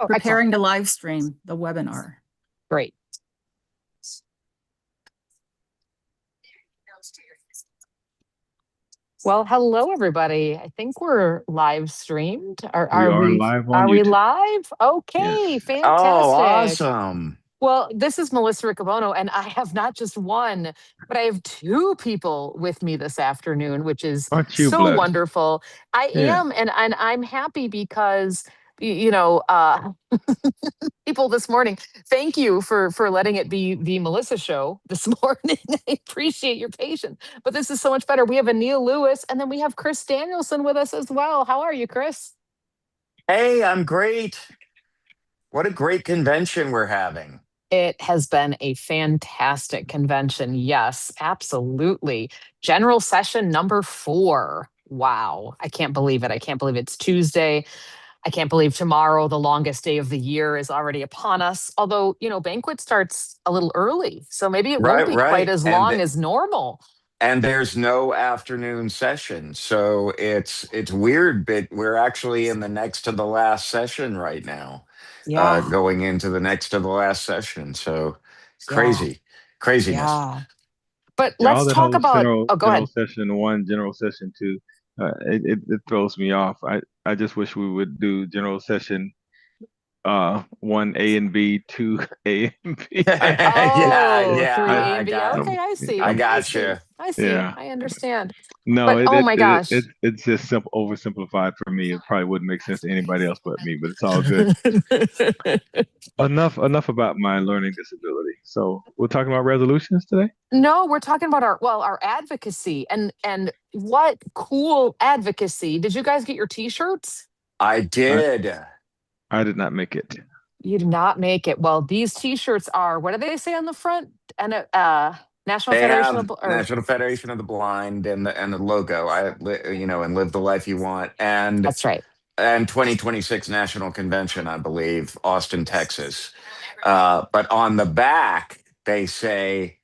Oh, preparing to live stream the webinar. Great. Well, hello, everybody. I think we're live streamed. Are we we live on are we YouTube. live? Okay, Yes. fantastic. Oh, awesome. Well, this is Melissa Riccobono, and I have not just one, but I have two people with me this afternoon, which is Aren't you so blessed? wonderful. I Yeah. am, and I'm happy because people this morning, thank you for letting it be the Melissa show this morning. I appreciate your patience, but this is so much better. We have Anil Lewis, and then we have Chris Danielson with us as well. How are you, Chris? Hey, I'm great. What a great convention we're having. It has been a fantastic convention. Yes, absolutely. General session number 4. Wow. I can't believe it. I can't believe it's Tuesday. I can't believe tomorrow, the longest day of the year, is already upon us. Although, banquet starts a little early. So maybe it won't be quite as long as normal. And there's no afternoon session. So it's weird, but we're actually in the next to the last session right now. Yeah. Going into the next to the last session. So craziness. Yeah. But Yeah, all let's that talk whole about, go general ahead. session 1, general session 2. It throws me off. I just wish we would do general session 1 A and B, 2 A and B. Yeah. 3 A and B. Okay, I see. I got you. I see. Yeah. I understand. No, But oh my gosh. it's just oversimplified for me. It probably wouldn't make sense to anybody else but me, but it's all good. Enough about my learning disability. So we're talking about resolutions today? No, we're talking about our advocacy and what cool advocacy. Did you guys get your t-shirts? I did. I did not make it. You did not make it. Well, these t-shirts are, what do they say on the front? And National Federation of the Blind and the logo. And live the life you want. And that's right. And 2026 National Convention, I believe, Austin, Texas. But on the back, they say,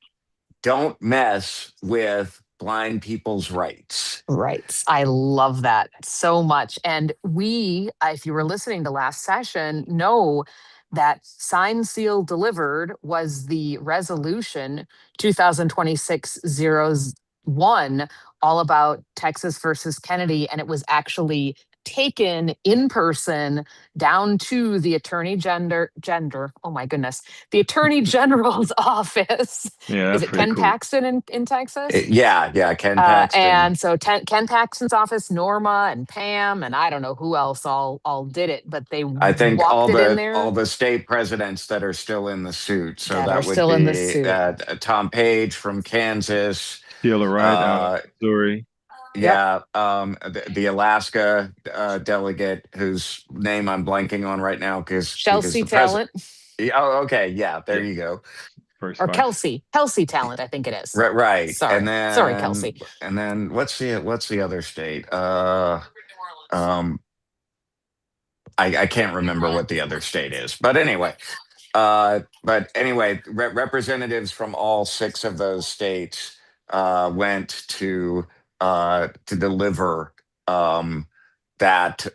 "Don't mess with blind people's rights." Rights. I love that so much. And we, if you were listening to last session, know that signed, sealed, delivered was the resolution 2026-01, all about Texas versus Kennedy. And it was actually taken in person down to the attorney oh my goodness, the attorney general's office. Yeah, is it Ken cool. Paxton in Texas? Yeah, Ken Paxton. And so Ken Paxton's office, Norma and Pam, and I don't know who else all did it, but I think walked it in there. All the state presidents that are still in the suit. So that would still be in the suit. Tom Page from Kansas. Sheila Wright out of Missouri. Yeah, the Alaska delegate, whose name I'm blanking on right now because Chelsea Talent. Oh, okay, yeah, there you go. Or Kelsey Talent, I think it is. Right. Sorry, and then sorry, Kelsey. And then what's the other state? I can't remember what the other state is, but anyway. Representatives from all 6 of those states went to deliver that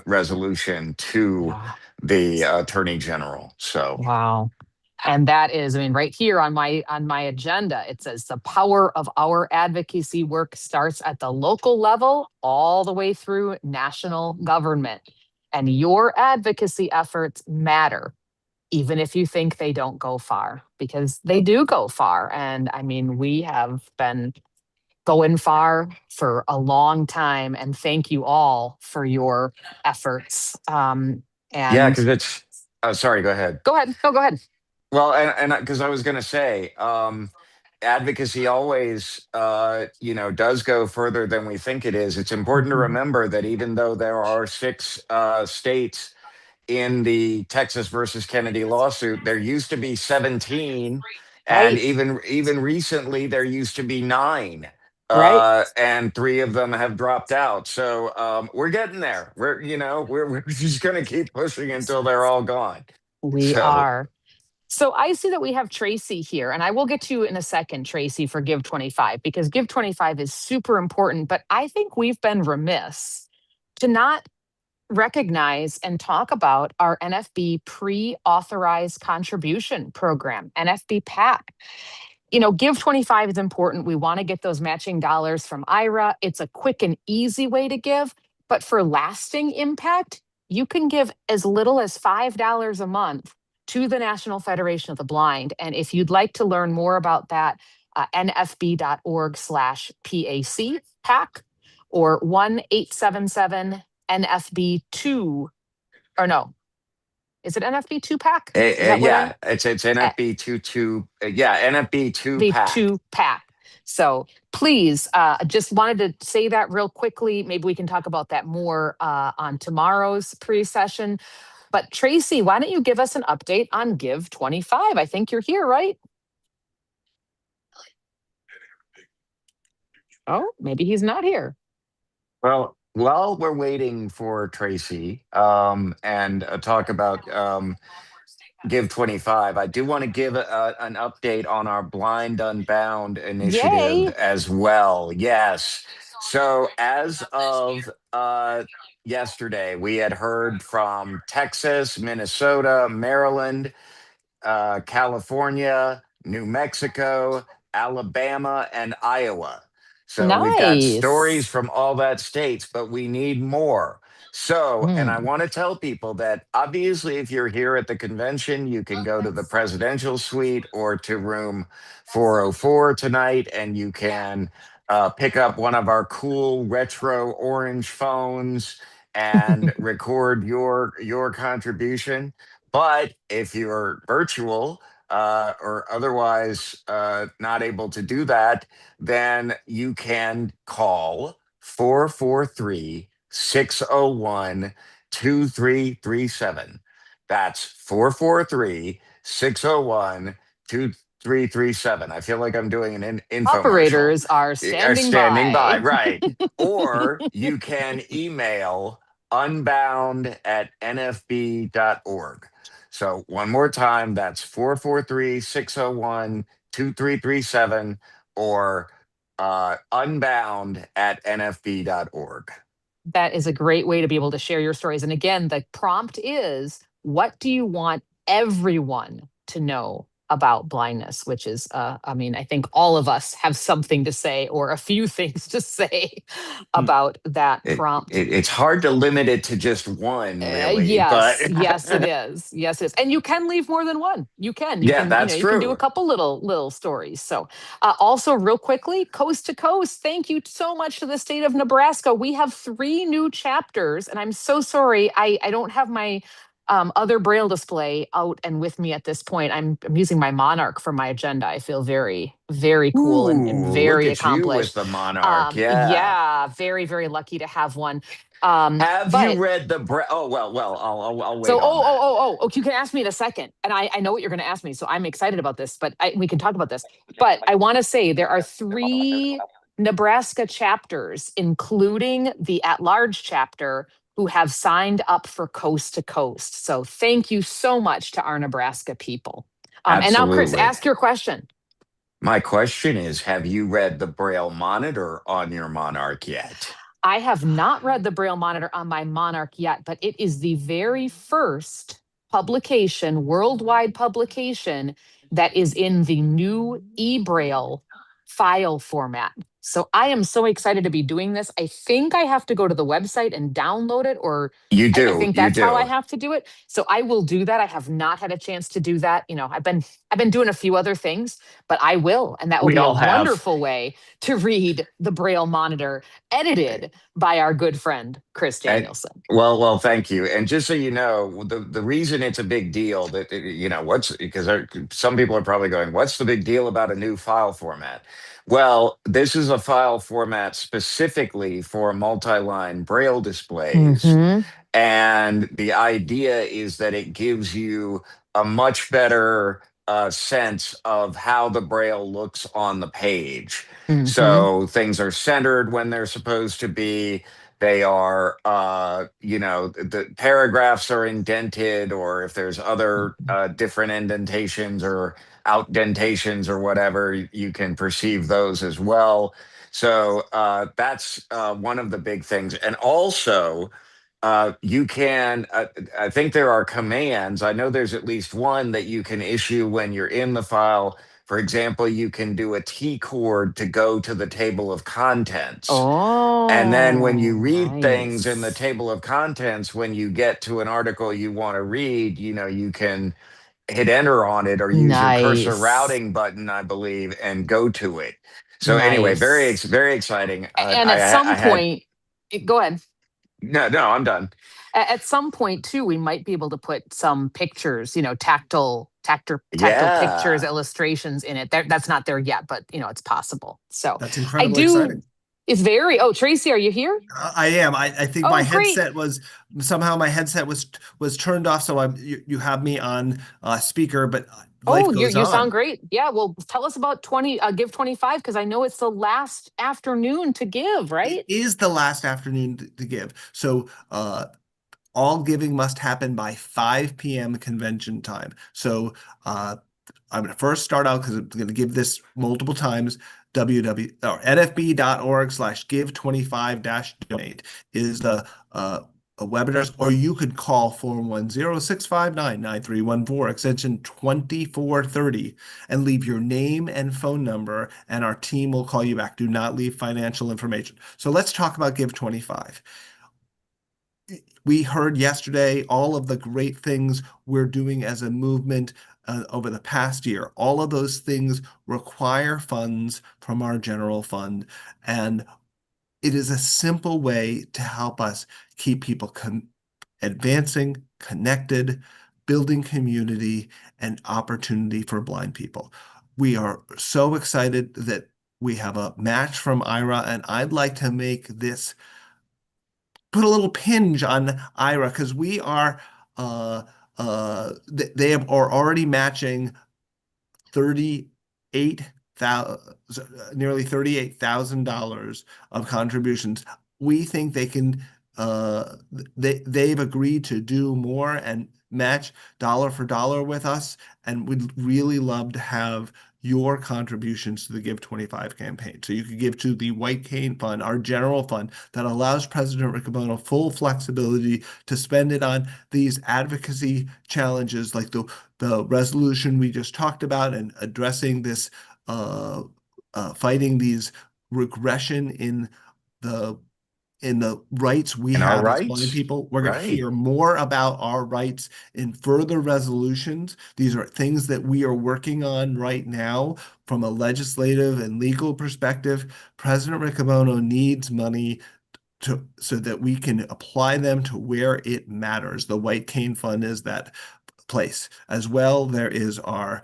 resolution to the attorney general. So wow. And that is, right here on my agenda, it says the power of our advocacy work starts at the local level all the way through national government. And your advocacy efforts matter, even if you think they don't go far, because they do go far. And we have been going far for a long time. And thank you all for your efforts. Yeah, because it's, sorry, go ahead. Go ahead. No, go ahead. Well, and because I was going to say, advocacy always, does go further than we think it is. It's important to remember that even though there are 6 states in the Texas versus Kennedy lawsuit, there used to be 17, and even recently there used to be 9. And 3 of them have dropped out. So we're getting there. We're just going to keep pushing until they're all gone. We are. So I see that we have Tracy here, and I will get to you in a second, Tracy, for Give 25, because Give 25 is super important. But I think we've been remiss to not recognize and talk about our NFB pre-authorized contribution program, NFB PAC. Give 25 is important. We want to get those matching dollars from IRA. It's a quick and easy way to give, but for lasting impact, you can give as little as $5 a month to the National Federation of the Blind. And if you'd like to learn more about that, nfb.org/PAC PAC or 1-877-NFB2, or no, is it NFB2 PAC? Is that what Yeah, it's NFB NFB2 the PAC. 2 PAC. So please, just wanted to say that real quickly. Maybe we can talk about that more on tomorrow's pre-session. But Tracy, why don't you give us an update on Give 25? I think you're here, right? Oh, maybe he's not here. Well, while we're waiting for Tracy and talk about Give 25, I do want to give an update on our Blind Unbound initiative Yay. as well. Yes. So as of yesterday, we had heard from Texas, Minnesota, Maryland, California, New Mexico, Alabama, and Iowa. So we've got stories Nice. from all that states, but we need more. So, and I Hmm. want to tell people that obviously, if you're here at the convention, you can go to the presidential suite or to room 404 tonight, and you can pick up one of our cool retro orange phones and record your contribution. But if you're virtual or otherwise not able to do that, then you can call 443 601 2337. That's 443 601 2337. I feel like I'm doing an infomercial. Operators are Are standing standing by, by. right. Or you can email unbound@nfb.org. So one more time, that's 443 601 2337 or unbound@nfb.org. That is a great way to be able to share your stories. And again, the prompt is, what do you want everyone to know about blindness? Which is, I think all of us have something to say or a few things to say about that prompt. It's hard to limit it to just one, really. Yes, but yes, it is. Yes, it is. And you can leave more than one. You can. Yeah, that's you can do true. a couple little stories. So, also real quickly, coast to coast. Thank you so much to the state of Nebraska. We have 3 new chapters, and I'm so sorry I don't have my other Braille display out and with me at this point. I'm using my Monarch for my agenda. I feel very, very cool and Ooh, very look at you with accomplished. the Monarch. Yeah. Yeah, very, very lucky to have one. Have you But read the Oh, well, I'll wait so, on that. you can ask me in a second. And I know what you're going to ask me. So I'm excited about this, but we can talk about this. But I want to say there are 3 Nebraska chapters, including the at-large chapter, who have signed up for Coast to Coast. So thank you so much to our Nebraska people. And now, Chris, Absolutely. ask your question. My question is, have you read the Braille monitor on your Monarch yet? I have not read the Braille monitor on my Monarch yet, but it is the very first publication, worldwide publication, that is in the new eBraille file format. So I am so excited to be doing this. I think I have to go to the website and download it, or You I do. think You that's how I do. have to do it. So I will do that. I have not had a chance to do that. I've been doing a few other things, but I will, and that will We be a all have. wonderful way to read the Braille monitor, edited by our good friend Chris And- Danielson. Well, thank you. And just so you know, the reason it's a big deal that because some people are probably going, what's the big deal about a new file format? Well, this is a file format specifically for multi-line Braille displays. Mhm. And the idea is that it gives you a much better sense of how the Braille looks on the page. Mhm. So things are centered when they're supposed to be. They are, the paragraphs are indented, or if there's other different indentations or outdentations or whatever, you can perceive those as well. So that's one of the big things. And also, you can, I think there are commands. I know there's at least one that you can issue when you're in the file. For example, you can do a T chord to go to the table of contents. And then when you Oh, read things in the nice. table of contents, when you get to an article you want to read, you can hit enter on it or use your cursor Nice. routing button, I believe, and go to it. So anyway, Nice. very exciting. And at some I had point, go ahead. no, I'm done. At some point too, we might be able to put some pictures, tactile pictures, Yeah. illustrations in it. That's not there yet, but it's possible. So That's I incredibly do. exciting. It's very. Oh, Tracy, are you here? I am. I think my Oh, great. headset was somehow my headset was turned off, so you have me on speaker, but life Oh, you goes you sound on. great. Yeah. Well, tell us about Give 25 because I know it's the last afternoon to give, It right? is the last afternoon to give. So all giving must happen by 5 p.m. convention time. So I'm going to first start out because I'm going to give this multiple times. nfb.org/give25-donate is the webinars, or you could call 410-659-9314 extension 2430 and leave your name and phone number, and our team will call you back. Do not leave financial information. So let's talk about Give 25. We heard yesterday all of the great things we're doing as a movement over the past year. All of those things require funds from our general fund, and it is a simple way to help us keep people advancing, connected, building community, and opportunity for blind people. We are so excited that we have a match from IRA, and I'd like to make this put a little pinge on IRA because we are they are already matching 38,000 nearly $38,000 of contributions. We think they can they've agreed to do more and match dollar for dollar with us, and we'd really love to have your contributions to the Give 25 campaign. So you could give to the White Cane Fund, our general fund that allows President Riccobono full flexibility to spend it on these advocacy challenges like the resolution we just talked about and addressing this fighting these regression the in the rights we And our have as blind rights. people. We're going to Right. hear more about our rights in further resolutions. These are things that we are working on right now from a legislative and legal perspective. President Riccobono needs money so that we can apply them to where it matters. The White Cane Fund is that place. As well, there is our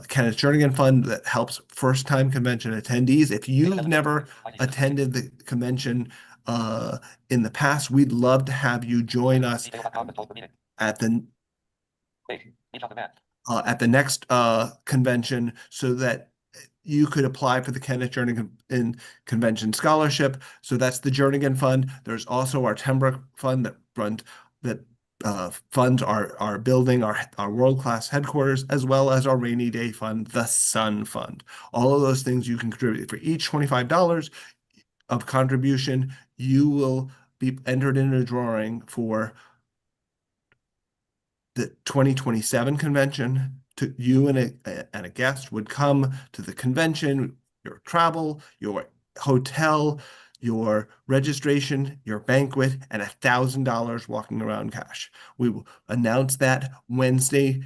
Kenneth Jernigan Fund that helps first-time convention attendees. If you've never attended the convention in the past, we'd love to have you join us at the next convention so that you could apply for the Kenneth Jernigan Convention Scholarship. So that's the Jernigan Fund. There's also our Pembroke Fund that funds our building, our world-class headquarters, as well as our rainy day fund, the Sun Fund. All of those things you can contribute. For each $25 of contribution, you will be entered in a drawing for the 2027 convention. You and a guest would come to the convention, your travel, your hotel, your registration, your banquet, and $1,000 walking around cash. We will announce that Wednesday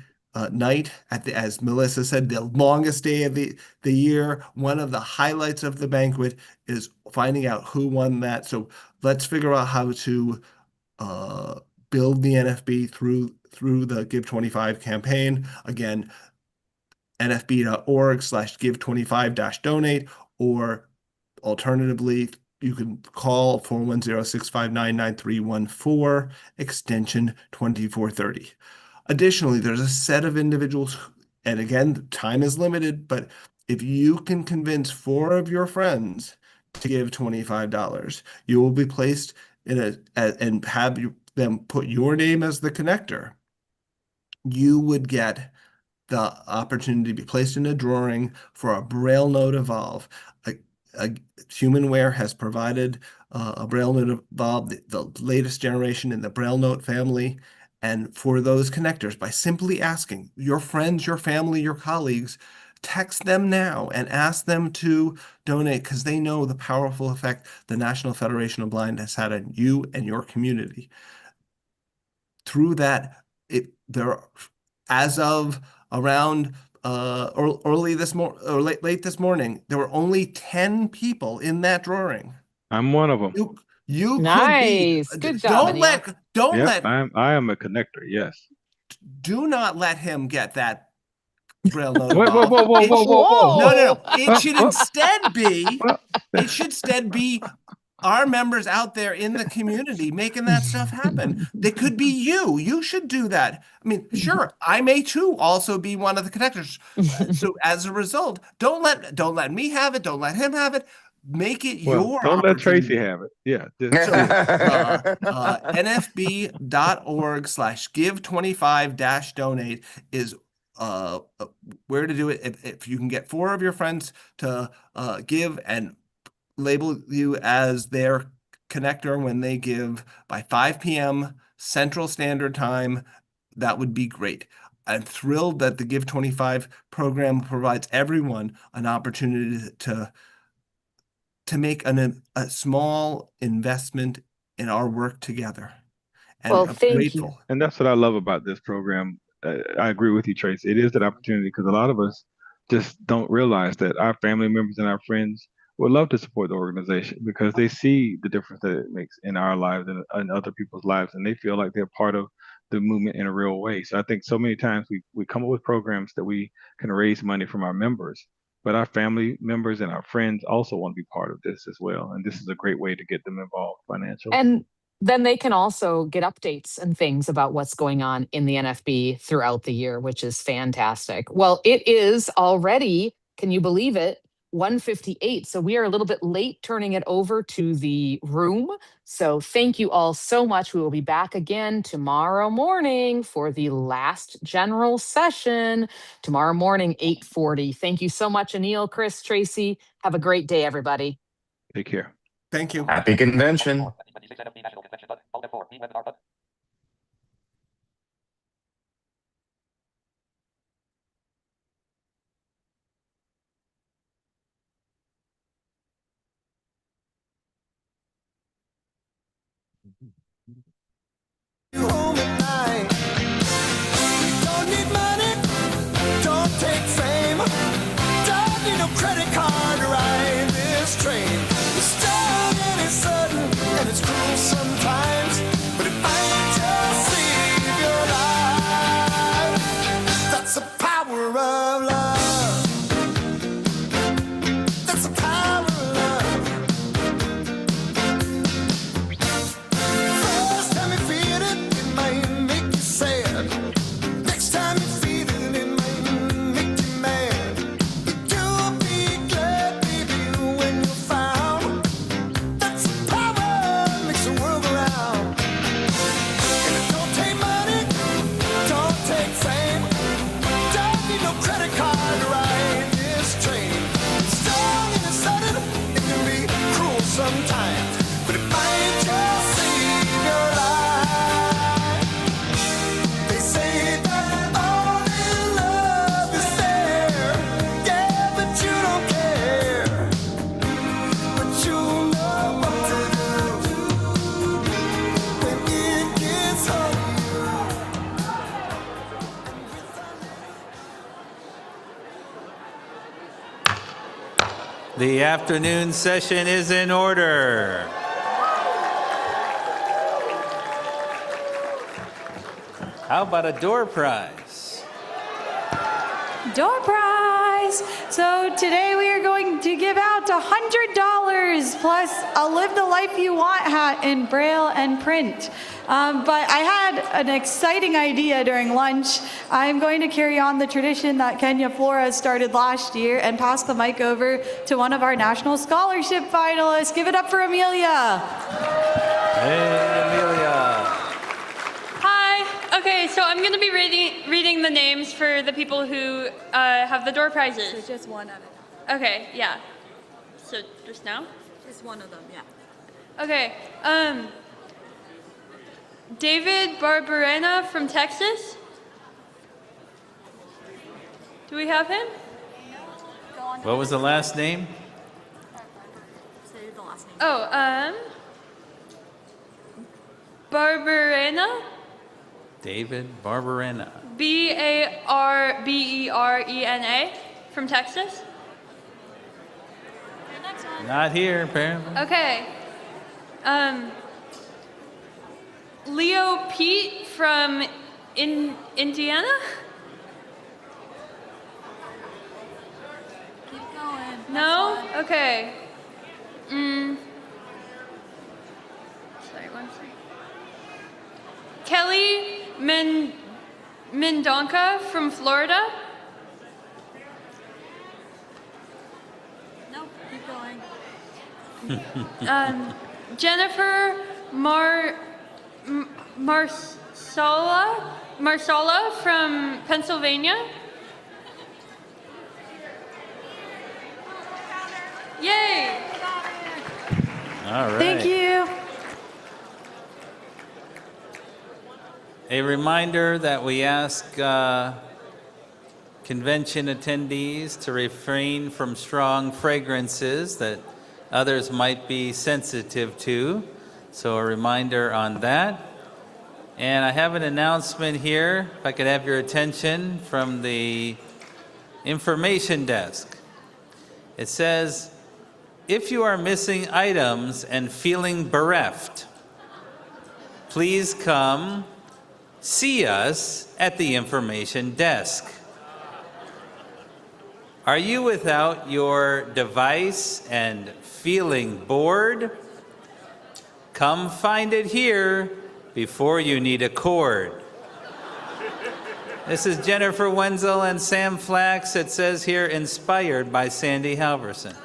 night as Melissa said, the longest day of the year. One of the highlights of the banquet is finding out who won that. So let's figure out how to build the NFB through the Give 25 campaign. Again, nfb.org/give25-donate, or alternatively, you can call 410-659-9314, extension 2430. Additionally, there's a set of individuals, and again, time is limited, but if you can convince 4 of your friends to give $25, you will be placed and have them put your name as the connector. You would get the opportunity to be placed in a drawing for a Braille note Evolve. Humanware has provided a Braille note Bob, the latest generation in the Braille note family. And for those connectors, by simply asking your friends, your family, your colleagues, text them now and ask them to donate because they know the powerful effect the National Federation of Blind has had on you and your community. Through that, as of around early this late this morning, there were only 10 people in that drawing. I'm one of them. You could be. Nice. Good job, Anil. Yep, I am a connector. Yes. Do not let him get that Braille note. Whoa, whoa, whoa, whoa, whoa, whoa, whoa. No. It should Well, instead be. well, It should instead be our members out there in the community making that stuff happen. They could be you. You should do that. I mean, sure, I may too also be one of the connectors. So as a result, don't let me have it. Don't let him have it. Make it your don't let Tracy opportunity. have it. Yeah. NFB.org/give25-donate is where to do it. If you can get 4 of your friends to give and label you as their connector when they give by 5 p.m. Central Standard Time, that would be great. I'm thrilled that the Give 25 program provides everyone an opportunity to make a small investment in our work together. And Well, I'm thank grateful. you. And that's what I love about this program. I agree with you, Tracy. It is that opportunity because a lot of us just don't realize that our family members and our friends would love to support the organization because they see the difference that it makes in our lives and in other people's lives, and they feel like they're part of the movement in a real way. So I think so many times we come up with programs that we can raise money from our members, but our family members and our friends also want to be part of this as well. And this is a great way to get them involved financially. And then they can also get updates and things about what's going on in the NFB throughout the year, which is fantastic. Well, it is already, can you believe it, 1:58. So we are a little bit late turning it over to the room. So thank you all so much. We will be back again tomorrow morning for the last general session. Tomorrow morning, 8:40. Thank you so much, Anil, Chris, Tracy. Have a great day, everybody. Take care. Thank you. Happy convention. Home at night. Don't need money, don't take fame, don't need no credit card to ride this train. It's strong and it's sudden and it's cruel sometimes, but it might just save your life. That's the power of love. That's the power of love. First time you feel it, it might make you sad. Next time you feel it, it might make you mad. But you'll be glad, baby, when you're found. That's the power that makes the world go round. And it don't take money, don't take fame, don't need no credit card to ride this train. It's strong and it's sudden, it can be cruel sometimes, but it might just save your life. They say that only love is fair, yeah, but you don't care. But you know what to do when it gets hard. The afternoon session is in order. How about a door prize? Door prize! So today we are going to give out $100 plus a Live the Life You Want hat in Braille and print. But I had an exciting idea during lunch. I'm going to carry on the tradition that Kenya Flores started last year and pass the mic over to one of our National Scholarship finalists. Give it up for Amelia. Hey, Amelia. Hi. Okay, so I'm going to be reading the names for the people who have the door prizes. Just one at a time. Okay, yeah. So just now? Just one of them, yeah. Okay. David Barberena from Texas. Do we have him? What was the last name? Say the last name. Oh, Barberena. David Barberena. Barberena from Texas. Not here, apparently. Okay. Leo Pete from Indiana. Keep going. No? Next one. Okay. Sorry, one second. Kelly Mendonca from Florida. No, keep going. Jennifer Marsala from Pennsylvania. Yay! All right. Thank you. A reminder that we ask convention attendees to refrain from strong fragrances that others might be sensitive to. So a reminder on that. And I have an announcement here, if I could have your attention, from the information desk. It says, if you are missing items and feeling bereft, please come see us at the information desk. Are you without your device and feeling bored? Come find it here before you need a cord. This is Jennifer Wenzel and Sam Flax. It says here, inspired by Sandy Halverson.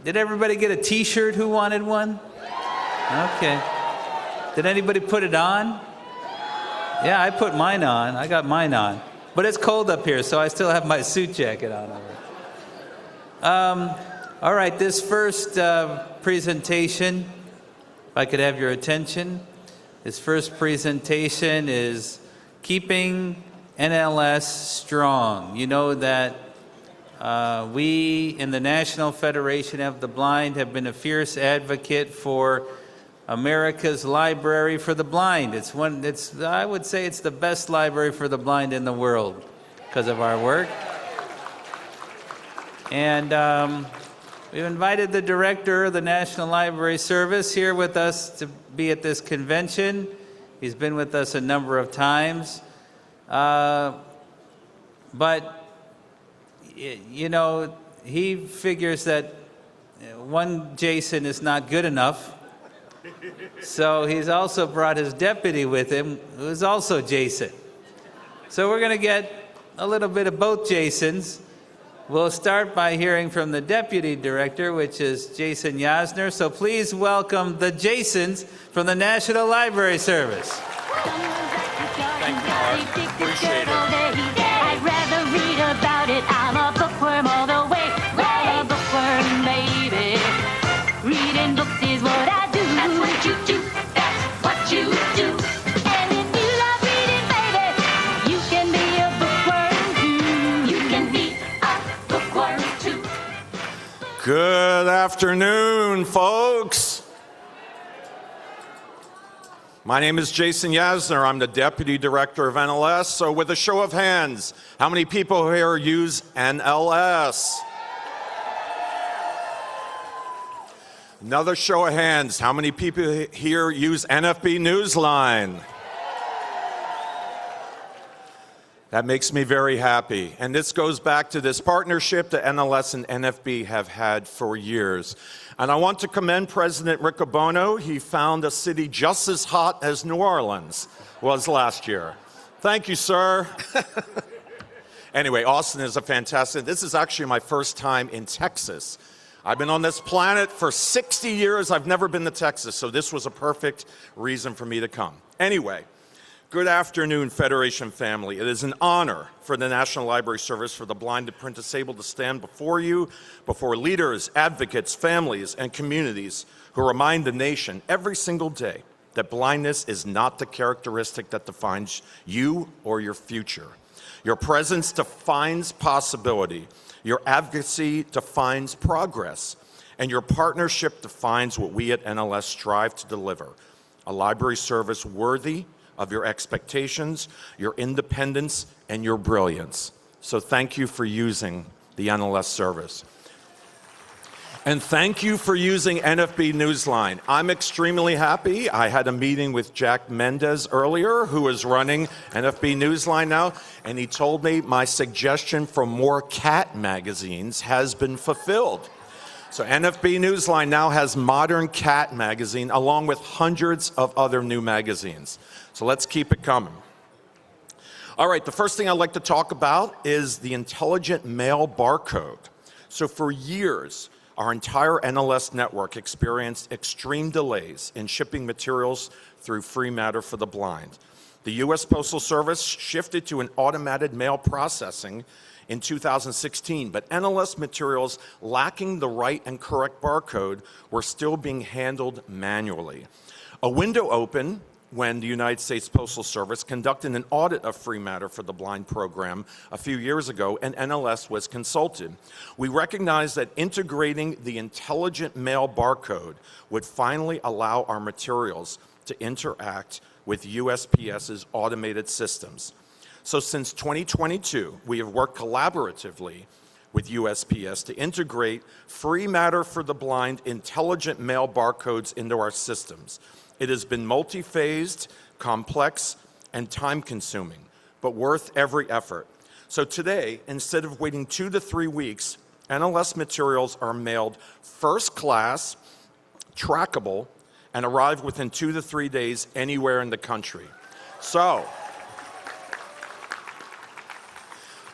Did everybody get a t-shirt who wanted one? Okay. Did anybody put it on? Yeah, I put mine on. I got mine on. But it's cold up here, so I still have my suit jacket on. All right, this first presentation, if I could have your attention. This first presentation is Keeping NLS Strong. You know that we in the National Federation of the Blind have been a fierce advocate for America's Library for the Blind. I would say it's the best library for the blind in the world because of our work. And we've invited the director of the National Library Service here with us to be at this convention. He's been with us a number of times. But, you know, he figures that one Jason is not good enough. So he's also brought his deputy with him, who's also Jason. So we're going to get a little bit of both Jasons. We'll start by hearing from the deputy director, which is Jason Yasner. So please welcome the Jasons from the National Library Service. Thank you, Mark. Appreciate it. I'd rather read about it. I'm a bookworm all the way. I'm a bookworm, baby. Reading books is what I do. That's what you do. That's what you do. And if you love reading, baby, you can be a bookworm too. You can be a bookworm too. Good afternoon, folks. My name is Jason Yasner. I'm the Deputy Director of NLS. So with a show of hands, how many people here use NLS? Another show of hands, how many people here use NFB Newsline? That makes me very happy. And this goes back to this partnership that NLS and NFB have had for years. And I want to commend President Riccobono. He found a city just as hot as New Orleans was last year. Thank you, sir. Anyway, Austin is a fantastic, this is actually my first time in Texas. I've been on this planet for 60 years. I've never been to Texas, so this was a perfect reason for me to come. Anyway, Good afternoon, Federation family. It is an honor for the National Library Service for the Blind and Print Disabled to stand before you, before leaders, advocates, families, and communities who remind the nation every single day that blindness is not the characteristic that defines you or your future. Your presence defines possibility, your advocacy defines progress, and your partnership defines what we at NLS strive to deliver: a library service worthy of your expectations, your independence, and your brilliance. So thank you for using the NLS service. And thank you for using NFB Newsline. I'm extremely happy. I had a meeting with Jack Mendez earlier, who is running NFB Newsline now, and he told me my suggestion for more cat magazines has been fulfilled. So NFB Newsline now has Modern Cat magazine, along with hundreds of other new magazines. So let's keep it coming. All right, the first thing I'd like to talk about is the intelligent mail barcode. So for years, our entire NLS network experienced extreme delays in shipping materials through Free Matter for the Blind. The U.S. Postal Service shifted to an automated mail processing in 2016, but NLS materials lacking the right and correct barcode were still being handled manually. A window opened when the United States Postal Service conducted an audit of Free Matter for the Blind program a few years ago, and NLS was consulted. We recognized that integrating the intelligent mail barcode would finally allow our materials to interact with USPS's automated systems. So since 2022, we have worked collaboratively with USPS to integrate Free Matter for the Blind intelligent mail barcodes into our systems. It has been multi-phased, complex, and time-consuming, but worth every effort. So today, instead of waiting 2 to 3 weeks, NLS materials are mailed first class, trackable, and arrive within 2 to 3 days anywhere in the country. So,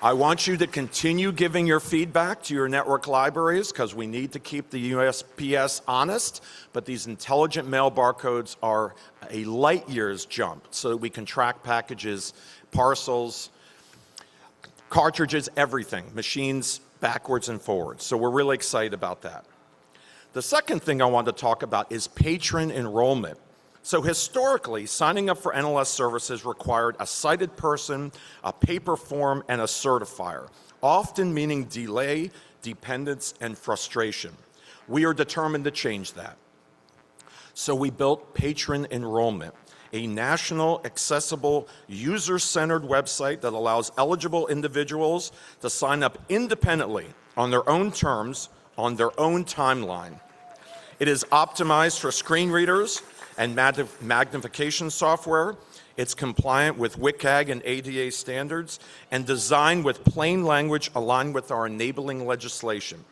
I want you to continue giving your feedback to your network libraries, because we need to keep the USPS honest, but these intelligent mail barcodes are a light years jump so that we can track packages, parcels, cartridges, everything, machines backwards and forwards. So we're really excited about that. The second thing I want to talk about is patron enrollment. So historically, signing up for NLS services required a sighted person, a paper form, and a certifier, often meaning delay, dependence, and frustration. We are determined to change that. So we built Patron Enrollment, a national, accessible, user-centered website that allows eligible individuals to sign up independently on their own terms, on their own timeline. It is optimized for screen readers and magnification software. It's compliant with WCAG and ADA standards and designed with plain language aligned with our enabling legislation.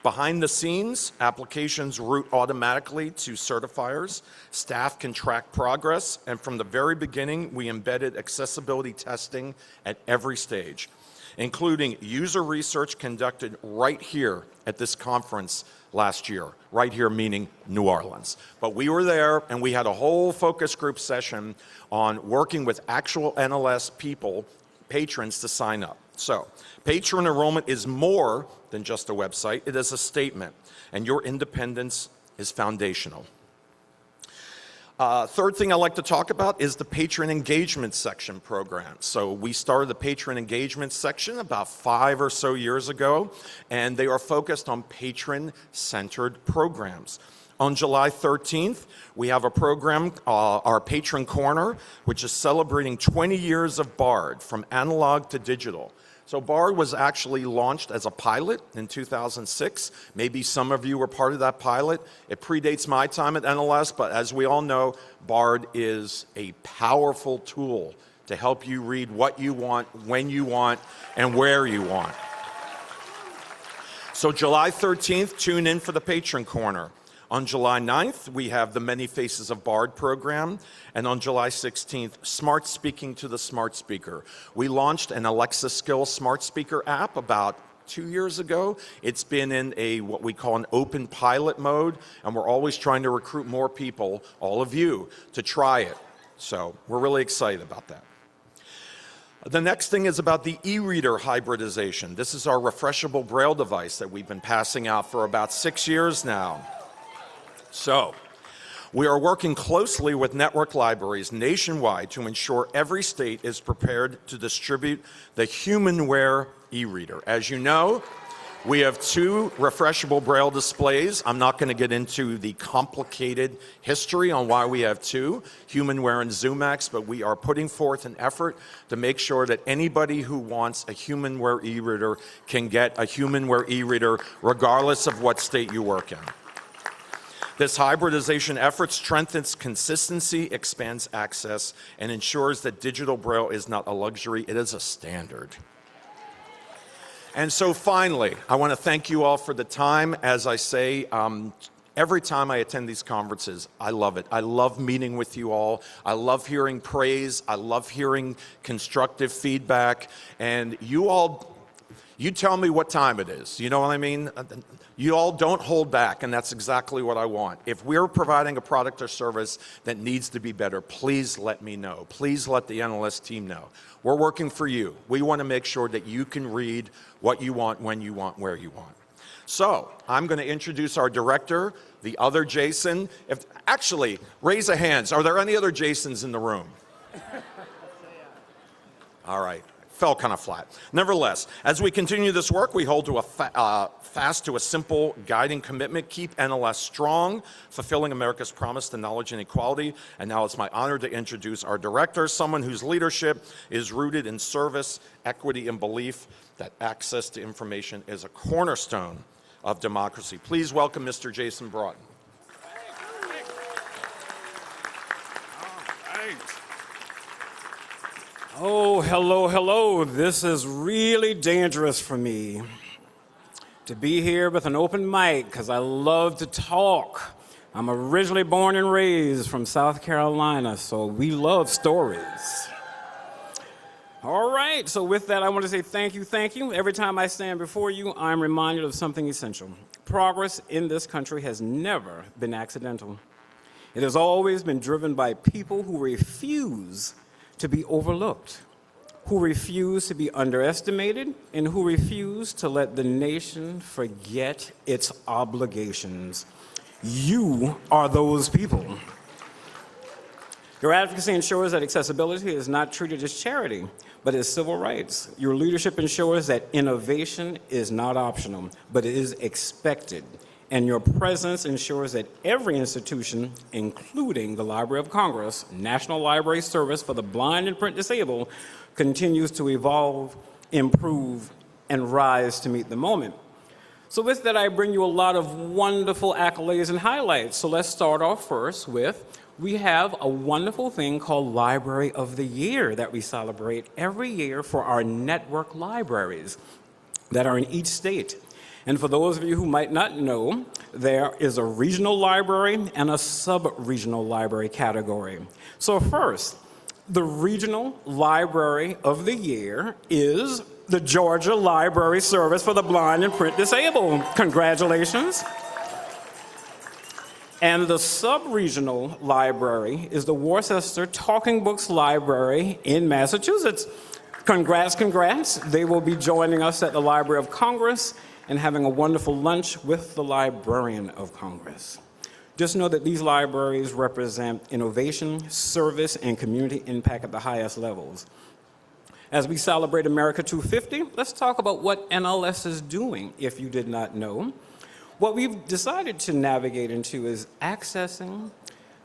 Behind the scenes, applications route automatically to certifiers. Staff can track progress, and from the very beginning, we embedded accessibility testing at every stage, including user research conducted right here at this conference last year. Right here meaning New Orleans. But we were there, and we had a whole focus group session on working with actual NLS people, patrons, to sign up. So, patron enrollment is more than just a website. It is a statement, and your independence is foundational. Third thing I'd like to talk about is the Patron Engagement Section program. So we started the Patron Engagement Section about 5 or so years ago, and they are focused on patron-centered programs. On July 13th, we have a program, our Patron Corner, which is celebrating 20 years of BARD, from analog to digital. So BARD was actually launched as a pilot in 2006. Maybe some of you were part of that pilot. It predates my time at NLS, but as we all know, BARD is a powerful tool to help you read what you want, when you want, and where you want. So July 13th, tune in for the Patron Corner. On July 9th, we have the Many Faces of BARD program, and on July 16th, Smart Speaking to the Smart Speaker. We launched an Alexa Skill Smart Speaker app about 2 years ago. It's been in what we call an open pilot mode, and we're always trying to recruit more people, all of you, to try it. So we're really excited about that. The next thing is about the e-reader hybridization. This is our refreshable Braille device that we've been passing out for about 6 years now. So we are working closely with network libraries nationwide to ensure every state is prepared to distribute the HumanWare e-reader. As you know, we have 2 refreshable Braille displays. I'm not going to get into the complicated history on why we have 2, HumanWare and ZoomX, but we are putting forth an effort to make sure that anybody who wants a HumanWare e-reader can get a HumanWare e-reader regardless of what state you work in. This hybridization effort strengthens consistency, expands access, and ensures that digital Braille is not a luxury, it is a standard. And so finally, I want to thank you all for the time. As I say, every time I attend these conferences, I love it. I love meeting with you all. I love hearing praise. I love hearing constructive feedback. And you all, you tell me what time it is. You know what I mean? You all don't hold back, and that's exactly what I want. If we're providing a product or service that needs to be better, please let me know. Please let the NLS team know. We're working for you. We want to make sure that you can read what you want, when you want, where you want. So I'm going to introduce our director, the other Jason. Actually, raise of hands. Are there any other Jasons in the room? All right. Fell kind of flat. Nevertheless, as we continue this work, we hold to fast to a simple guiding commitment: keep NLS strong, fulfilling America's promise to knowledge and equality. And now it's my honor to introduce our director, someone whose leadership is rooted in service, equity, and belief that access to information is a cornerstone of democracy. Please welcome Mr. Jason Broughton. Oh, hello, hello. This is really dangerous for me to be here with an open mic because I love to talk. I'm originally born and raised from South Carolina, so we love stories. All right, so with that, I want to say thank you, thank you. Every time I stand before you, I'm reminded of something essential. Progress in this country has never been accidental. It has always been driven by people who refuse to be overlooked, who refuse to be underestimated, and who refuse to let the nation forget its obligations. You are those people. Your advocacy ensures that accessibility is not treated as charity, but as civil rights. Your leadership ensures that innovation is not optional, but it is expected. And your presence ensures that every institution, including the Library of Congress, National Library Service for the Blind and Print Disabled, continues to evolve, improve, and rise to meet the moment. So with that, I bring you a lot of wonderful accolades and highlights. So let's start off first with, we have a wonderful thing called Library of the Year that we celebrate every year for our network libraries that are in each state. And for those of you who might not know, there is a regional library and a sub-regional library category. So first, the Regional Library of the Year is the Georgia Library Service for the Blind and Print Disabled. Congratulations. And the sub-regional library is the Worcester Talking Books Library in Massachusetts. Congrats, congrats. They will be joining us at the Library of Congress and having a wonderful lunch with the Librarian of Congress. Just know that these libraries represent innovation, service, and community impact at the highest levels. As we celebrate America 250, let's talk about what NLS is doing, if you did not know. What we've decided to navigate into is accessing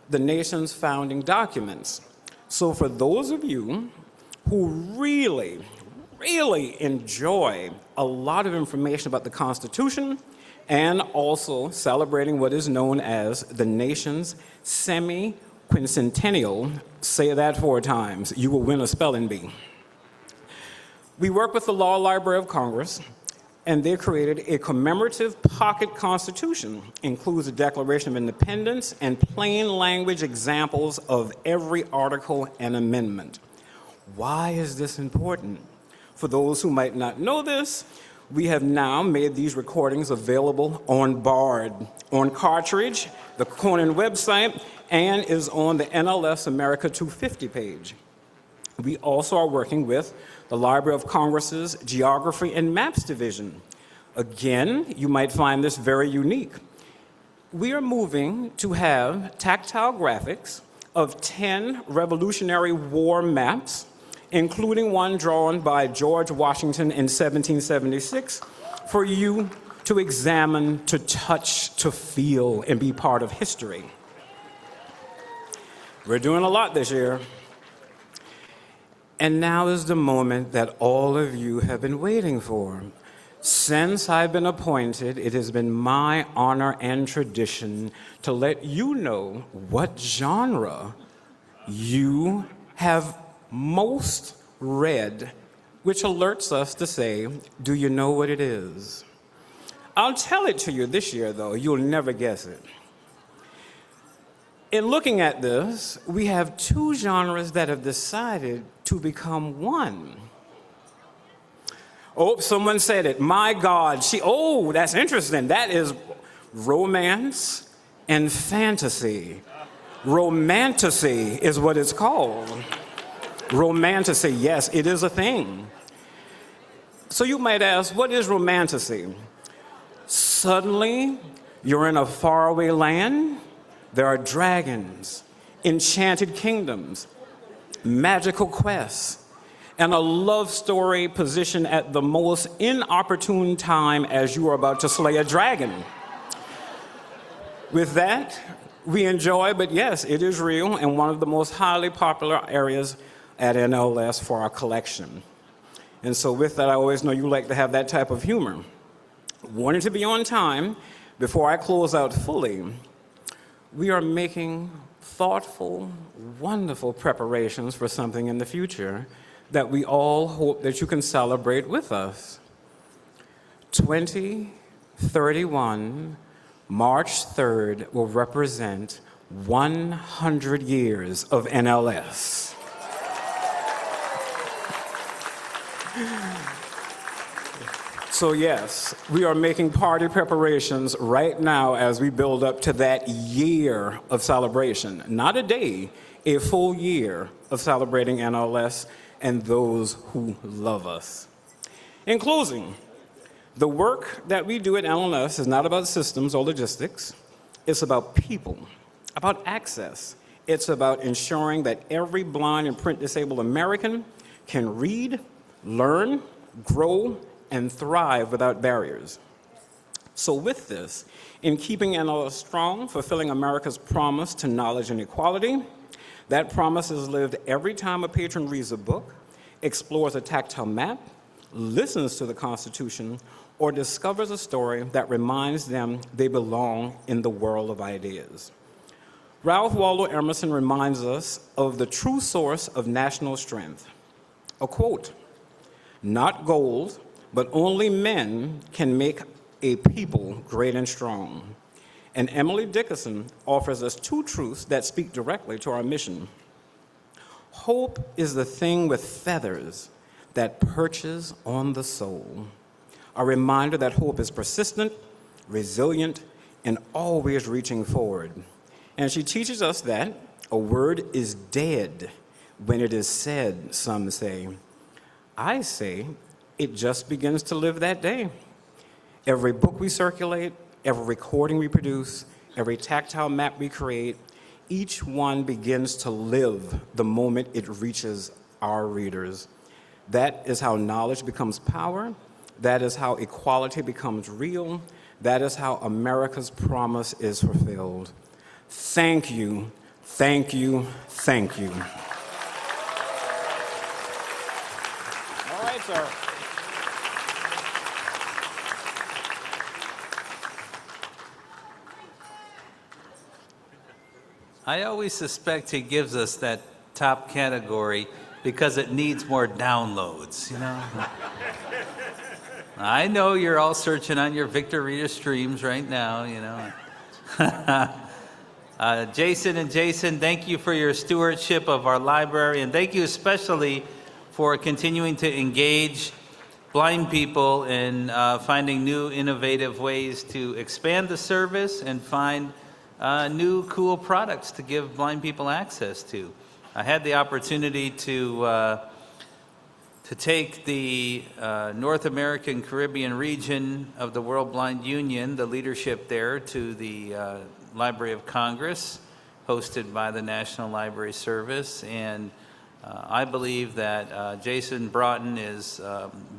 the nation's founding documents. So for those of you who really enjoy a lot of information about the Constitution and also celebrating what is known as the nation's semi-quincentennial, say that 4 times, you will win a spelling bee. We work with the Law Library of Congress, and they created a commemorative pocket constitution, includes a Declaration of Independence and plain language examples of every article and amendment. Why is this important? For those who might not know this, We have now made these recordings available on Bard, on cartridge, the Conan website, and is on the NLS America 250 page. We also are working with the Library of Congress's Geography and Maps Division. Again, you might find this very unique. We are moving to have tactile graphics of 10 Revolutionary War maps, including one drawn by George Washington in 1776, for you to examine, to touch, to feel, and be part of history. We're doing a lot this year. And now is the moment that all of you have been waiting for. Since I've been appointed, it has been my honor and tradition to let you know what genre you have most read, which alerts us to say, do you know what it is? I'll tell it to you this year, though. You'll never guess it. In looking at this, we have two genres that have decided to become one. Oh, someone said it. My God, that's interesting. That is romance and fantasy. Romantasy is what it's called. Romantasy, yes, it is a thing. So you might ask, what is romantasy? Suddenly, you're in a faraway land. There are dragons, enchanted kingdoms, magical quests, and a love story positioned at the most inopportune time as you are about to slay a dragon. With that, we enjoy, but yes, it is real and one of the most highly popular areas at NLS for our collection. And so with that, I always know you like to have that type of humor. Wanting to be on time, before I close out fully, we are making thoughtful, wonderful preparations for something in the future that we all hope that you can celebrate with us. 2031, March 3rd, will represent 100 years of NLS. So yes, we are making party preparations right now as we build up to that year of celebration. Not a day, a full year of celebrating NLS and those who love us. In closing, the work that we do at NLS is not about systems or logistics. It's about people, about access. It's about ensuring that every blind and print disabled American can read, learn, grow, and thrive without barriers. So with this, in keeping NLS strong, fulfilling America's promise to knowledge and equality, that promise is lived every time a patron reads a book, explores a tactile map, listens to the Constitution, or discovers a story that reminds them they belong in the world of ideas. Ralph Waldo Emerson reminds us of the true source of national strength. A quote, "Not gold, but only men can make a people great and strong." And Emily Dickinson offers us two truths that speak directly to our mission. Hope is the thing with feathers that perches on the soul. A reminder that hope is persistent, resilient, and always reaching forward. And she teaches us that a word is dead when it is said, some say. I say it just begins to live that day. Every book we circulate, every recording we produce, every tactile map we create, each one begins to live the moment it reaches our readers. That is how knowledge becomes power. That is how equality becomes real. That is how America's promise is fulfilled. Thank you, thank you, thank you. All right, sir. I always suspect he gives us that top category because it needs more downloads, you know? I know you're all searching on your Victor Reader streams right now, you know. Jason and Jason, thank you for your stewardship of our library, and thank you especially for continuing to engage blind people in finding new innovative ways to expand the service and find new cool products to give blind people access to. I had the opportunity to take the North American Caribbean region of the World Blind Union, the leadership there, to the Library of Congress, hosted by the National Library Service. And I believe that Jason Broughton is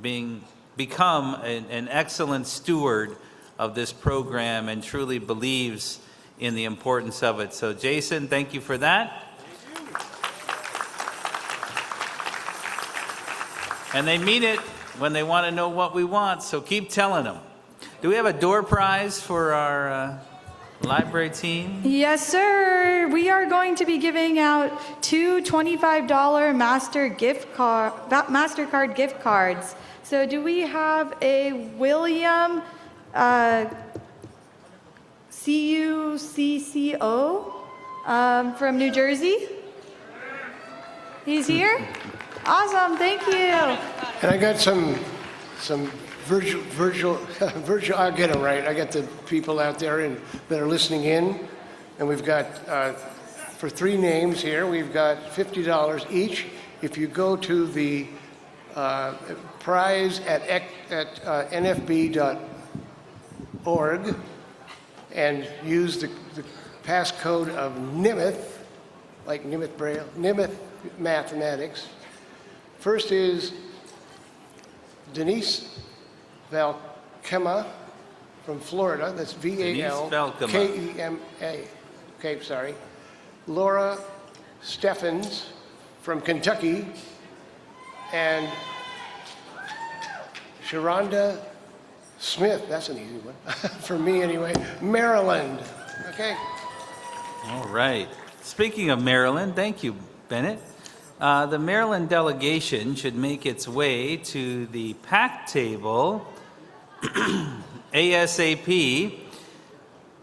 become an excellent steward of this program and truly believes in the importance of it. So Jason, thank you for that. And they mean it when they want to know what we want, so keep telling them. Do we have a door prize for our library team? Yes, sir. We are going to be giving out 2 $25 MasterCard gift cards. So do we have a William CUCCO from New Jersey? He's here? Awesome, thank you. And I got some virtual, I'll get it right. I got the people out there that are listening in, and we've got, for 3 names here, we've got $50 each. If you go to the prize at nfb.org and use the passcode of Nimeth, like Nimeth Braille, Nimeth Mathematics. First is Denise Valkema from Florida. That's V-A-L-K-E-M-A. Okay, sorry. Laura Steffens from Kentucky. And Sharonda Smith, that's an easy one, for me anyway, Maryland. Okay. All right. Speaking of Maryland, thank you, Bennett. The Maryland delegation should make its way to the PAC table ASAP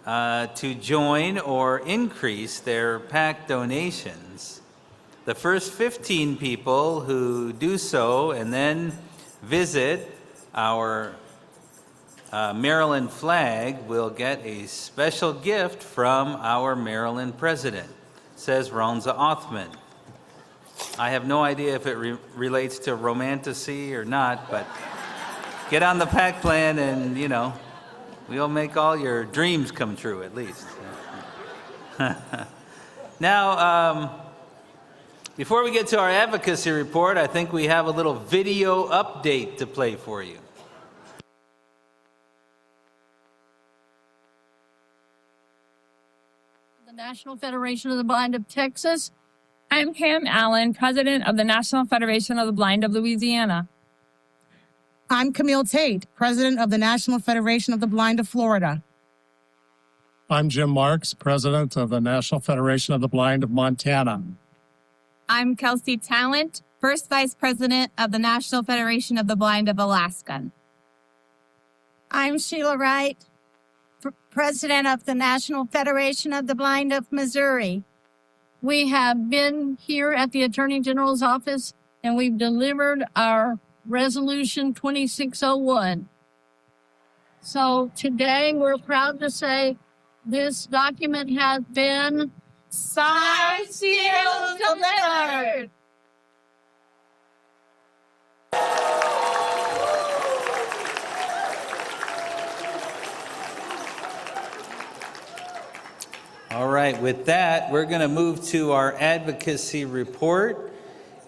to join or increase their PAC donations. The first 15 people who do so and then visit our Maryland flag will get a special gift from our Maryland president, says Ronza Othman. I have no idea if it relates to romanticy or not, but get on the PAC plan and, you know, we'll make all your dreams come true at least. Now, before we get to our advocacy report, I think we have a little video update to play for you. The National Federation of the Blind of Texas. I'm Pam Allen, president of the National Federation of the Blind of Louisiana. I'm Camille Tate, president of the National Federation of the Blind of Florida. I'm Jim Marks, president of the National Federation of the Blind of Montana. I'm Kelsey Talent, first vice president of the National Federation of the Blind of Alaska. I'm Sheila Wright, president of the National Federation of the Blind of Missouri. We have been here at the Attorney General's office and we've delivered our Resolution 2601. So today we're proud to say this document has been signed, sealed, delivered. All right, with that, we're going to move to our advocacy report.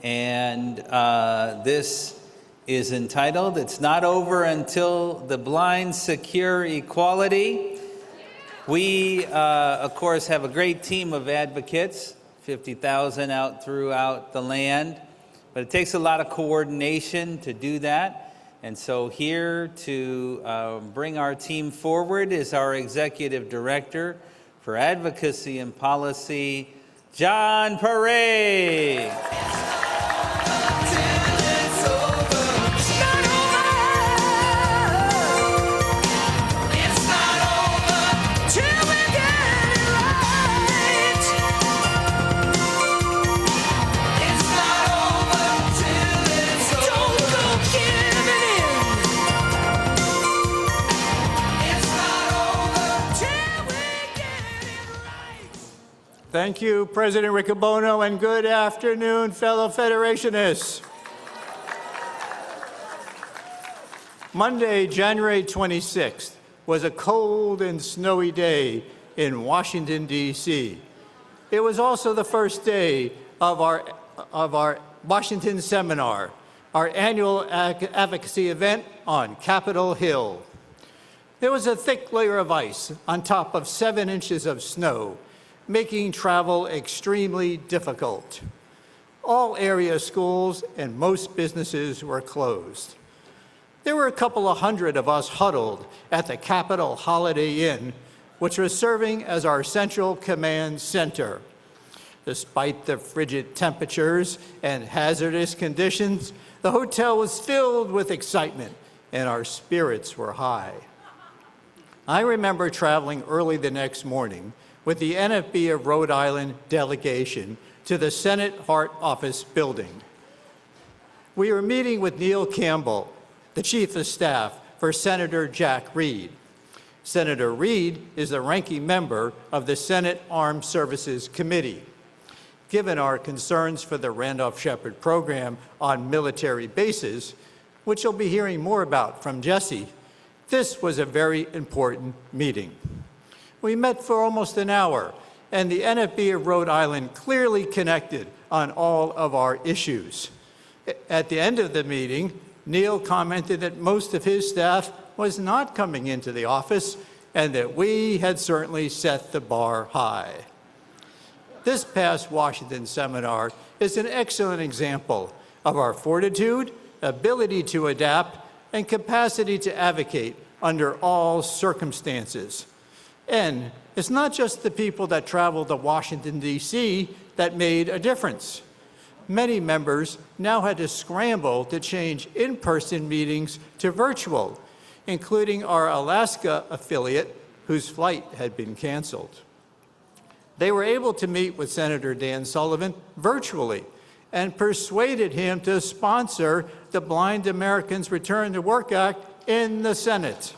And this is entitled, It's Not Over Until the Blind Secure Equality. We, of course, have a great team of advocates, 50,000 out throughout the land. But it takes a lot of coordination to do that. And so here to bring our team forward is our executive director for Advocacy and Policy, John Paré. Thank you, President Riccobono, and good afternoon, fellow Federationists. Monday, January 26th, was a cold and snowy day in Washington, D.C. It was also the first day of our Washington Seminar, our annual advocacy event on Capitol Hill. There was a thick layer of ice on top of 7 inches of snow, making travel extremely difficult. All area schools and most businesses were closed. There were a couple of hundred of us huddled at the Capitol Holiday Inn, which was serving as our central command center. Despite the frigid temperatures and hazardous conditions, the hotel was filled with excitement and our spirits were high. I remember traveling early the next morning with the NFB of Rhode Island delegation to the Senate Hart Office building. We were meeting with Neil Campbell, the Chief of Staff for Senator Jack Reed. Senator Reed is the ranking member of the Senate Armed Services Committee. Given our concerns for the Randolph-Shepard program on military bases, which you'll be hearing more about from Jesse, this was a very important meeting. We met for almost an hour, and the NFB of Rhode Island clearly connected on all of our issues. At the end of the meeting, Neil commented that most of his staff was not coming into the office and that we had certainly set the bar high. This past Washington seminar is an excellent example of our fortitude, ability to adapt, and capacity to advocate under all circumstances. And it's not just the people that traveled to Washington, D.C. that made a difference. Many members now had to scramble to change in-person meetings to virtual, including our Alaska affiliate, whose flight had been canceled. They were able to meet with Senator Dan Sullivan virtually and persuaded him to sponsor the Blind Americans Return to Work Act in the Senate.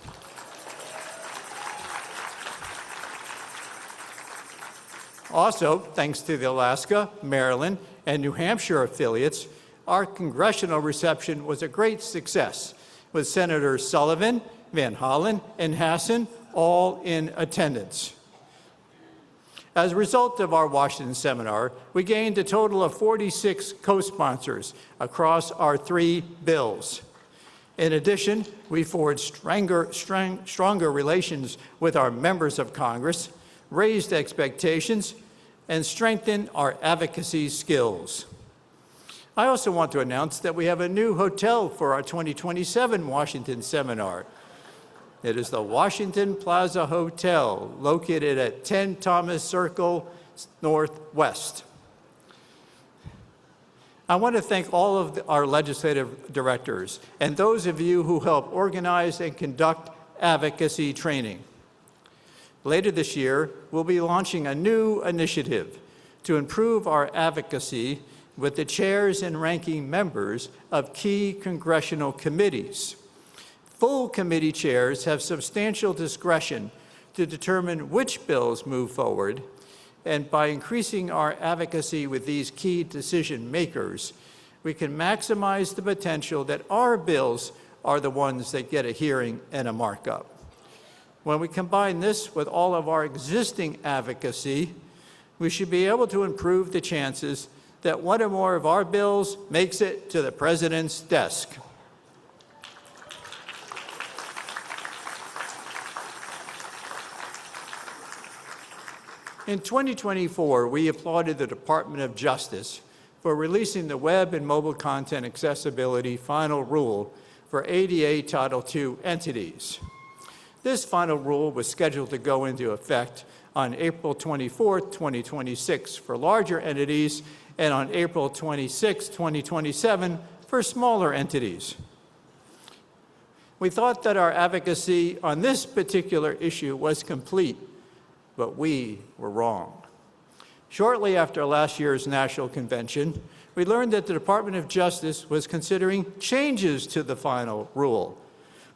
Also, thanks to the Alaska, Maryland, and New Hampshire affiliates, our congressional reception was a great success, with Senators Sullivan, Van Hollen, and Hassan all in attendance. As a result of our Washington seminar, we gained a total of 46 co-sponsors across our 3 bills. In addition, we forged stronger relations with our members of Congress, raised expectations, and strengthened our advocacy skills. I also want to announce that we have a new hotel for our 2027 Washington seminar. It is the Washington Plaza Hotel, located at 10 Thomas Circle Northwest. I want to thank all of our legislative directors and those of you who help organize and conduct advocacy training. Later this year, we'll be launching a new initiative to improve our advocacy with the chairs and ranking members of key congressional committees. Full committee chairs have substantial discretion to determine which bills move forward, and by increasing our advocacy with these key decision makers, we can maximize the potential that our bills are the ones that get a hearing and a markup. When we combine this with all of our existing advocacy, we should be able to improve the chances that one or more of our bills makes it to the president's desk. In 2024, we applauded the Department of Justice for releasing the Web and Mobile Content Accessibility Final Rule for ADA Title II entities. This final rule was scheduled to go into effect on April 24, 2026 for larger entities and on April 26, 2027 for smaller entities. We thought that our advocacy on this particular issue was complete, but we were wrong. Shortly after last year's National Convention, we learned that the Department of Justice was considering changes to the final rule.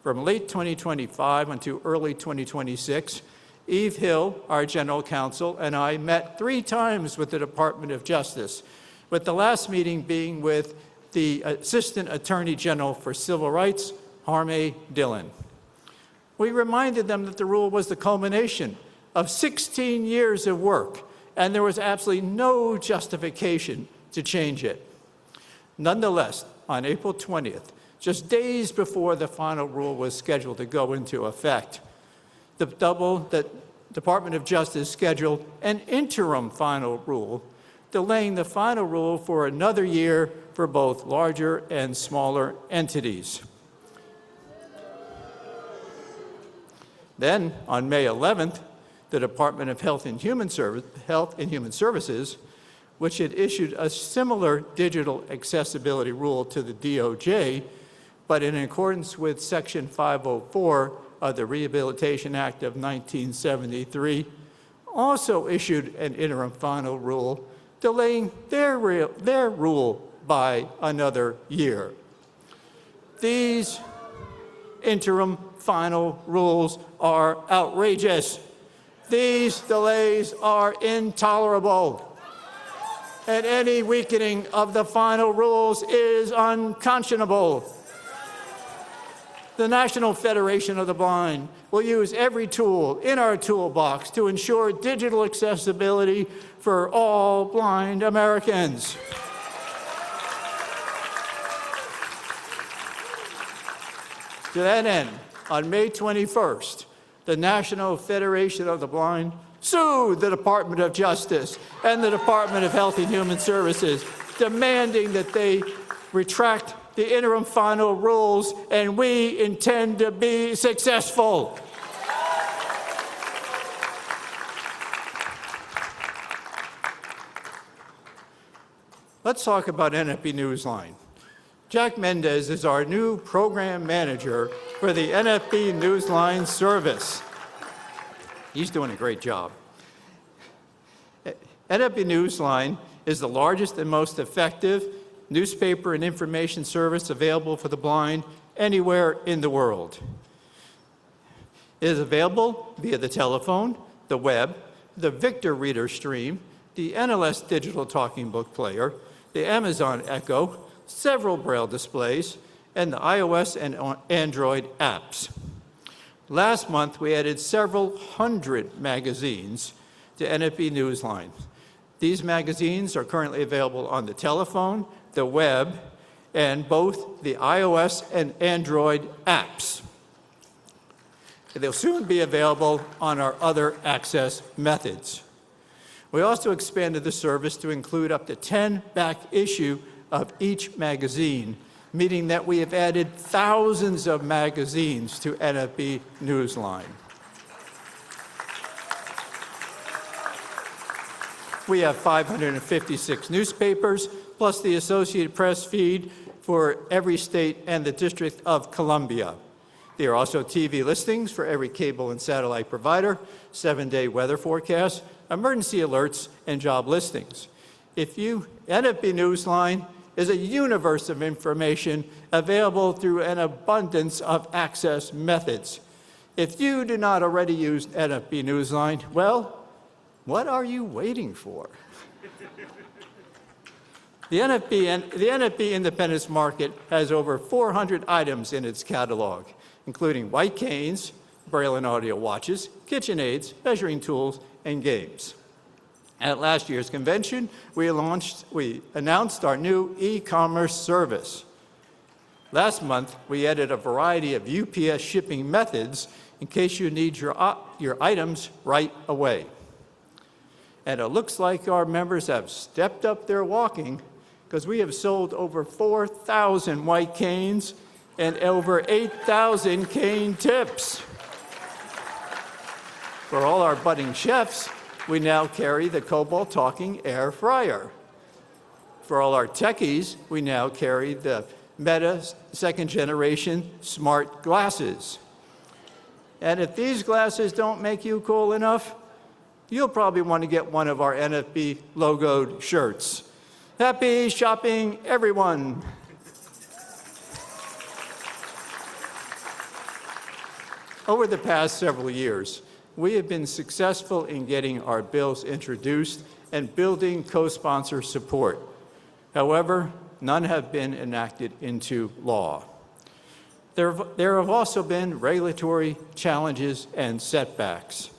From late 2025 until early 2026, Eve Hill, our general counsel, and I met 3 times with the Department of Justice, with the last meeting being with the Assistant Attorney General for Civil Rights, Harme Dillon. We reminded them that the rule was the culmination of 16 years of work, and there was absolutely no justification to change it. Nonetheless, on April 20th, just days before the final rule was scheduled to go into effect, the Department of Justice scheduled an interim final rule, delaying the final rule for another year for both larger and smaller entities. Then, on May 11th, the Department of Health and Human Services, which had issued a similar digital accessibility rule to the DOJ, but in accordance with Section 504 of the Rehabilitation Act of 1973, also issued an interim final rule, delaying their rule by another year. These interim final rules are outrageous. These delays are intolerable. And any weakening of the final rules is unconscionable. The National Federation of the Blind will use every tool in our toolbox to ensure digital accessibility for all blind Americans. To that end, on May 21st, the National Federation of the Blind sued the Department of Justice and the Department of Health and Human Services, demanding that they retract the interim final rules, and we intend to be successful. Let's talk about NFB Newsline. Jack Mendez is our new program manager for the NFB Newsline service. He's doing a great job. NFB Newsline is the largest and most effective newspaper and information service available for the blind anywhere in the world. It is available via the telephone, the web, the Victor Reader Stream, the NLS Digital Talking Book Player, the Amazon Echo, several Braille displays, and the iOS and Android apps. Last month, we added several hundred magazines to NFB Newsline. These magazines are currently available on the telephone, the web, and both the iOS and Android apps. They'll soon be available on our other access methods. We also expanded the service to include up to 10 back issue of each magazine, meaning that we have added thousands of magazines to NFB Newsline. We have 556 newspapers, plus the Associated Press feed for every state and the District of Columbia. There are also TV listings for every cable and satellite provider, 7-day weather forecasts, emergency alerts, and job listings. NFB Newsline is a universe of information available through an abundance of access methods. If you do not already use NFB Newsline, well, what are you waiting for? The NFB Independence Market has over 400 items in its catalog, including white canes, Braille and audio watches, kitchen aids, measuring tools, and games. At last year's convention, we announced our new e-commerce service. Last month, we added a variety of UPS shipping methods in case you need your items right away. And it looks like our members have stepped up their walking, because we have sold over 4,000 white canes and over 8,000 cane tips. For all our budding chefs, we now carry the Cobalt Talking Air Fryer. For all our techies, we now carry the Meta second generation smart glasses. And if these glasses don't make you cool enough, you'll probably want to get one of our NFB logoed shirts. Happy shopping, everyone. Over the past several years, we have been successful in getting our bills introduced and building co-sponsor support. However, none have been enacted into law. There have also been regulatory challenges and setbacks.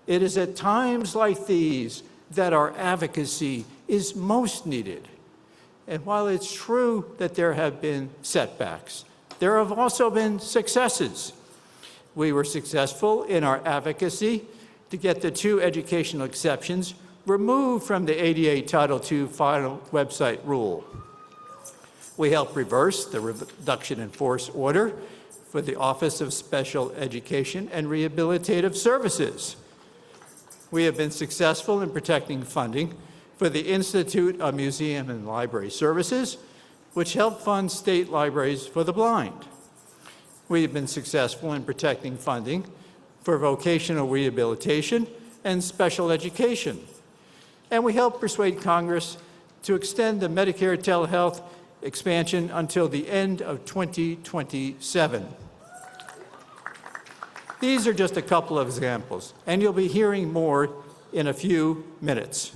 It is at times like these that our advocacy is most needed. And while it's true that there have been setbacks, there have also been successes. We were successful in our advocacy to get the 2 educational exceptions removed from the ADA Title II final website rule. We helped reverse the reduction in force order for the Office of Special Education and Rehabilitative Services. We have been successful in protecting funding for the Institute of Museum and Library Services, which help fund state libraries for the blind. We have been successful in protecting funding for vocational rehabilitation and special education. And we helped persuade Congress to extend the Medicare telehealth expansion until the end of 2027. These are just a couple of examples, and you'll be hearing more in a few minutes.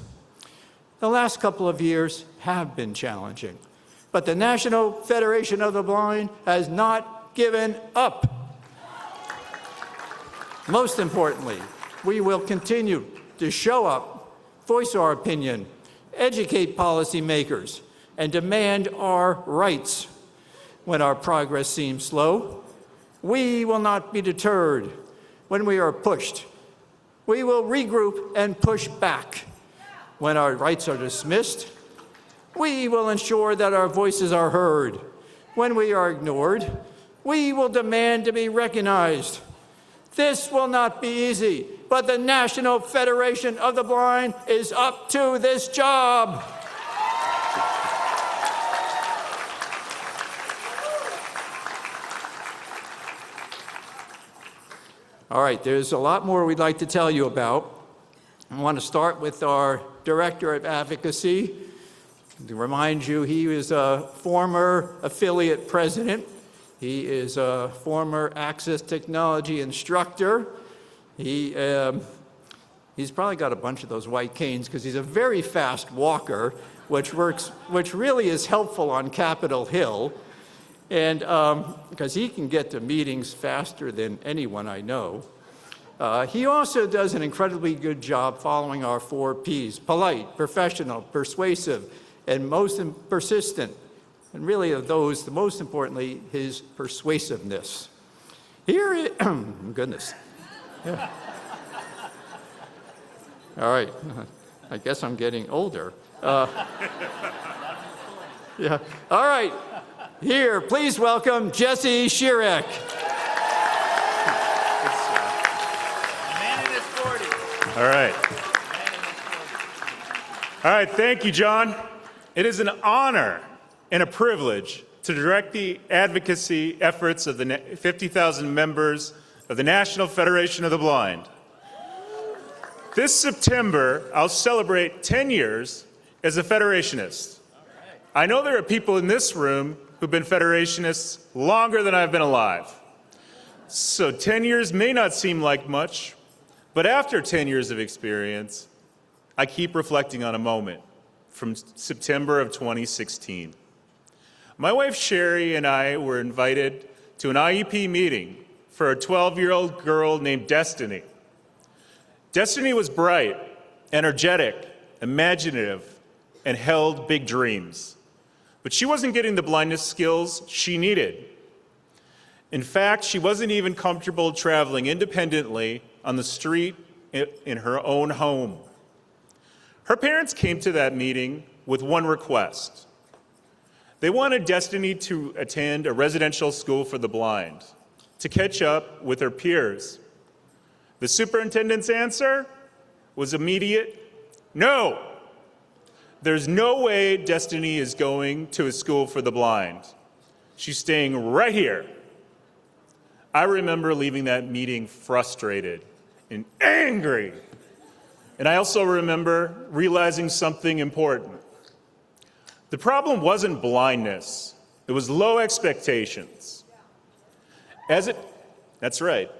The last couple of years have been challenging, but the National Federation of the Blind has not given up. Most importantly, we will continue to show up, voice our opinion, educate policymakers, and demand our rights. When our progress seems slow, we will not be deterred. When we are pushed, we will regroup and push back. When our rights are dismissed, we will ensure that our voices are heard. When we are ignored, we will demand to be recognized. This will not be easy, but the National Federation of the Blind is up to this job. All right, there's a lot more we'd like to tell you about. I want to start with our Director of Advocacy. To remind you, he is a former affiliate president. He is a former Access Technology instructor. He's probably got a bunch of those white canes because he's a very fast walker, which really is helpful on Capitol Hill. And because he can get to meetings faster than anyone I know. He also does an incredibly good job following our 4 Ps: polite, professional, persuasive, and most persistent. And really of those, the most importantly, his persuasiveness. Here is, goodness. Yeah. All right, I guess I'm getting older. Yeah, all right. Here, please welcome Jesse Shirek. Man in his 40s. All right. All right, thank you, John. It is an honor and a privilege to direct the advocacy efforts of the 50,000 members of the National Federation of the Blind. This September, I'll celebrate 10 years as a Federationist. I know there are people in this room who've been Federationists longer than I've been alive. So 10 years may not seem like much, but after 10 years of experience, I keep reflecting on a moment from September of 2016. My wife Sherry and I were invited to an IEP meeting for a 12-year-old girl named Destiny. Destiny was bright, energetic, imaginative, and held big dreams. But she wasn't getting the blindness skills she needed. In fact, she wasn't even comfortable traveling independently on the street in her own home. Her parents came to that meeting with one request. They wanted Destiny to attend a residential school for the blind, to catch up with her peers. The superintendent's answer was immediate: no. There's no way Destiny is going to a school for the blind. She's staying right here. I remember leaving that meeting frustrated and angry. And I also remember realizing something important. The problem wasn't blindness. It was low expectations. That's right.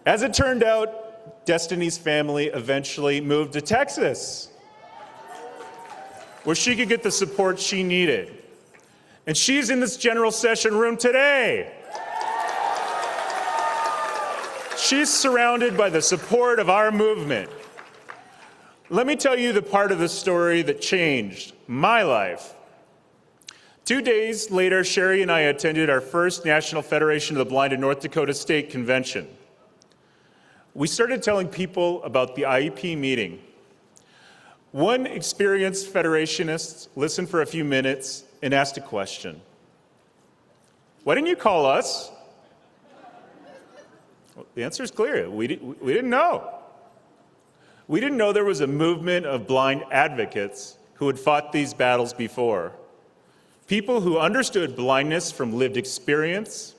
As it turned out, Destiny's family eventually moved to Texas, where she could get the support she needed. And she's in this general session room today. She's surrounded by the support of our movement. Let me tell you the part of the story that changed my life. 2 days later, Sherry and I attended our first National Federation of the Blind in North Dakota State Convention. We started telling people about the IEP meeting. One experienced federationist listened for a few minutes and asked a question. Why didn't you call us? Well, the answer is clear. We didn't know. We didn't know there was a movement of blind advocates who had fought these battles before. People who understood blindness from lived experience.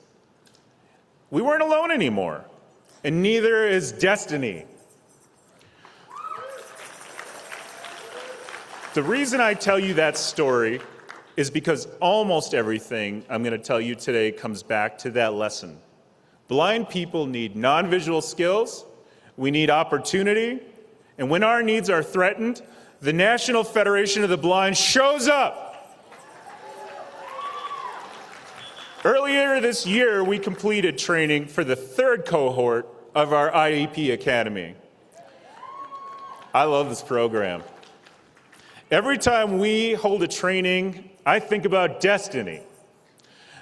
We weren't alone anymore, and neither is Destiny. The reason I tell you that story is because almost everything I'm going to tell you today comes back to that lesson. Blind people need non-visual skills, we need opportunity, and when our needs are threatened, the National Federation of the Blind shows up. Earlier this year, we completed training for the third cohort of our IEP Academy. I love this program. Every time we hold a training, I think about Destiny.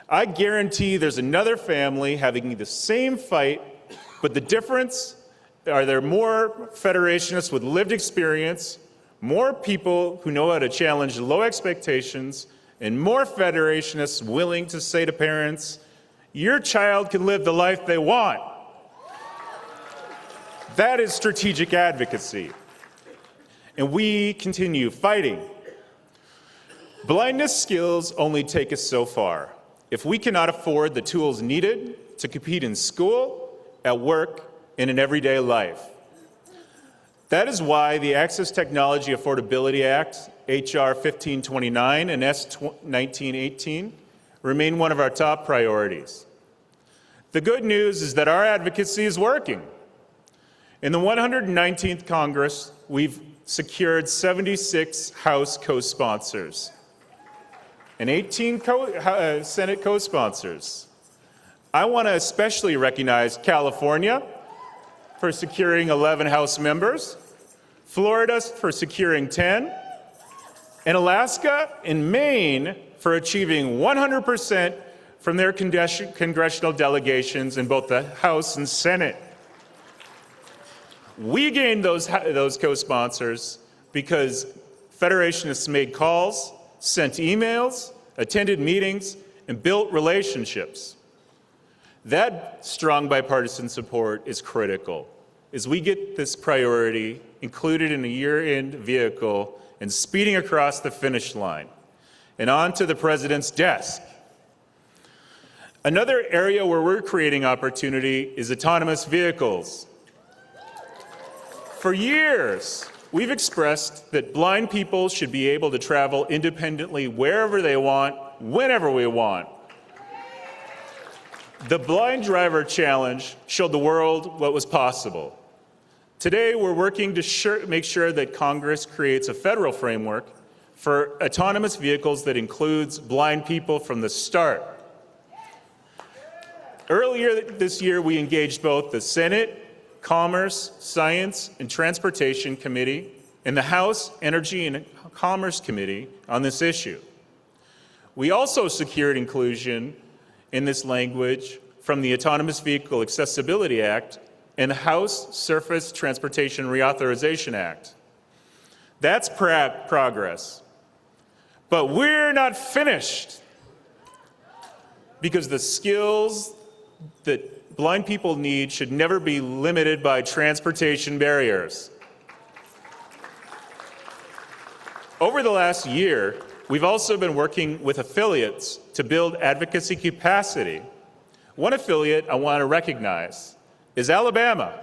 I guarantee there's another family having the same fight, but the difference are there more federationists with lived experience, more people who know how to challenge low expectations, and more federationists willing to say to parents, your child can live the life they want. That is strategic advocacy. And we continue fighting. Blindness skills only take us so far. If we cannot afford the tools needed to compete in school, at work, and in everyday life. That is why the Access Technology Affordability Act, HR 1529 and S 1918, remain one of our top priorities. The good news is that our advocacy is working. In the 119th Congress, we've secured 76 House co-sponsors and 18 Senate co-sponsors. I want to especially recognize California for securing 11 House members, Florida for securing 10, and Alaska and Maine for achieving 100% from their congressional delegations in both the House and Senate. We gained those co-sponsors because federationists made calls, sent emails, attended meetings, and built relationships. That strong bipartisan support is critical as we get this priority included in a year-end vehicle and speeding across the finish line and onto the president's desk. Another area where we're creating opportunity is autonomous vehicles. For years, we've expressed that blind people should be able to travel independently wherever they want, whenever we want. The Blind Driver Challenge showed the world what was possible. Today, we're working to make sure that Congress creates a federal framework for autonomous vehicles that includes blind people from the start. Earlier this year, we engaged both the Senate Commerce, Science, and Transportation Committee and the House Energy and Commerce Committee on this issue. We also secured inclusion in this language from the Autonomous Vehicle Accessibility Act and the House Surface Transportation Reauthorization Act. That's progress. But we're not finished, because the skills that blind people need should never be limited by transportation barriers. Over the last year, we've also been working with affiliates to build advocacy capacity. One affiliate I want to recognize is Alabama.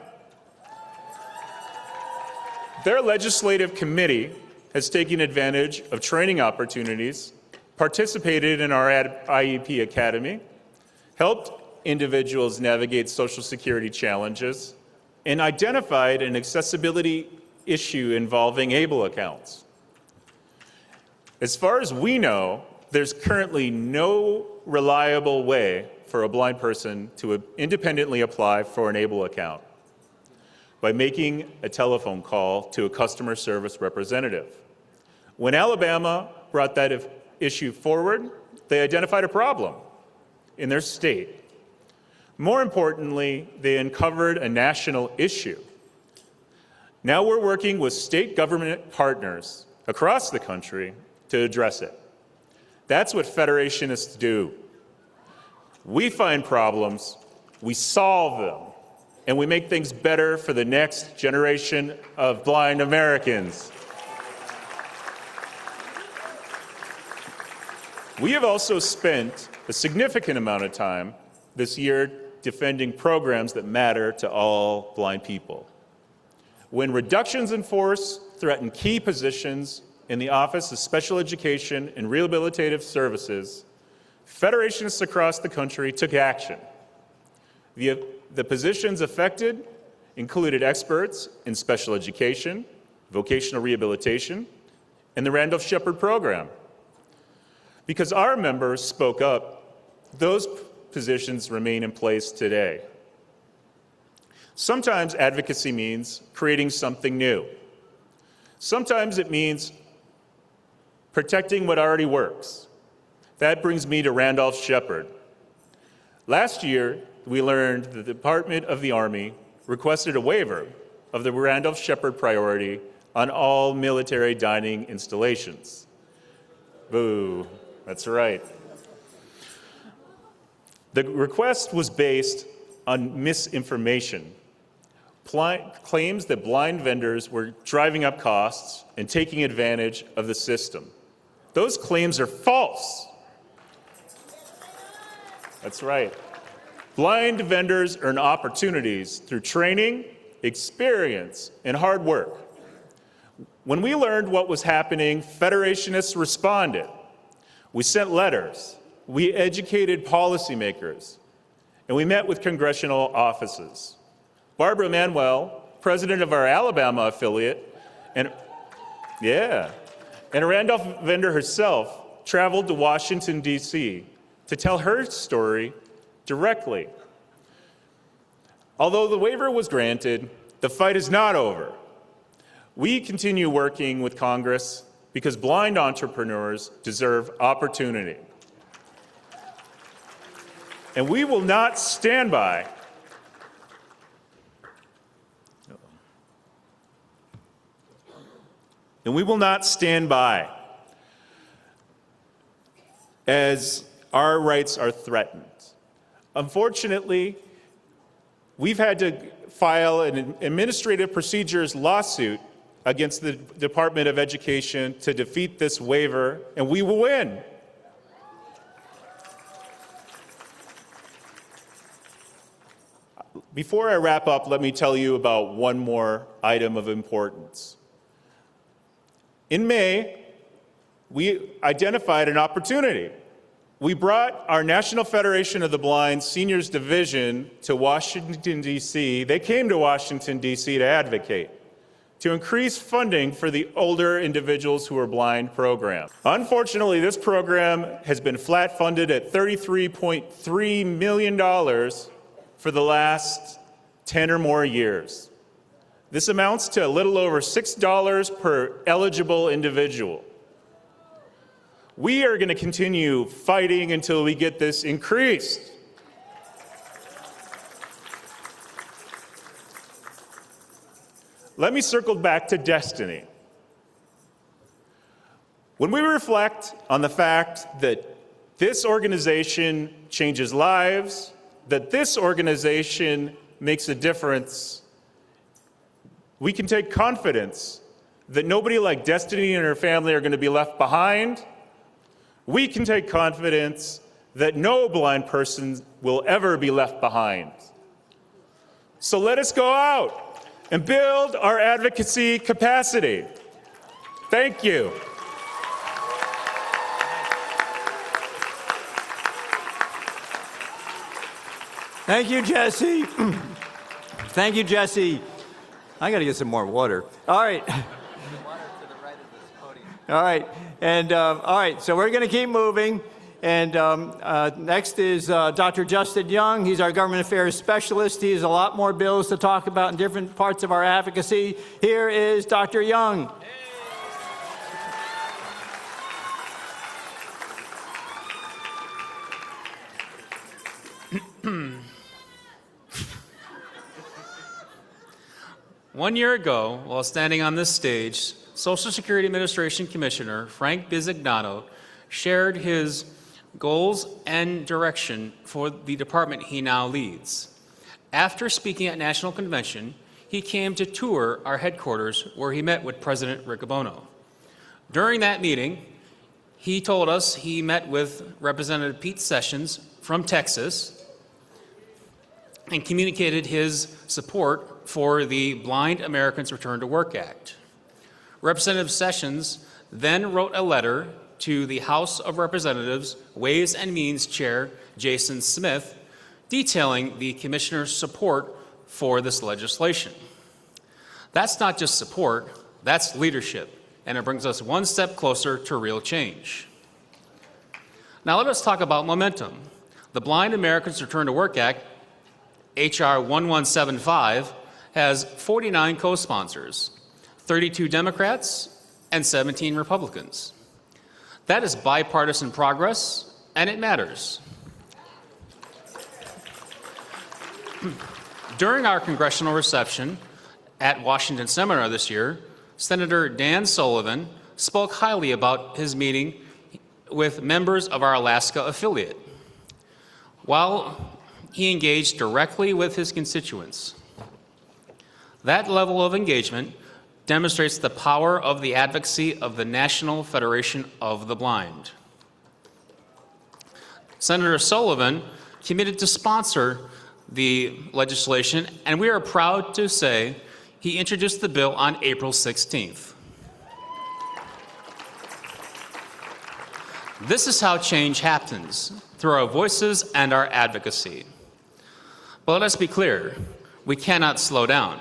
Their legislative committee has taken advantage of training opportunities, participated in our IEP Academy, helped individuals navigate Social Security challenges and identified an accessibility issue involving ABLE accounts. As far as we know, there's currently no reliable way for a blind person to independently apply for an ABLE account by making a telephone call to a customer service representative. When Alabama brought that issue forward, they identified a problem in their state. More importantly, they uncovered a national issue. Now we're working with state government partners across the country to address it. That's what federationists do. We find problems, we solve them, and we make things better for the next generation of blind Americans. We have also spent a significant amount of time this year defending programs that matter to all blind people. When reductions in force threaten key positions in the Office of Special Education and Rehabilitative Services, federationists across the country took action. The positions affected included experts in special education, vocational rehabilitation, and the Randolph-Shepard program. Because our members spoke up, those positions remain in place today. Sometimes advocacy means creating something new. Sometimes it means protecting what already works. That brings me to Randolph-Shepard. Last year, we learned that the Department of the Army requested a waiver of the Randolph-Shepard priority on all military dining installations. Boo, that's right. The request was based on misinformation, claims that blind vendors were driving up costs and taking advantage of the system. Those claims are false. That's right. Blind vendors earn opportunities through training, experience, and hard work. When we learned what was happening, federationists responded. We sent letters, we educated policymakers, and we met with congressional offices. Barbara Manuel, president of our Alabama affiliate, and a Randolph vendor herself, traveled to Washington, D.C. to tell her story directly. Although the waiver was granted, the fight is not over. We continue working with Congress because blind entrepreneurs deserve opportunity. And we will not stand by as our rights are threatened. Unfortunately, we've had to file an administrative procedures lawsuit against the Department of Education to defeat this waiver, and we will win. Before I wrap up, let me tell you about one more item of importance. In May, we identified an opportunity. We brought our National Federation of the Blind Seniors Division to Washington, D.C. They came to Washington, D.C. to advocate, to increase funding for the Older Individuals Who Are Blind program. Unfortunately, this program has been flat funded at $33.3 million for the last 10 or more years. This amounts to a little over $6 per eligible individual. We are going to continue fighting until we get this increased. Let me circle back to destiny. When we reflect on the fact that this organization changes lives, that this organization makes a difference, we can take confidence that nobody like Destiny and her family are going to be left behind. We can take confidence that no blind person will ever be left behind. So let us go out and build our advocacy capacity. Thank you. Thank you, Jesse. Thank you, Jesse. I got to get some more water. All right. All right. And all right, so we're going to keep moving. And next is Dr. Justin Young. He's our government affairs specialist. He has a lot more bills to talk about in different parts of our advocacy. Here is Dr. Young. One year ago, while standing on this stage, Social Security Administration Commissioner Frank Bisignano shared his goals and direction for the department he now leads. After speaking at National Convention, he came to tour our headquarters where he met with President Riccobono. During that meeting, he told us he met with Representative Pete Sessions from Texas and communicated his support for the Blind Americans Return to Work Act. Representative Sessions then wrote a letter to the House of Representatives Ways and Means Chair Jason Smith, detailing the Commissioner's support for this legislation. That's not just support, that's leadership, and it brings us one step closer to real change. Now let us talk about momentum. The Blind Americans Return to Work Act, H.R. 1175, has 49 co-sponsors, 32 Democrats and 17 Republicans. That is bipartisan progress, and it matters. During our congressional reception at Washington Seminar this year, Senator Dan Sullivan spoke highly about his meeting with members of our Alaska affiliate. While he engaged directly with his constituents, that level of engagement demonstrates the power of the advocacy of the National Federation of the Blind. Senator Sullivan committed to sponsor the legislation, and we are proud to say he introduced the bill on April 16th. This is how change happens, through our voices and our advocacy. But let us be clear, we cannot slow down.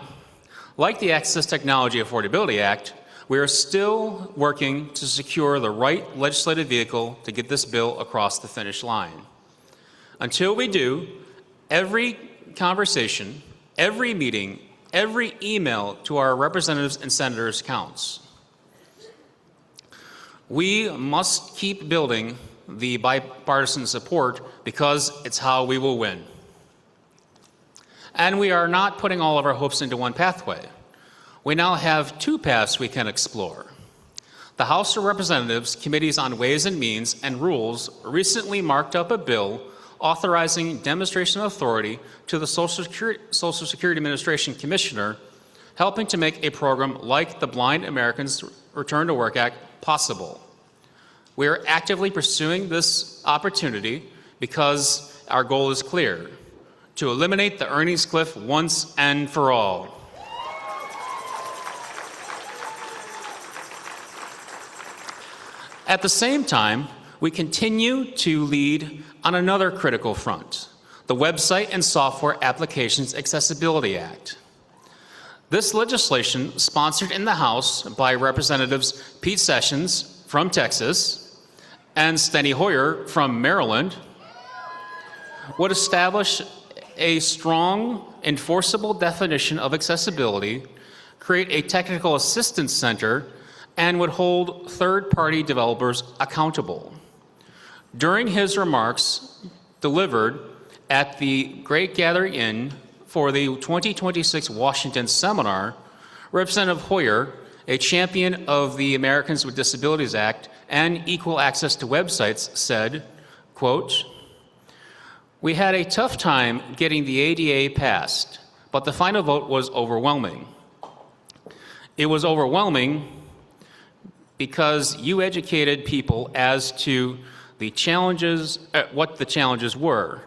Like the Access Technology Affordability Act, we are still working to secure the right legislative vehicle to get this bill across the finish line. Until we do, every conversation, every meeting, every email to our representatives and senators counts. We must keep building the bipartisan support because it's how we will win. And we are not putting all of our hopes into one pathway. We now have two paths we can explore. The House of Representatives Committees on Ways and Means and Rules recently marked up a bill authorizing demonstration of authority to the Social Security Administration Commissioner, helping to make a program like the Blind Americans Return to Work Act possible. We are actively pursuing this opportunity because our goal is clear: to eliminate the earnings cliff once and for all. At the same time, we continue to lead on another critical front, the Website and Software Applications Accessibility Act. This legislation, sponsored in the House by Representatives Pete Sessions from Texas and Steny Hoyer from Maryland, would establish a strong, enforceable definition of accessibility, create a technical assistance center, and would hold third-party developers accountable. During his remarks delivered at the Great Gathering Inn for the 2026 Washington Seminar, Representative Hoyer, a champion of the Americans with Disabilities Act and equal access to websites, said, quote, "We had a tough time getting the ADA passed, but the final vote was overwhelming. It was overwhelming because you educated people as to the challenges, what the challenges were,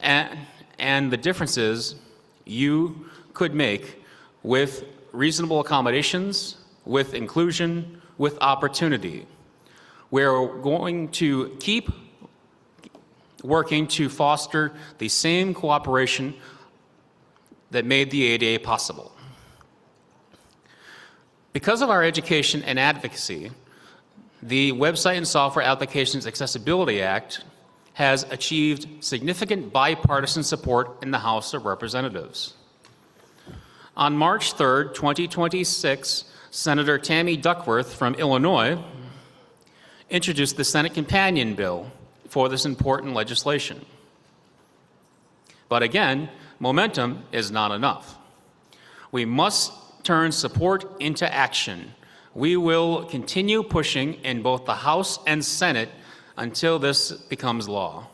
and the differences you could make with reasonable accommodations, with inclusion, with opportunity. We're going to keep working to foster the same cooperation that made the ADA possible. Because of our education and advocacy, the Website and Software Applications Accessibility Act has achieved significant bipartisan support in the House of Representatives. On March 3rd, 2026, Senator Tammy Duckworth from Illinois introduced the Senate companion bill for this important legislation. But again, momentum is not enough. We must turn support into action. We will continue pushing in both the House and Senate until this becomes law.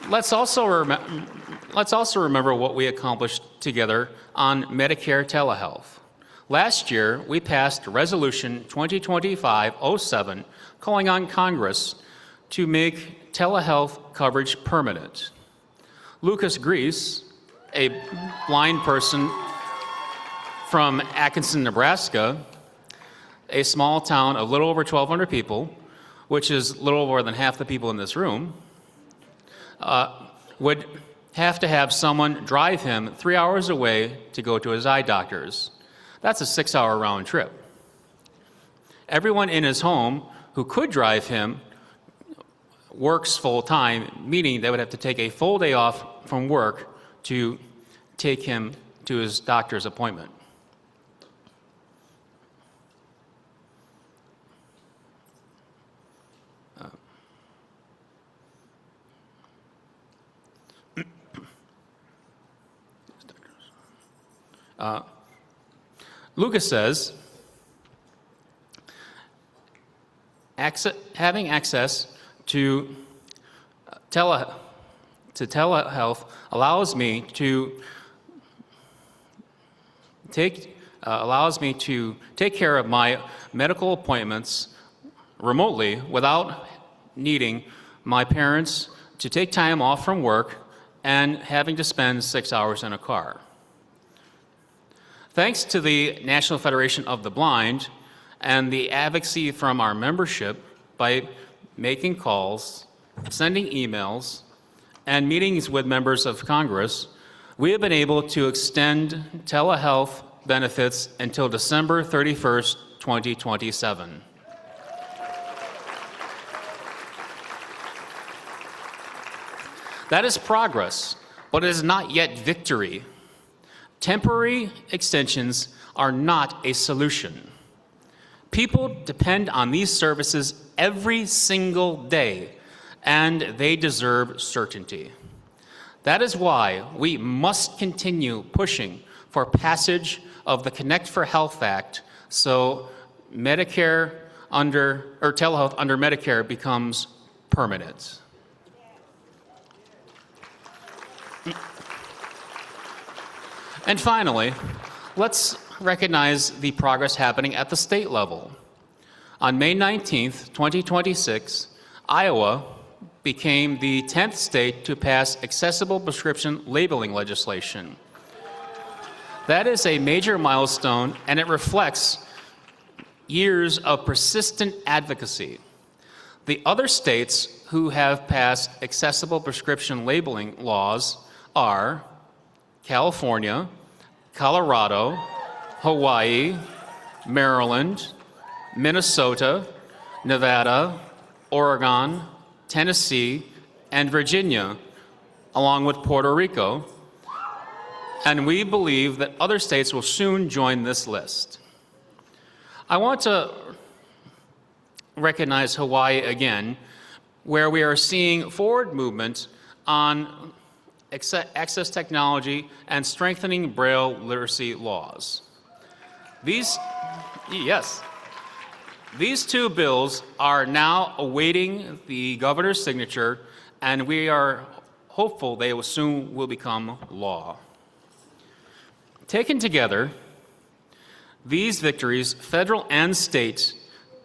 Let's also remember what we accomplished together on Medicare telehealth. Last year, we passed Resolution 2025-07, calling on Congress to make telehealth coverage permanent. Lucas Grease, a blind person from Atkinson, Nebraska, a small town of a little over 1,200 people, which is a little more than half the people in this room, would have to have someone drive him 3 hours away to go to his eye doctor's. That's a 6-hour round trip. Everyone in his home who could drive him works full-time, meaning they would have to take a full day off from work to take him to his doctor's appointment. Lucas says, having access to telehealth allows me to take care of my medical appointments remotely without needing my parents to take time off from work and having to spend 6 hours in a car. Thanks to the National Federation of the Blind and the advocacy from our membership by making calls, sending emails, and meetings with members of Congress, we have been able to extend telehealth benefits until December 31st, 2027. That is progress, but it is not yet victory. Temporary extensions are not a solution. People depend on these services every single day, and they deserve certainty. That is why we must continue pushing for passage of the Connect for Health Act so telehealth under Medicare becomes permanent. And finally, let's recognize the progress happening at the state level. On May 19th, 2026, Iowa became the 10th state to pass accessible prescription labeling legislation. That is a major milestone, and it reflects years of persistent advocacy. The other states who have passed accessible prescription labeling laws are California, Colorado, Hawaii, Maryland, Minnesota, Nevada, Oregon, Tennessee, and Virginia, along with Puerto Rico. And we believe that other states will soon join this list. I want to recognize Hawaii again, where we are seeing forward movement on access technology and strengthening Braille literacy laws. These two bills are now awaiting the governor's signature, and we are hopeful they will soon become law. Taken together, these victories, federal and state,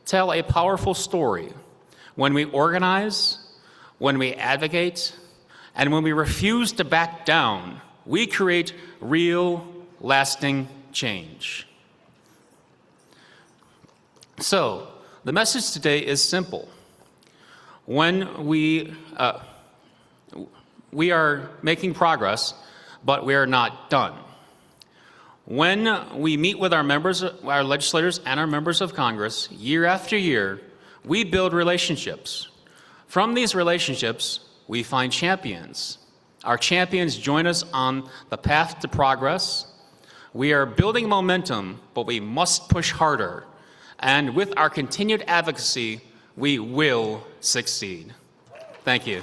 tell a powerful story. When we organize, when we advocate, and when we refuse to back down, we create real, lasting change. So, the message today is simple. When we are making progress, but we are not done. When we meet with our members, our legislators, and our members of Congress year after year, we build relationships. From these relationships, we find champions. Our champions join us on the path to progress. We are building momentum, but we must push harder. And with our continued advocacy, we will succeed. Thank you.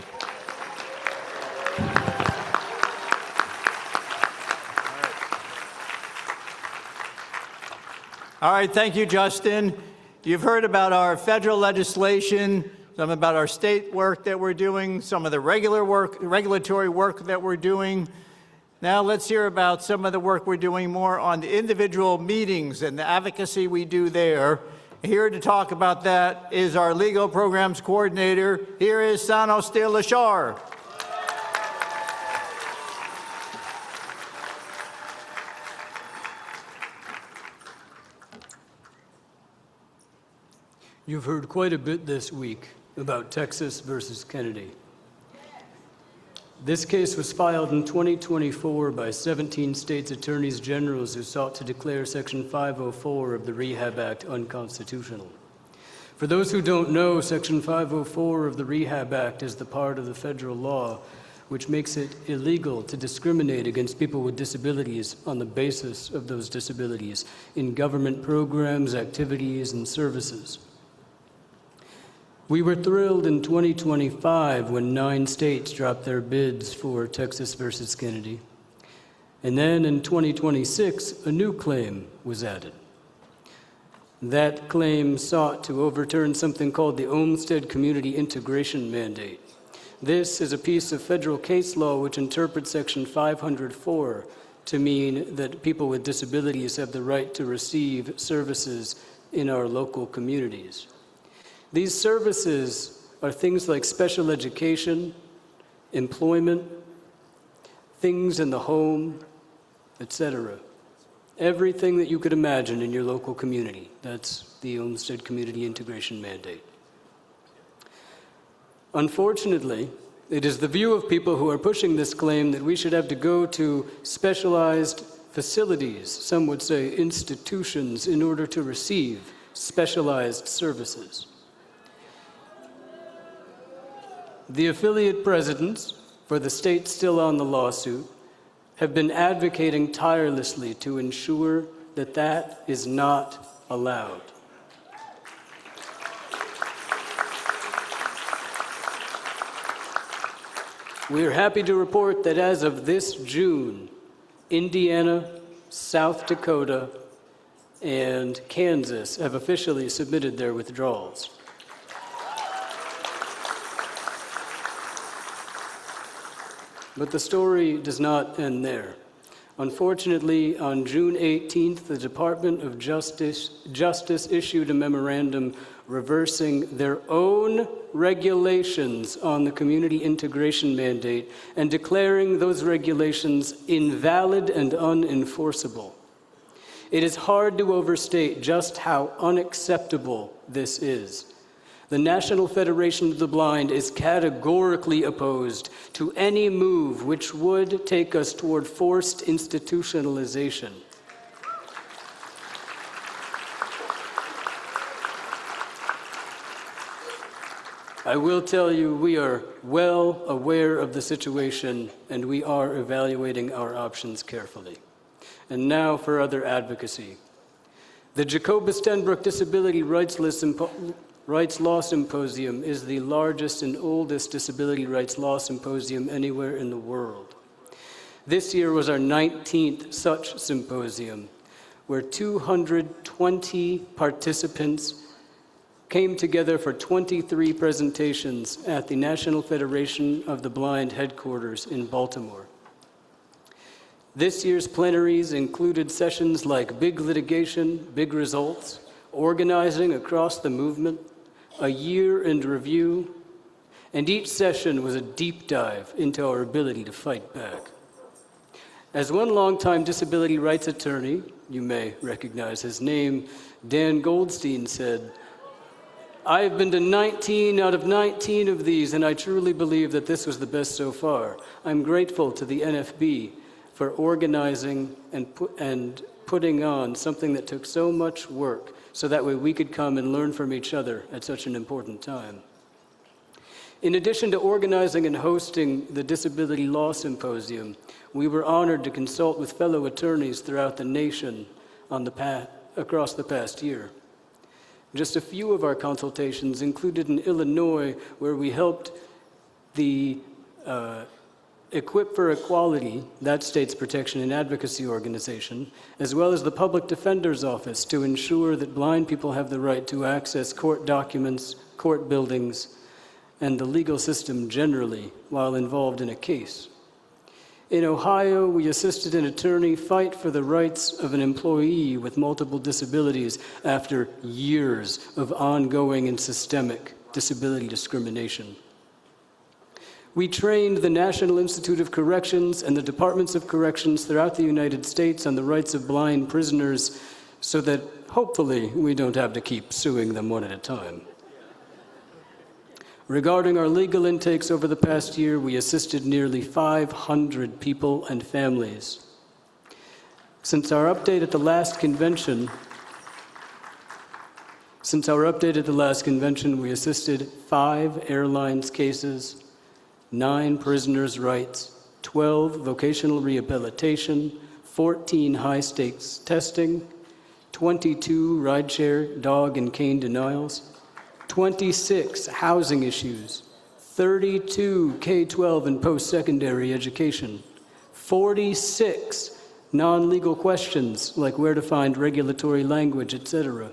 All right, thank you, Justin. You've heard about our federal legislation, some about our state work that we're doing, some of the regulatory work that we're doing. Now let's hear about some of the work we're doing more on the individual meetings and the advocacy we do there. Here to talk about that is our legal programs coordinator. Here is Sanos de Lachar. You've heard quite a bit this week about Texas versus Kennedy. This case was filed in 2024 by 17 states' attorneys generals who sought to declare Section 504 of the Rehab Act unconstitutional. For those who don't know, Section 504 of the Rehab Act is the part of the federal law which makes it illegal to discriminate against people with disabilities on the basis of those disabilities in government programs, activities, and services. We were thrilled in 2025 when 9 states dropped their bids for Texas versus Kennedy. And then in 2026, a new claim was added. That claim sought to overturn something called the Olmstead Community Integration Mandate. This is a piece of federal case law which interprets Section 504 to mean that people with disabilities have the right to receive services in our local communities. These services are things like special education, employment, things in the home, etc. Everything that you could imagine in your local community. That's the Olmstead Community Integration Mandate. Unfortunately, it is the view of people who are pushing this claim that we should have to go to specialized facilities, some would say institutions, in order to receive specialized services. The affiliate presidents for the states still on the lawsuit have been advocating tirelessly to ensure that that is not allowed. We are happy to report that as of this June, Indiana, South Dakota, and Kansas have officially submitted their withdrawals. But the story does not end there. Unfortunately, on June 18th, the Department of Justice issued a memorandum reversing their own regulations on the community integration mandate and declaring those regulations invalid and unenforceable. It is hard to overstate just how unacceptable this is. The National Federation of the Blind is categorically opposed to any move which would take us toward forced institutionalization. I will tell you, we are well aware of the situation and we are evaluating our options carefully. And now for other advocacy. The Jacobus Tenbrook Disability Rights Law Symposium is the largest and oldest disability rights law symposium anywhere in the world. This year was our 19th such symposium, where 220 participants came together for 23 presentations at the National Federation of the Blind headquarters in Baltimore. This year's plenaries included sessions like Big Litigation, Big Results, Organizing Across the Movement, A Year in Review, and each session was a deep dive into our ability to fight back. As one longtime disability rights attorney you may recognize his name, Dan Goldstein said, "I have been to 19 out of 19 of these, and I truly believe that this was the best so far. I'm grateful to the NFB for organizing and putting on something that took so much work so that way we could come and learn from each other at such an important time." In addition to organizing and hosting the Disability Law Symposium, we were honored to consult with fellow attorneys throughout the nation across the past year. Just a few of our consultations included in Illinois, where we helped the Equip for Equality, that state's protection and advocacy organization, as well as the Public Defender's Office, to ensure that blind people have the right to access court documents, court buildings, and the legal system generally while involved in a case. In Ohio, we assisted an attorney fight for the rights of an employee with multiple disabilities after years of ongoing and systemic disability discrimination. We trained the National Institute of Corrections and the Departments of Corrections throughout the United States on the rights of blind prisoners so that hopefully we don't have to keep suing them one at a time. Regarding our legal intakes over the past year, we assisted nearly 500 people and families. Since our update at the last convention, we assisted 5 airlines cases, 9 prisoners' rights, 12 vocational rehabilitation, 14 high-stakes testing, 22 rideshare dog and cane denials, 26 housing issues, 32 K-12 and post-secondary education, 46 non-legal questions like where to find regulatory language, etc.,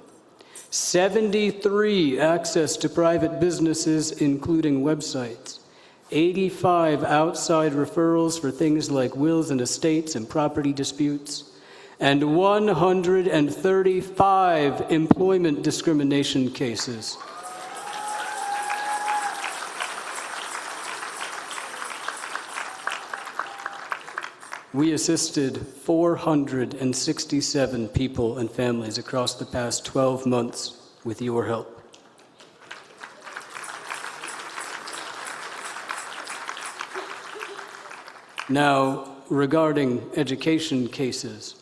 73 access to private businesses, including websites, 85 outside referrals for things like wills and estates and property disputes, and 135 employment discrimination cases. We assisted 467 people and families across the past 12 months with your help. Now, regarding education cases,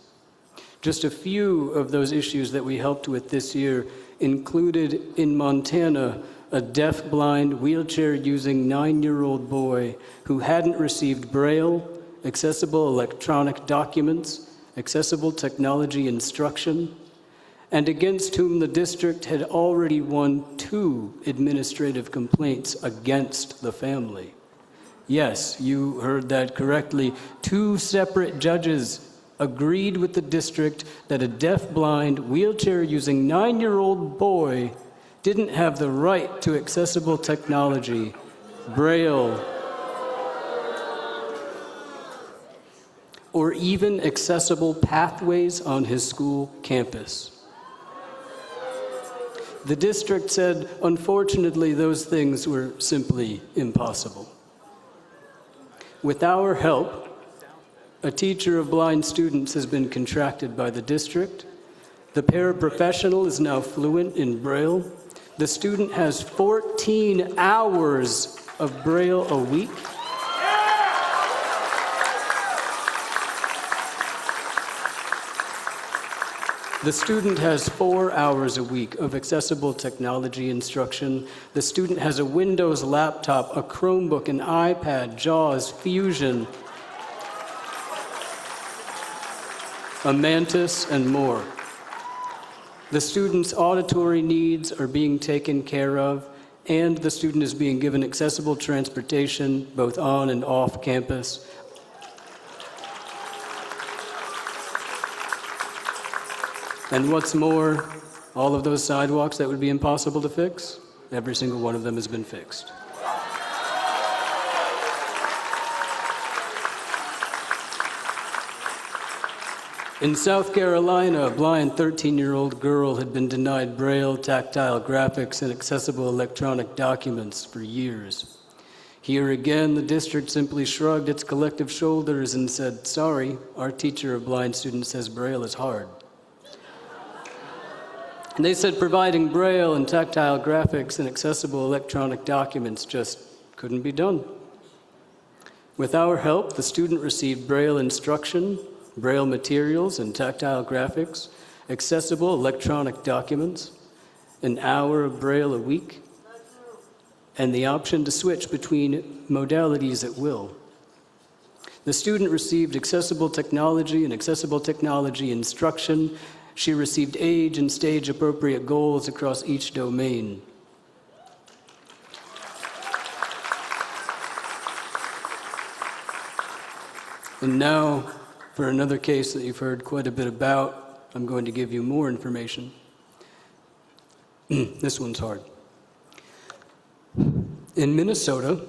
just a few of those issues that we helped with this year included in Montana a deaf-blind, wheelchair-using 9-year-old boy who hadn't received Braille, accessible electronic documents, accessible technology instruction, and against whom the district had already won 2 administrative complaints against the family. Yes, you heard that correctly. 2 separate judges agreed with the district that a deaf-blind, wheelchair-using 9-year-old boy didn't have the right to accessible technology, Braille, or even accessible pathways on his school campus. The district said, unfortunately, those things were simply impossible. With our help, a teacher of blind students has been contracted by the district. The paraprofessional is now fluent in Braille. The student has 14 hours of Braille a week. The student has 4 hours a week of accessible technology instruction. The student has a Windows laptop, a Chromebook, an iPad, JAWS, Fusion, a Mantis, and more. The student's auditory needs are being taken care of, and the student is being given accessible transportation both on and off campus. And what's more, all of those sidewalks that would be impossible to fix, every single one of them has been fixed. In South Carolina, a blind 13-year-old girl had been denied Braille, tactile graphics, and accessible electronic documents for years. Here again, the district simply shrugged its collective shoulders and said, "Sorry, our teacher of blind students says Braille is hard." And they said providing Braille and tactile graphics and accessible electronic documents just couldn't be done. With our help, the student received Braille instruction, Braille materials and tactile graphics, accessible electronic documents, an hour of Braille a week, and the option to switch between modalities at will. The student received accessible technology and accessible technology instruction. She received age and stage appropriate goals across each domain. And now, for another case that you've heard quite a bit about, I'm going to give you more information. This one's hard. In Minnesota,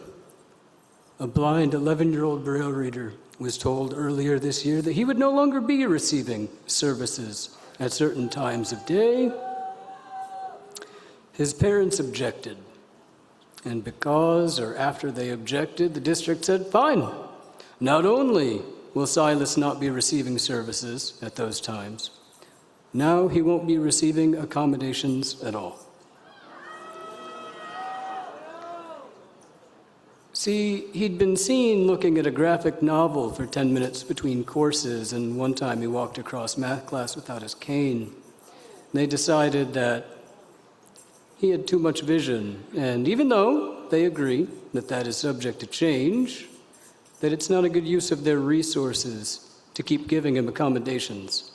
a blind 11-year-old Braille reader was told earlier this year that he would no longer be receiving services at certain times of day. His parents objected, and because or after they objected, the district said, "Fine. Not only will Silas not be receiving services at those times, now he won't be receiving accommodations at all." See, he'd been seen looking at a graphic novel for 10 minutes between courses, and one time he walked across math class without his cane. They decided that he had too much vision, and even though they agree that that is subject to change, that it's not a good use of their resources to keep giving him accommodations.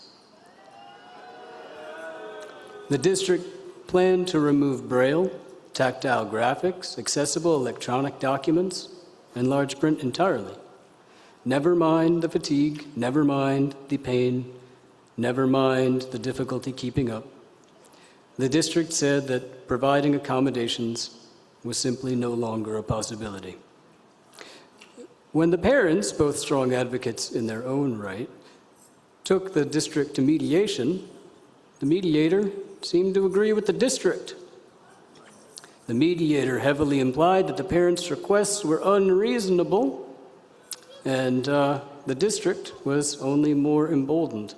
The district planned to remove Braille, tactile graphics, accessible electronic documents, and large print entirely. Never mind the fatigue, never mind the pain, never mind the difficulty keeping up. The district said that providing accommodations was simply no longer a possibility. When the parents, both strong advocates in their own right, took the district to mediation, the mediator seemed to agree with the district. The mediator heavily implied that the parents' requests were unreasonable, and the district was only more emboldened.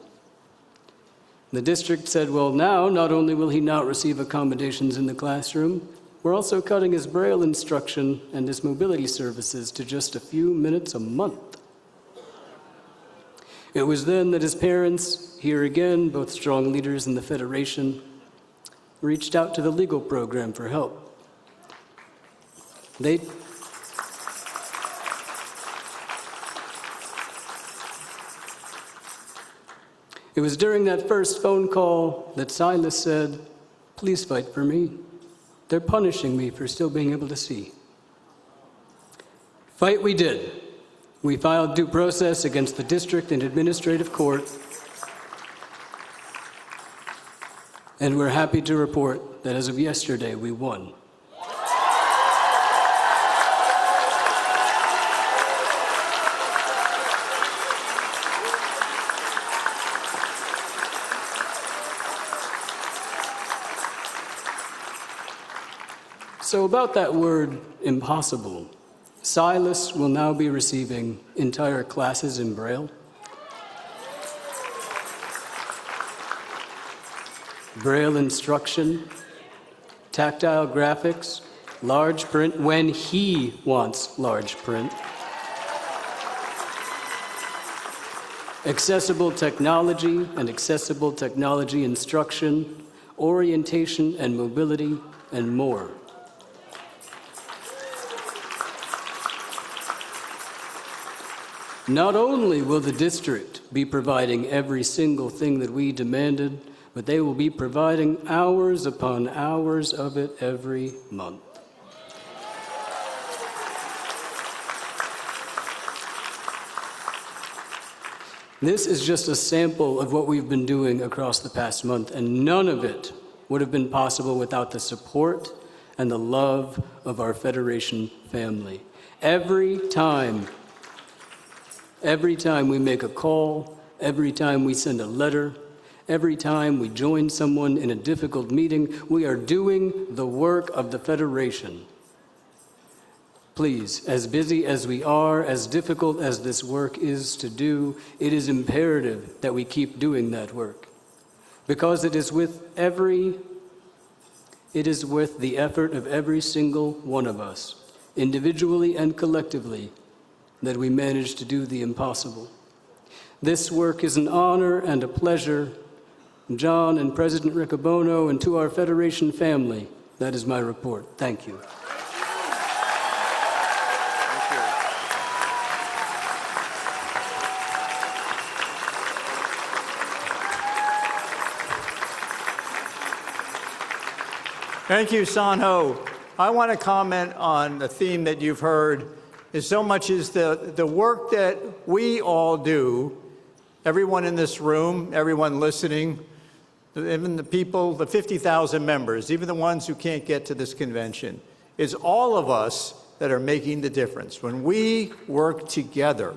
The district said, well, now not only will he not receive accommodations in the classroom, we're also cutting his Braille instruction and his mobility services to just a few minutes a month. It was then that his parents, here again, both strong leaders in the Federation, reached out to the legal program for help. It was during that first phone call that Silas said, "Please fight for me. They're punishing me for still being able to see." Fight we did. We filed due process against the district and administrative court, and we're happy to report that as of yesterday, we won. So about that word, impossible, Silas will now be receiving entire classes in Braille, Braille instruction, tactile graphics, large print when he wants large print, accessible technology and accessible technology instruction, orientation and mobility, and more. Not only will the district be providing every single thing that we demanded, but they will be providing hours upon hours of it every month. This is just a sample of what we've been doing across the past month, and none of it would have been possible without the support and the love of our Federation family. Every time we make a call, every time we send a letter, every time we join someone in a difficult meeting, we are doing the work of the Federation. Please, as busy as we are, as difficult as this work is to do, it is imperative that we keep doing that work. Because it is with the effort of every single one of us, individually and collectively, that we manage to do the impossible. This work is an honor and a pleasure. John and President Riccobono, and to our Federation family, that is my report. Thank you. Thank you, Sanho. I want to comment on the theme that you've heard is so much as the work that we all do, everyone in this room, everyone listening, even the people, the 50,000 members, even the ones who can't get to this convention, is all of us that are making the difference. When we work together,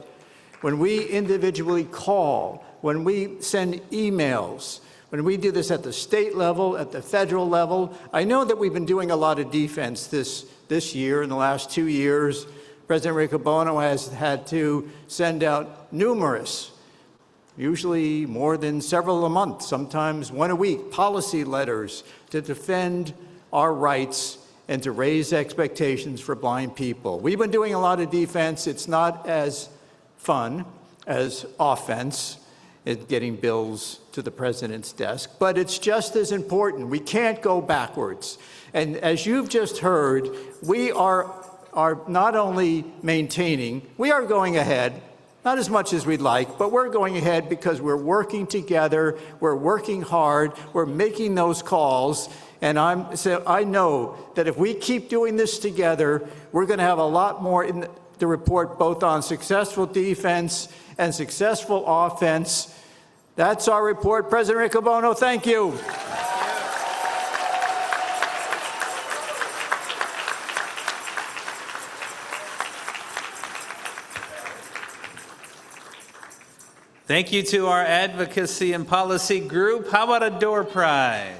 when we individually call, when we send emails, when we do this at the state level, at the federal level. I know that we've been doing a lot of defense this year, in the last 2 years. President Riccobono has had to send out numerous, usually more than several a month, sometimes one a week, policy letters to defend our rights and to raise expectations for blind people. We've been doing a lot of defense. It's not as fun as offense in getting bills to the president's desk, but it's just as important. We can't go backwards. And as you've just heard, we are not only maintaining, we are going ahead, not as much as we'd like, but we're going ahead because we're working together, we're working hard, we're making those calls, and I know that if we keep doing this together, we're going to have a lot more in the report, both on successful defense and successful offense. That's our report. President Riccobono, thank you. Thank you to our advocacy and policy group. How about a door prize?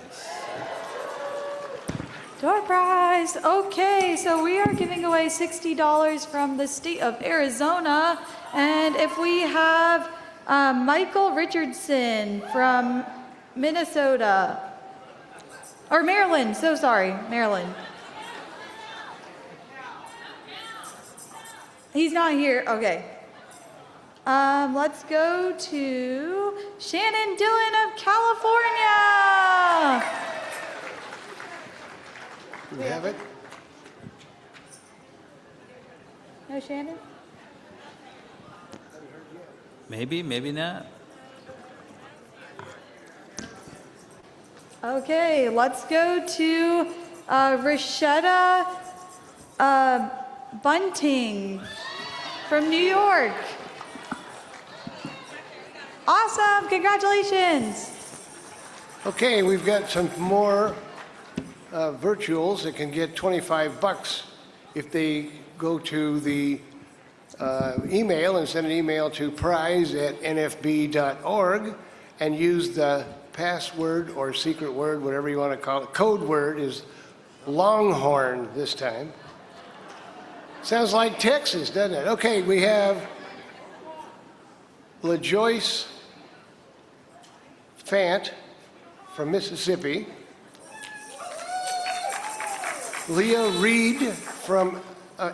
Door prize. Okay, so we are giving away $60 from the state of Arizona. And if we have Michael Richardson from Minnesota, or Maryland, so sorry, Maryland. He's not here, okay. Let's go to Shannon Dillon of California. Do we have it? No, Shannon? Maybe, maybe not. Okay, let's go to Rashida Bunting from New York. Awesome, congratulations. Okay, we've got some more virtuals that can get $25 if they go to the email and send an email to prize@nfb.org and use the password or secret word, whatever you want to call it. Code word is Longhorn this time. Sounds like Texas, doesn't it? Okay, we have LaJoyce Fant from Mississippi, Leah Reed from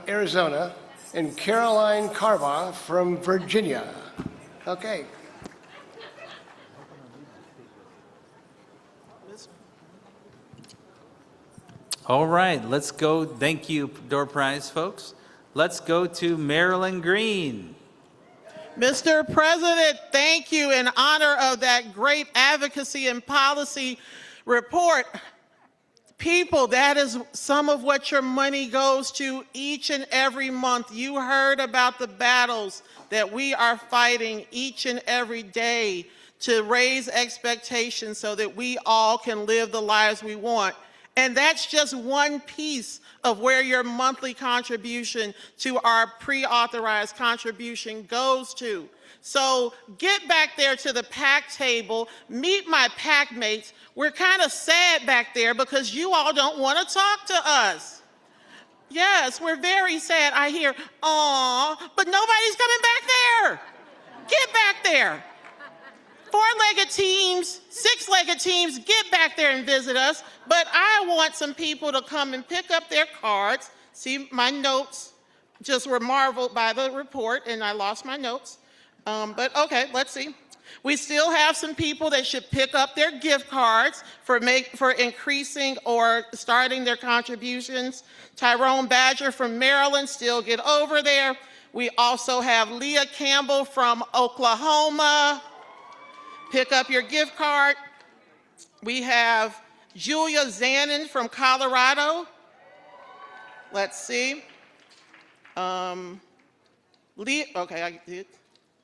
Arizona, and Caroline Carva from Virginia. Okay. All right, let's go. Thank you, door prize folks. Let's go to Marilyn Green. Mr. President, thank you in honor of that great advocacy and policy report. People, that is some of what your money goes to each and every month. You heard about the battles that we are fighting each and every day to raise expectations so that we all can live the lives we want. And that's just one piece of where your monthly contribution to our pre-authorized contribution goes to. So get back there to the PAC table, meet my PAC mates. We're kind of sad back there because you all don't want to talk to us. Yes, we're very sad. I hear, aw, but nobody's coming back there. Get back there. 4-legged teams, 6-legged teams, get back there and visit us. But I want some people to come and pick up their cards. See, my notes just were marveled by the report, and I lost my notes. But okay, let's see. We still have some people that should pick up their gift cards for increasing or starting their contributions. Tyrone Badger from Maryland, still get over there. We also have Leah Campbell from Oklahoma. Pick up your gift card. We have Julia Zanin from Colorado. Let's see. Okay, I did.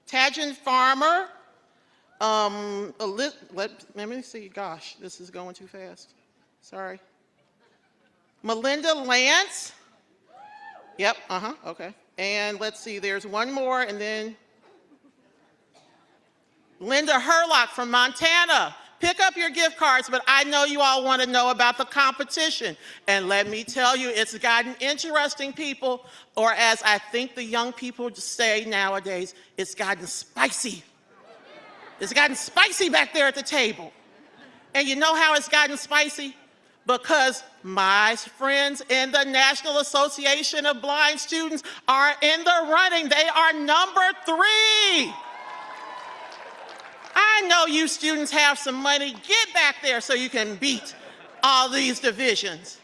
Tajin Farmer. Let me see. Gosh, this is going too fast. Sorry. Melinda Lance. Yep, okay. And let's see, there's one more, and then Linda Herlock from Montana. Pick up your gift cards, but I know you all want to know about the competition. And let me tell you, it's gotten interesting, people, or as I think the young people say nowadays, it's gotten spicy. It's gotten spicy back there at the table. And you know how it's gotten spicy? Because my friends in the National Association of Blind Students are in the running. They are number 3. I know you students have some money. Get back there so you can beat all these divisions.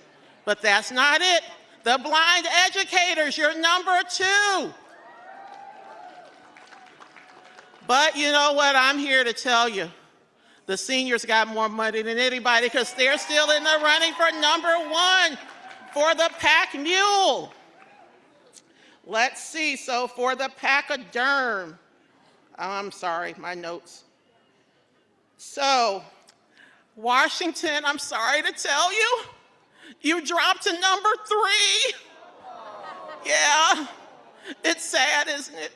But that's not it. The blind educators, you're number 2. But you know what? I'm here to tell you. The seniors got more money than anybody because they're still in the running for number 1 for the Pack Mule. Let's see. So for the Pachyderm, I'm sorry, my notes. So, Washington, I'm sorry to tell you, you dropped to number 3. Yeah, it's sad, isn't it?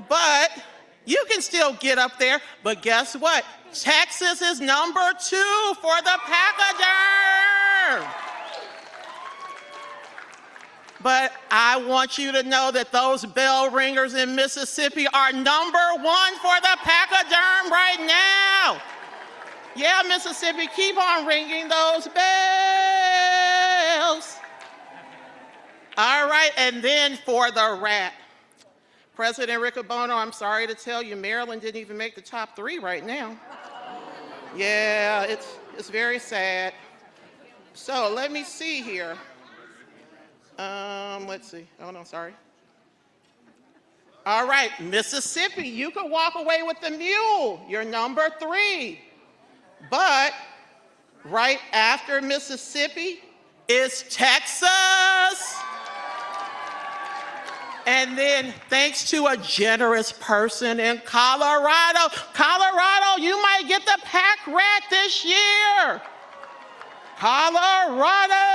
But you can still get up there, but guess what? Texas is number 2 for the Pachyderm. But I want you to know that those bell ringers in Mississippi are number 1 for the Pachyderm right now. Yeah, Mississippi, keep on ringing those bells. All right, and then for the rat. President Riccobono, I'm sorry to tell you, Maryland didn't even make the top 3 right now. Yeah, it's very sad. So let me see here. Let's see. Oh, no, sorry. All right, Mississippi, you can walk away with the mule. You're number 3. But right after Mississippi is Texas. And then thanks to a generous person in Colorado, you might get the Pack Rat this year. Colorado.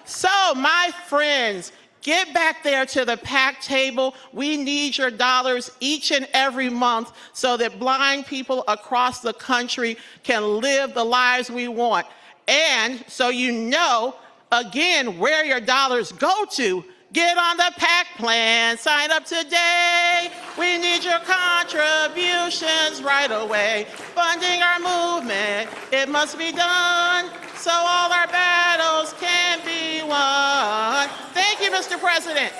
So, my friends, get back there to the Pack table. We need your dollars each and every month so that blind people across the country can live the lives we want. And so you know, again, where your dollars go to. Get on the Pack plan, sign up today. We need your contributions right away. Funding our movement, it must be done so all our battles can be won. Thank you, Mr. President.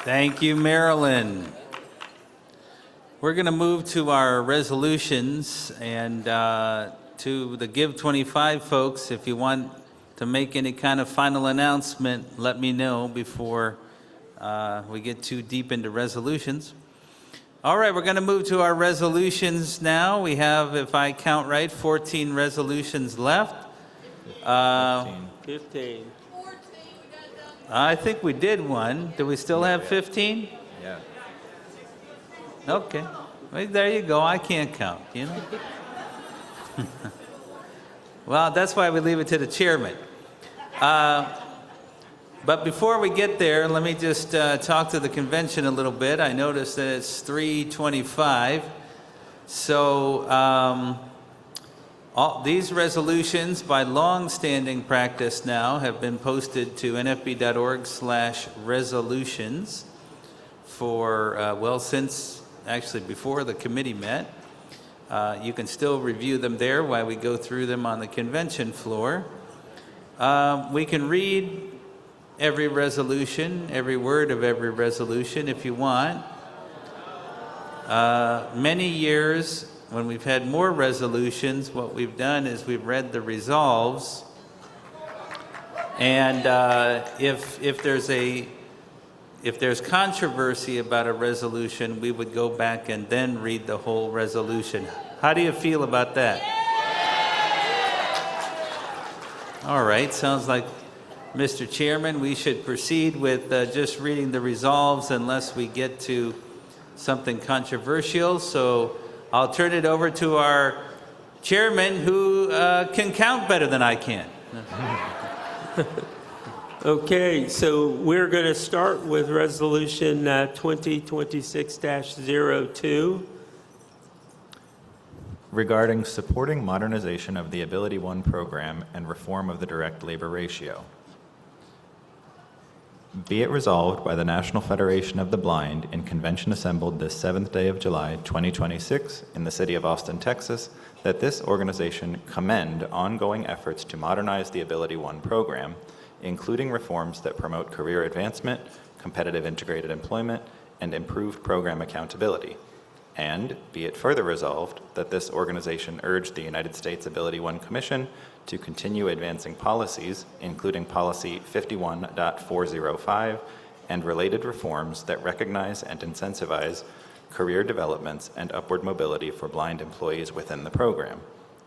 Thank you, Marilyn. We're going to move to our resolutions and to the Give 25 folks. If you want to make any kind of final announcement, let me know before we get too deep into resolutions. All right, we're going to move to our resolutions now. We have, if I count right, 14 resolutions left. 15. I think we did one. Do we still have 15? Yeah. Okay. Well, there you go. I can't count, you know? Well, that's why we leave it to the chairman. But before we get there, let me just talk to the convention a little bit. I noticed that it's 3:25. So All these resolutions, by long-standing practice now, have been posted to nfb.org/resolutions for, well, since actually before the committee met. You can still review them there while we go through them on the convention floor. We can read every resolution, every word of every resolution if you want. Many years, when we've had more resolutions, what we've done is we've read the resolves, and if there's controversy about a resolution, we would go back and then read the whole resolution. How do you feel about that? All right, sounds like, Mr. Chairman, we should proceed with just reading the resolves unless we get to something controversial. So I'll turn it over to our chairman, who can count better than I can. Okay, so we're going to start with Resolution 2026-02. Regarding supporting modernization of the Ability One program and reform of the direct labor ratio. Be it resolved by the National Federation of the Blind in convention assembled this 7th day of July, 2026, in the city of Austin, Texas, that this organization commend ongoing efforts to modernize the Ability One program, including reforms that promote career advancement, competitive integrated employment, and improved program accountability. And be it further resolved that this organization urge the United States Ability One Commission to continue advancing policies, including Policy 51.405 and related reforms that recognize and incentivize career developments and upward mobility for blind employees within the program.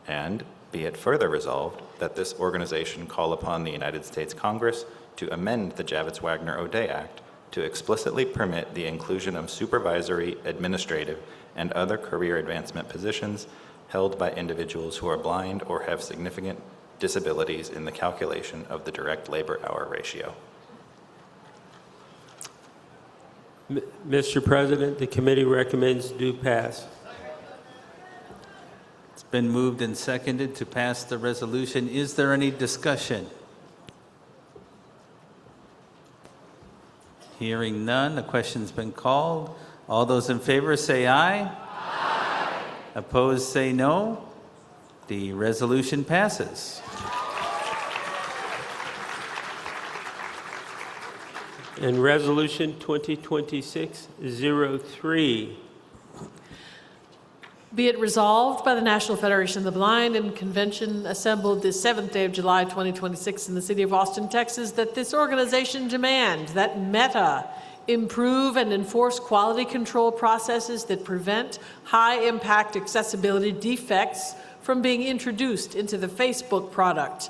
And be it further resolved that this organization call upon the United States Congress to amend the Javits-Wagner-O'Day Act to explicitly permit the inclusion of supervisory, administrative, and other career advancement positions held by individuals who are blind or have significant disabilities in the calculation of the direct labor hour ratio. Mr. President, the committee recommends do pass. It's been moved and seconded to pass the resolution. Is there any discussion? Hearing none, the question's been called. All those in favor say aye. Aye. Opposed say no. The resolution passes. And Resolution 2026-03. Be it resolved by the National Federation of the Blind in convention assembled this 7th day of July 2026 in the city of Austin, Texas, that this organization demand that Meta improve and enforce quality control processes that prevent high-impact accessibility defects from being introduced into the Facebook product.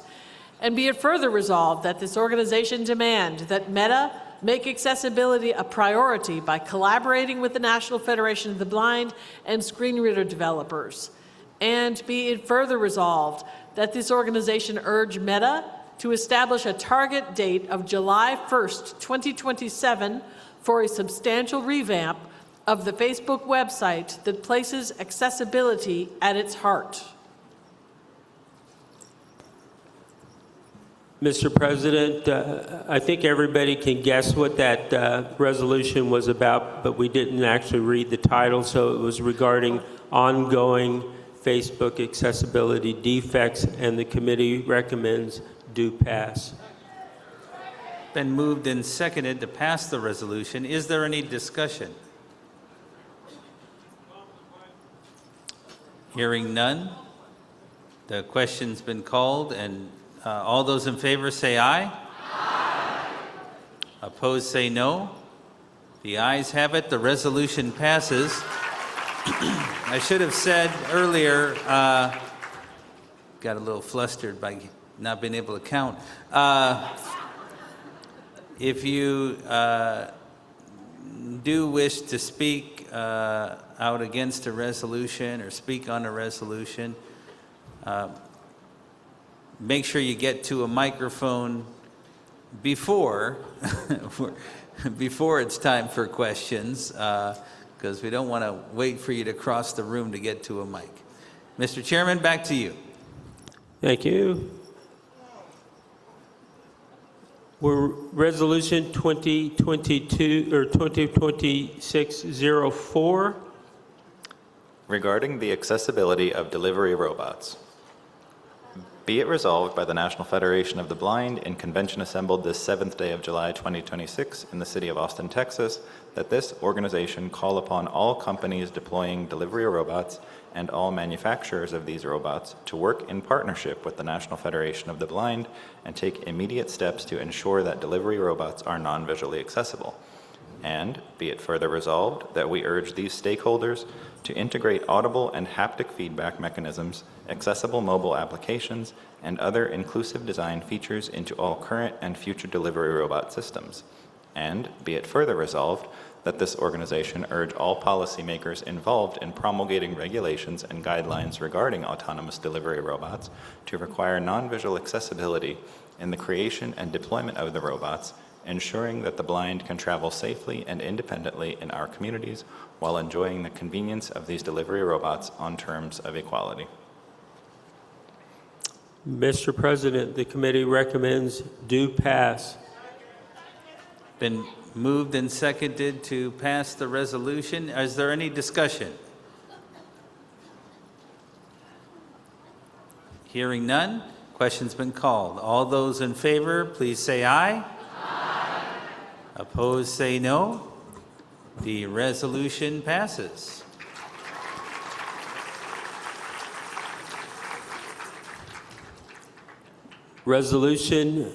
And be it further resolved that this organization demand that Meta make accessibility a priority by collaborating with the National Federation of the Blind and screen reader developers. And be it further resolved that this organization urge Meta to establish a target date of July 1st, 2027 for a substantial revamp of the Facebook website that places accessibility at its heart. Mr. President, I think everybody can guess what that resolution was about, but we didn't actually read the title, so it was regarding ongoing Facebook accessibility defects, and the committee recommends do pass. Been moved and seconded to pass the resolution. Is there any discussion? Hearing none, the question's been called, and all those in favor say aye. Aye. Opposed say no. The ayes have it. The resolution passes. I should have said earlier, got a little flustered by not being able to count. If you do wish to speak out against a resolution or speak on a resolution, make sure you get to a microphone before it's time for questions, because we don't want to wait for you to cross the room to get to a mic. Mr. Chairman, back to you. Thank you. We're resolution 2022 or 2026-04. Regarding the accessibility of delivery robots. Be it resolved by the National Federation of the Blind in convention assembled this 7th day of July 2026 in the city of Austin, Texas, that this organization call upon all companies deploying delivery robots and all manufacturers of these robots to work in partnership with the National Federation of the Blind and take immediate steps to ensure that delivery robots are non-visually accessible. And be it further resolved that we urge these stakeholders to integrate audible and haptic feedback mechanisms, accessible mobile applications, and other inclusive design features into all current and future delivery robot systems. And be it further resolved that this organization urge all policymakers involved in promulgating regulations and guidelines regarding autonomous delivery robots to require non-visual accessibility in the creation and deployment of the robots, ensuring that the blind can travel safely and independently in our communities while enjoying the convenience of these delivery robots on terms of equality. Mr. President, the committee recommends do pass. Been moved and seconded to pass the resolution. Is there any discussion? Hearing none, question's been called. All those in favor, please say aye. Aye. Opposed, say no. The resolution passes. Resolution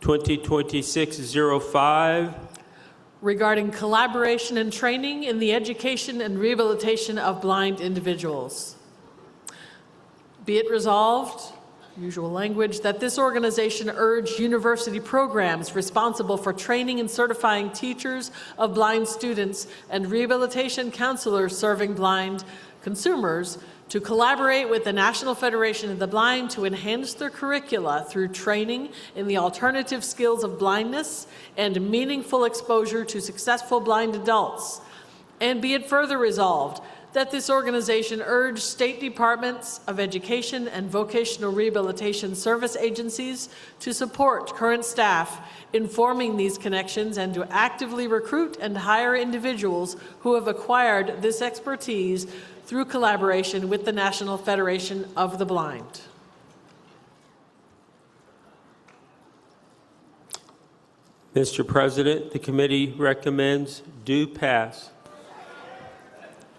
2026-05. Regarding collaboration and training in the education and rehabilitation of blind individuals. Be it resolved, usual language, that this organization urge university programs responsible for training and certifying teachers of blind students and rehabilitation counselors serving blind consumers to collaborate with the National Federation of the Blind to enhance their curricula through training in the alternative skills of blindness and meaningful exposure to successful blind adults. And be it further resolved that this organization urge state departments of education and vocational rehabilitation service agencies to support current staff in forming these connections and to actively recruit and hire individuals who have acquired this expertise through collaboration with the National Federation of the Blind. Mr. President, the committee recommends do pass.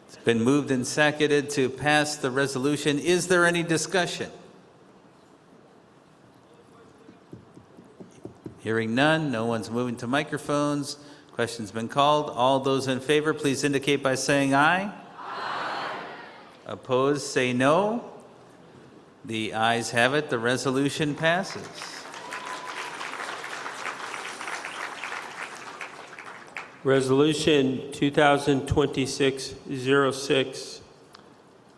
It's been moved and seconded to pass the resolution. Is there any discussion? Hearing none, no one's moving to microphones. Question's been called. All those in favor, please indicate by saying aye. Opposed, say no. The ayes have it. The resolution passes. Resolution 2026-06.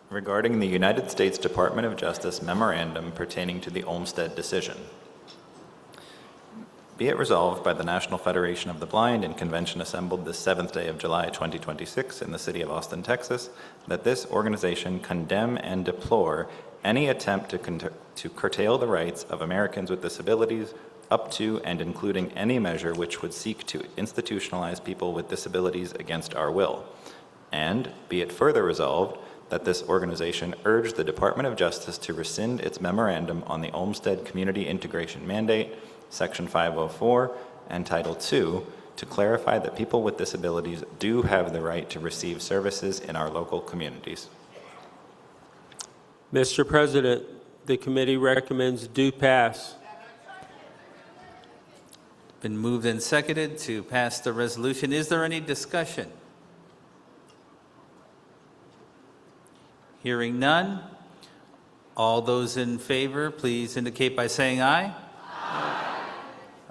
Regarding the United States Department of Justice memorandum pertaining to the Olmstead decision. Be it resolved by the National Federation of the Blind in convention assembled this 7th day of July 2026 in the city of Austin, Texas, that this organization condemn and deplore any attempt to curtail the rights of Americans with disabilities up to and including any measure which would seek to institutionalize people with disabilities against our will. And be it further resolved that this organization urge the Department of Justice to rescind its memorandum on the Olmstead Community Integration Mandate, Section 504, and Title II, to clarify that people with disabilities do have the right to receive services in our local communities. Mr. President, the committee recommends do pass. Been moved and seconded to pass the resolution. Is there any discussion? Hearing none. All those in favor, please indicate by saying aye. Aye.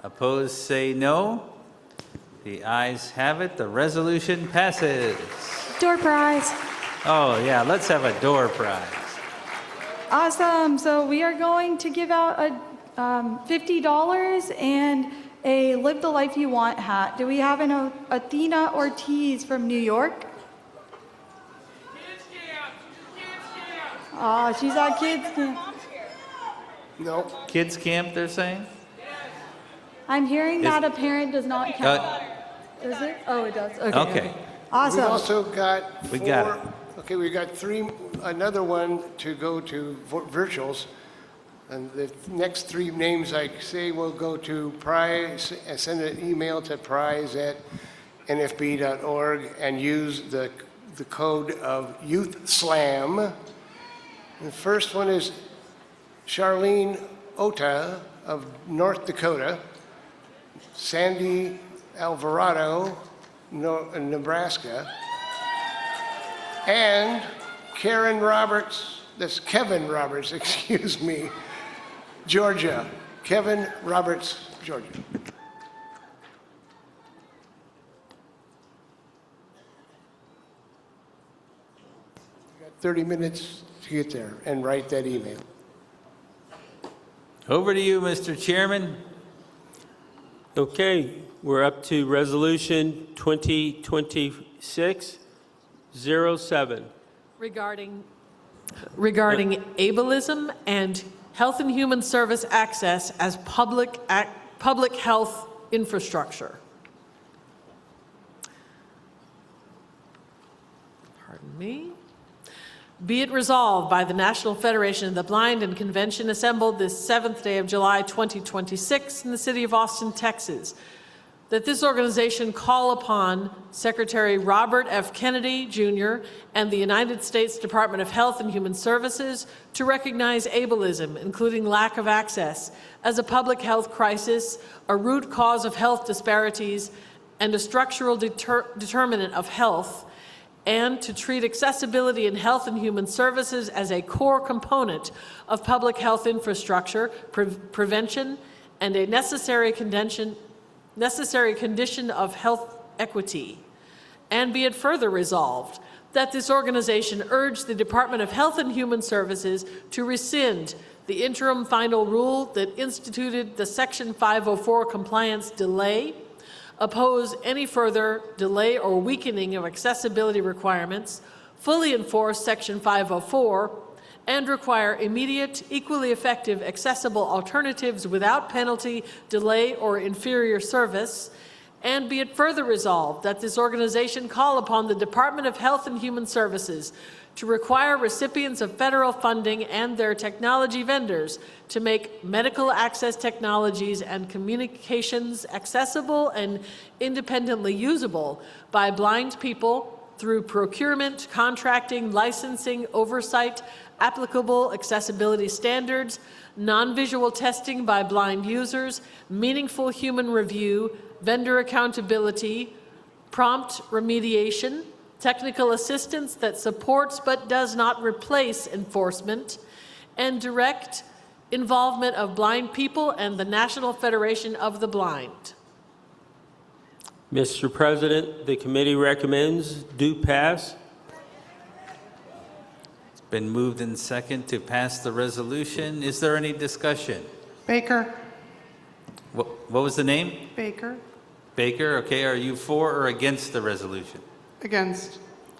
Opposed, say no. The ayes have it. The resolution passes. Door prize. Oh, yeah, let's have a door prize. Awesome. So we are going to give out a $50 and a Live the Life You Want hat. Do we have an Athena Ortiz from New York? Oh, she's at Kids Camp. No. Kids camp, they're saying? I'm hearing Is- that a parent does not count. Is it? Oh, it does. Okay. Okay. Awesome. We've also got We got four. Okay, we got another one to go to virtuals. And the next three names I say will go to prize, send an email to prize@nfb.org and use the code of Youth Slam. The first one is Charlene Ota of North Dakota, Sandy Alvarado, Nebraska, and Kevin Roberts, excuse me, Georgia. Kevin Roberts, Georgia. You got 30 minutes to get there and write that email. Over to you, Mr. Chairman. Okay, we're up to Resolution 2026-07. Regarding ableism and Health and Human Service access as public health infrastructure. Pardon me. Be it resolved by the National Federation of the Blind and Convention assembled this 7th day of July 2026 in the city of Austin, Texas, that this organization call upon Secretary Robert F. Kennedy, Jr. and the United States Department of Health and Human Services to recognize ableism, including lack of access, as a public health crisis, a root cause of health disparities, and a structural determinant of health, and to treat accessibility in health and human services as a core component of public health infrastructure, prevention, and a necessary condition of health equity. And be it further resolved that this organization urge the Department of Health and Human Services to rescind the interim final rule that instituted the Section 504 compliance delay, oppose any further delay or weakening of accessibility requirements, fully enforce Section 504, and require immediate, equally effective, accessible alternatives without penalty, delay, or inferior service. And be it further resolved that this organization call upon the Department of Health and Human Services to require recipients of federal funding and their technology vendors to make medical access technologies and communications accessible and independently usable by blind people through procurement, contracting, licensing, oversight, applicable accessibility standards, non-visual testing by blind users, meaningful human review, vendor accountability, prompt remediation, technical assistance that supports but does not replace enforcement, and direct involvement of blind people and the National Federation of the Blind. Mr. President, the committee recommends do pass. It's been moved in second to pass the resolution. Is there any discussion? Baker. What was the name? Baker. Baker, okay. Are you for or against the resolution? Against.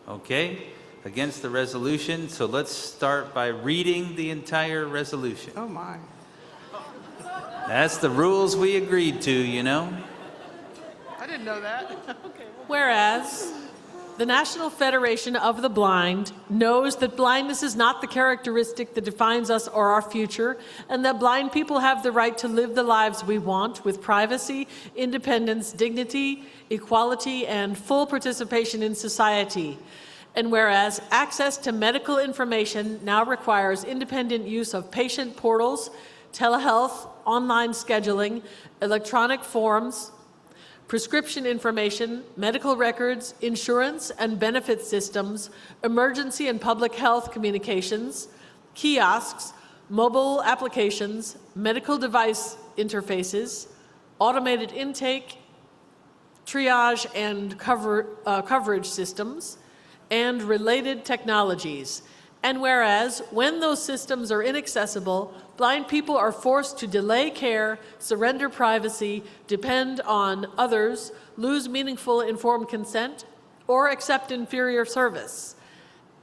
Okay, against the resolution. So let's start by reading the entire resolution. Oh, my. That's the rules we agreed to, you know. I didn't know that. Okay. Whereas the National Federation of the Blind knows that blindness is not the characteristic that defines us or our future, and that blind people have the right to live the lives we want with privacy, independence, dignity, equality, and full participation in society. And whereas access to medical information now requires independent use of patient portals, telehealth, online scheduling, electronic forms, prescription information, medical records, insurance and benefit systems, emergency and public health communications, kiosks, mobile applications, medical device interfaces, automated intake, triage and coverage systems, and related technologies. And whereas, when those systems are inaccessible, blind people are forced to delay care, surrender privacy, depend on others, lose meaningful informed consent, or accept inferior service.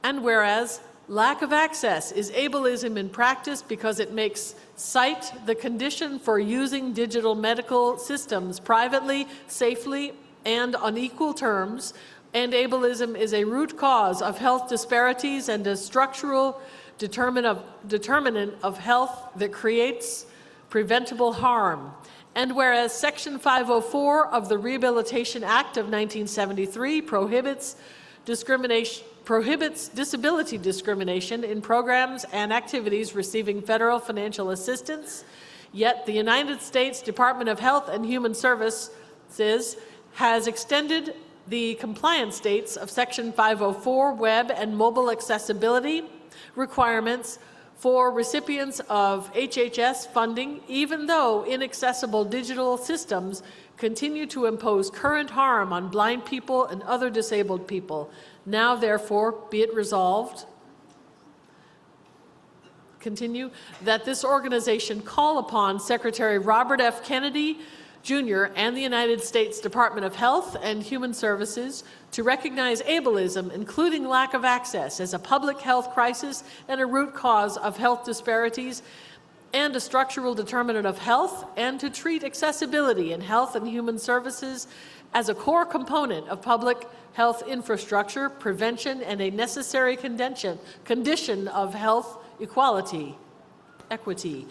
And whereas, Lack of access is ableism in practice because it makes sight the condition for using digital medical systems privately, safely, and on equal terms, and ableism is a root cause of health disparities and a structural determinant of health that creates preventable harm. And whereas Section 504 of the Rehabilitation Act of 1973 prohibits disability discrimination in programs and activities receiving federal financial assistance, yet the United States Department of Health and Human Services has extended the compliance dates of Section 504 web and mobile accessibility requirements for recipients of HHS funding, even though inaccessible digital systems continue to impose current harm on blind people and other disabled people. Now, therefore, be it resolved, continue, that this organization call upon Secretary Robert F. Kennedy, Jr. and the United States Department of Health and Human Services to recognize ableism, including lack of access, as a public health crisis and a root cause of health disparities and a structural determinant of health, and to treat accessibility in health and human services as a core component of public health infrastructure, prevention, and a necessary condition of health equity.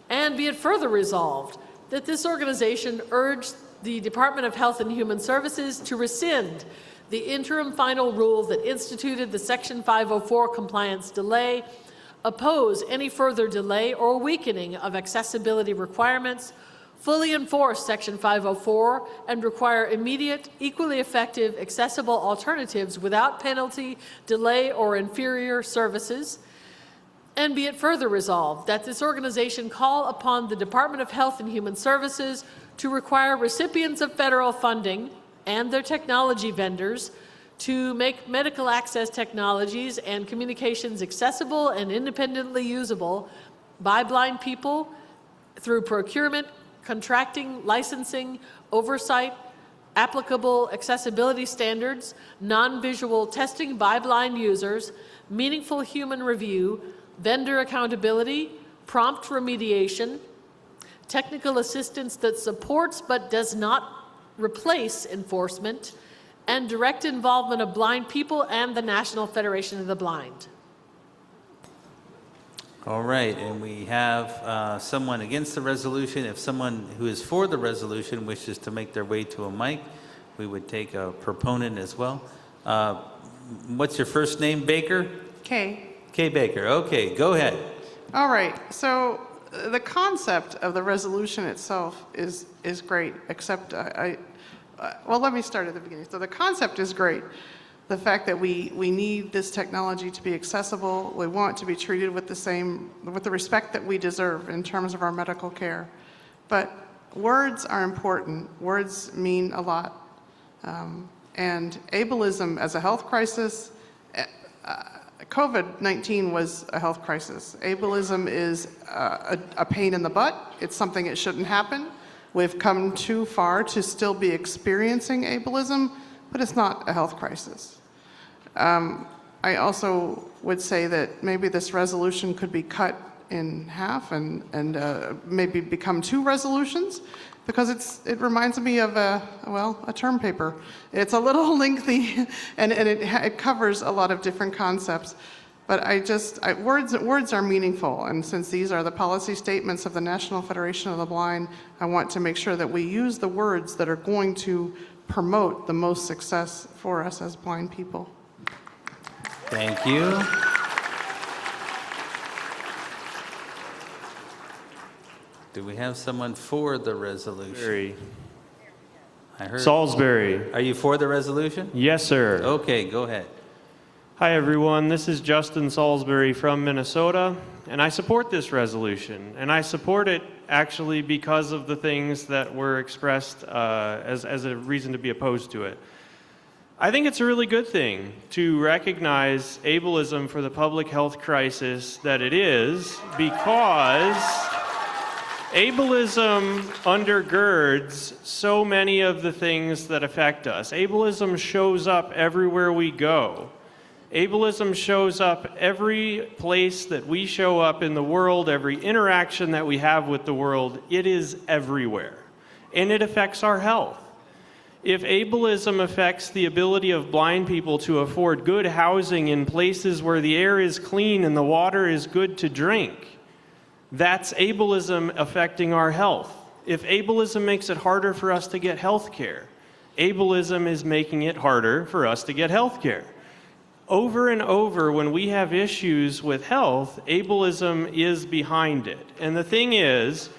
And be it further resolved that this organization urged the Department of Health and Human Services to rescind the interim final rule that instituted the Section 504 compliance delay, oppose any further delay or weakening of accessibility requirements, fully enforce Section 504, and require immediate, equally effective, accessible alternatives without penalty, delay, or inferior services. And be it further resolved that this organization call upon the Department of Health and Human Services to require recipients of federal funding and their technology vendors to make medical access technologies and communications accessible and independently usable by blind people through procurement, contracting, licensing, oversight, applicable accessibility standards, non-visual testing by blind users, meaningful human review, vendor accountability, prompt remediation, technical assistance that supports but does not replace enforcement, and direct involvement of blind people and the National Federation of the Blind. All right, and we have someone against the resolution. If someone who is for the resolution wishes to make their way to a mic, we would take a proponent as well. What's your first name, Baker? Kay. Kay Baker. Okay, go ahead. All right, so the concept of the resolution itself is great, except well, let me start at the beginning. So the concept is great. The fact that we need this technology to be accessible, we want to be treated with the respect that we deserve in terms of our medical care. But words are important. Words mean a lot. And ableism as a health crisis, COVID-19 was a health crisis. Ableism is a pain in the butt. It's something that shouldn't happen. We've come too far to still be experiencing ableism, but it's not a health crisis. I also would say that maybe this resolution could be cut in half and maybe become 2 resolutions, because it reminds me of a term paper. It's a little lengthy and it covers a lot of different concepts. But words are meaningful, and since these are the policy statements of the National Federation of the Blind, I want to make sure that we use the words that are going to promote the most success for us as blind people. Thank you. Do we have someone for the resolution? I heard. Salisbury. Are you for the resolution? Yes, sir. Okay, go ahead. Hi, everyone. This is Justin Salisbury from Minnesota, and I support this resolution. And I support it actually because of the things that were expressed as a reason to be opposed to it. I think it's a really good thing to recognize ableism for the public health crisis that it is, because ableism undergirds so many of the things that affect us. Ableism shows up everywhere we go. Ableism shows up every place that we show up in the world, every interaction that we have with the world. It is everywhere. And it affects our health. If ableism affects the ability of blind people to afford good housing in places where the air is clean and the water is good to drink, that's ableism affecting our health. If ableism makes it harder for us to get health care, ableism is making it harder for us to get health care. Over and over, when we have issues with health, ableism is behind it. And the thing is,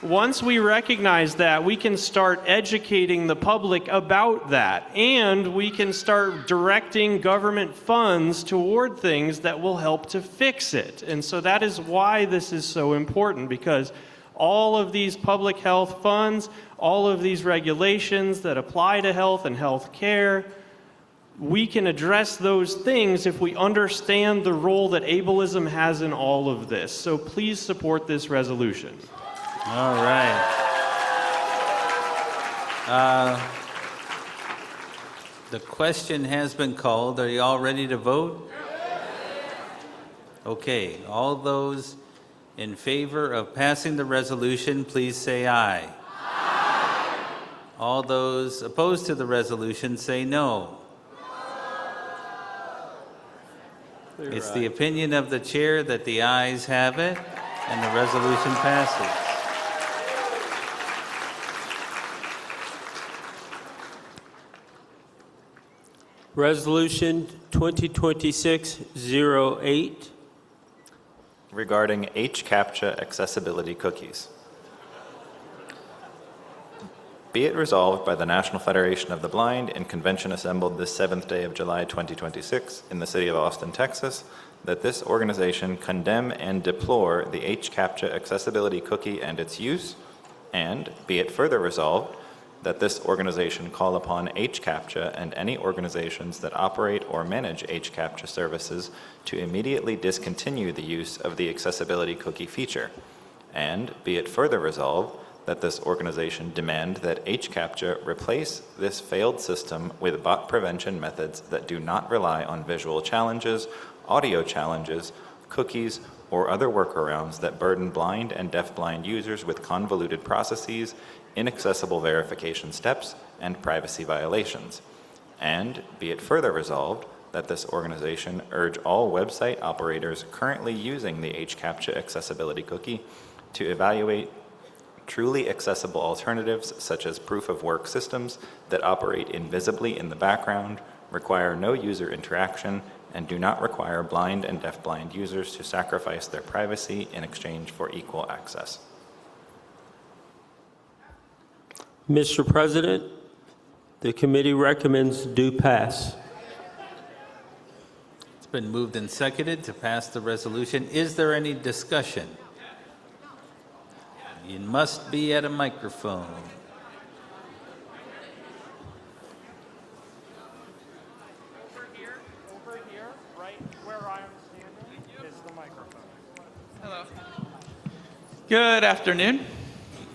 once we recognize that, we can start educating the public about that, and we can start directing government funds toward things that will help to fix it. And so that is why this is so important, because all of these public health funds, all of these regulations that apply to health and health care, we can address those things if we understand the role that ableism has in all of this. So please support this resolution. All right. The question has been called. Are you all ready to vote? Okay. All those in favor of passing the resolution, please say aye. Aye. All those opposed to the resolution, say no. It's the opinion of the chair that the ayes have it, and the resolution passes. Resolution 2026-08. Regarding HCAPTCHA accessibility cookies. Be it resolved by the National Federation of the Blind in convention assembled this 7th day of July 2026 in the city of Austin, Texas, that this organization condemn and deplore the HCAPTCHA accessibility cookie and its use, and be it further resolved that this organization call upon HCAPTCHA and any organizations that operate or manage HCAPTCHA services to immediately discontinue the use of the accessibility cookie feature, and be it further resolved that this organization demand that HCAPTCHA replace this failed system with bot prevention methods that do not rely on visual challenges, audio challenges, cookies, or other workarounds that burden blind and deafblind users with convoluted processes, inaccessible verification steps, and privacy violations. And be it further resolved that this organization urge all website operators currently using the HCAPTCHA accessibility cookie to evaluate truly accessible alternatives such as proof-of-work systems that operate invisibly in the background, require no user interaction, and do not require blind and deafblind users to sacrifice their privacy in exchange for equal access. Mr. President, the committee recommends do pass. It's been moved and seconded to pass the resolution. Is there any discussion? You must be at a microphone. Over here, right where I'm standing, is the microphone. Hello. Good afternoon.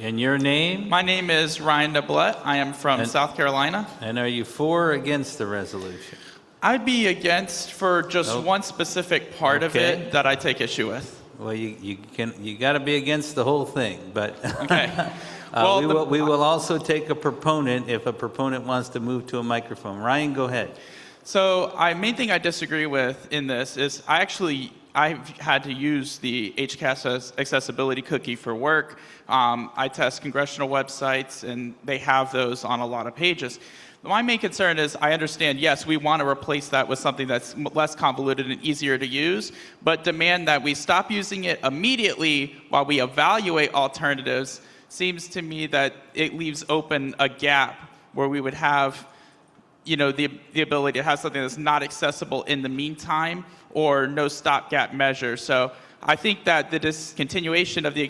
And your name? My name is Ryan DeBlett. I am from South Carolina. And are you for or against the resolution? I'd be against for just one specific part of it that I take issue with. Well, you got to be against the whole thing, but okay. Well, we will also take a proponent if a proponent wants to move to a microphone. Ryan, go ahead. So, main thing I disagree with in this is I've had to use the HCAPTCHA accessibility cookie for work. I test congressional websites, and they have those on a lot of pages. My main concern is I understand, yes, we want to replace that with something that's less convoluted and easier to use, but demand that we stop using it immediately while we evaluate alternatives seems to me that it leaves open a gap where we would have, the ability to have something that's not accessible in the meantime or no stopgap measure. So I think that the discontinuation of the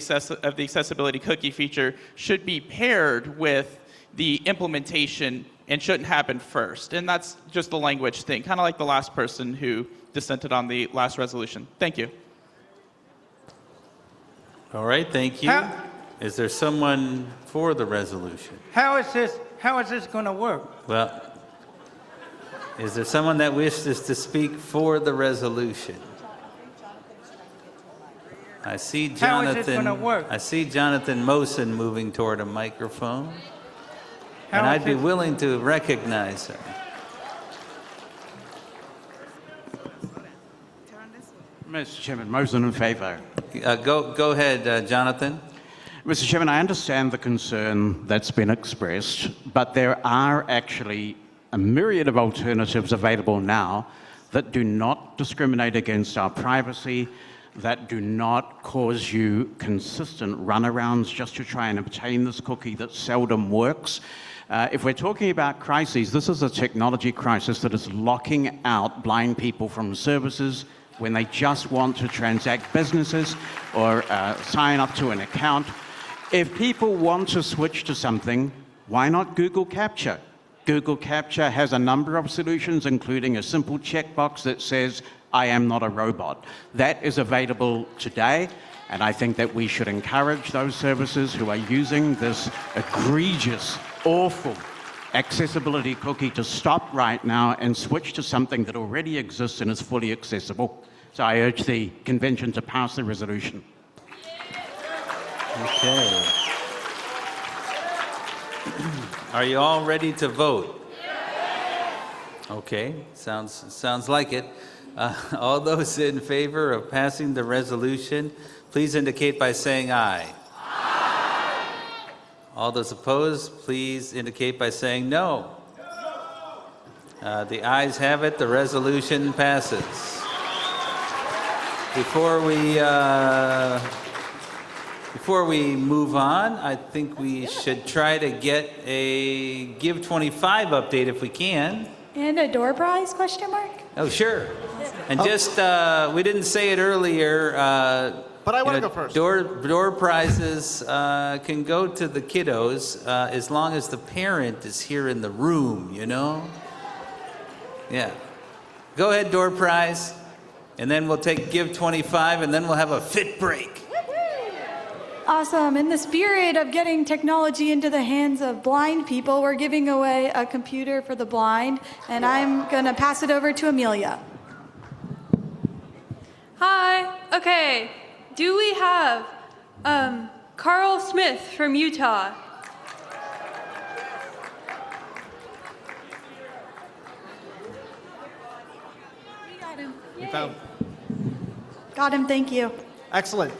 accessibility cookie feature should be paired with the implementation and shouldn't happen first. And that's just a language thing, kind of like the last person who dissented on the last resolution. Thank you. All right, thank you. Is there someone for the resolution? How is this going to work? Well, Is there someone that wishes to speak for the resolution? I see Jonathan. I see Jonathan Mosen moving toward a microphone, and I'd be willing to recognize him. Mr. Chairman, motion in favour. Go ahead, Jonathan. Mr. Chairman, I understand the concern that's been expressed, but there are actually a myriad of alternatives available now that do not discriminate against our privacy, that do not cause you consistent runarounds just to try and obtain this cookie that seldom works. If we're talking about crises, this is a technology crisis that is locking out blind people from services when they just want to transact businesses or sign up to an account. If people want to switch to something, why not Google Capture? Google Capture has a number of solutions, including a simple checkbox that says, I am not a robot. That is available today, and I think that we should encourage those services who are using this egregious, awful accessibility cookie to stop right now and switch to something that already exists and is fully accessible. So I urge the convention to pass the resolution. Okay. Are you all ready to vote? Okay, sounds like it. All those in favor of passing the resolution, please indicate by saying aye. Aye. All those opposed, please indicate by saying no. The ayes have it. The resolution passes. Before we move on, I think we should try to get a Give 25 update if we can. And a door prize, question mark? Oh, sure. And just, we didn't say it earlier. But I want to go first. Door prizes can go to the kiddos as long as the parent is here in the room, you know? Yeah. Go ahead, door prize. And then we'll take Give 25, and then we'll have a fit break. Awesome. In the spirit of getting technology into the hands of blind people, we're giving away a computer for the blind, and I'm going to pass it over to Amelia. Hi. Okay. Do we have Carl Smith from Utah? We got him. We found. Got him. Thank you. Excellent.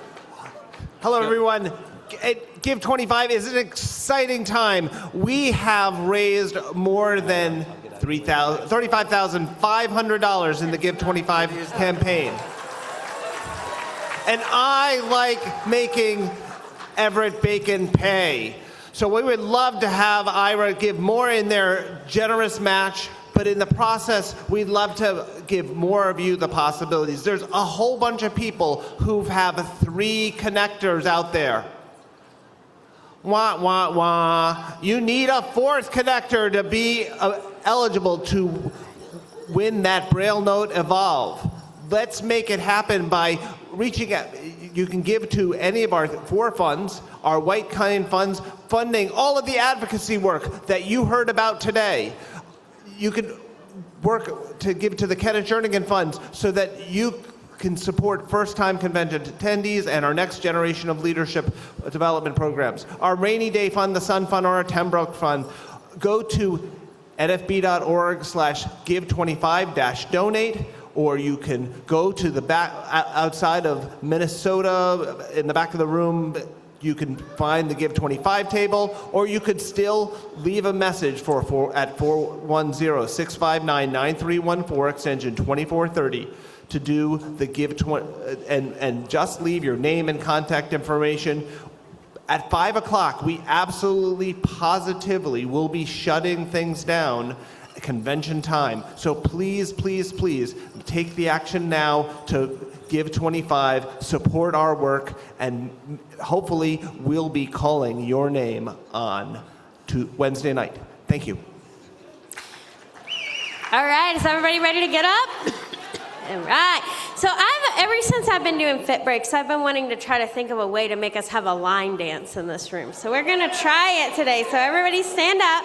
Hello, everyone. Give 25 is an exciting time. We have raised more than $35,500 in the Give 25 campaign. And I like making Everett Bacon pay. So we would love to have IRA give more in their generous match, but in the process, we'd love to give more of you the possibilities. There's a whole bunch of people who have 3 connectors out there. Wah, wah, wah. You need a 4th connector to be eligible to win that Braille Note Evolve. Let's make it happen by reaching out. You can give to any of our 4 funds, our White Kind funds, funding all of the advocacy work that you heard about today. You can work to give to the Kenneth Jernigan funds so that you can support first-time convention attendees and our next generation of leadership development programs. Our Rainy Day Fund, the Sun Fund, or our Pembroke Fund. Go to nfb.org/give25-donate, or you can go to the back outside of Minnesota in the back of the room. You can find the Give 25 table, or you could still leave a message at 410-659-9314, extension 2430, to do the Give 20, and just leave your name and contact information. At 5 o'clock, we absolutely, positively will be shutting things down at convention time. So please, please, please take the action now to Give 25, support our work, and hopefully we'll be calling your name on to Wednesday night. Thank you. All right, is everybody ready to get up? All right. So ever since I've been doing fit breaks, I've been wanting to try to think of a way to make us have a line dance in this room. So we're going to try it today. So everybody stand up.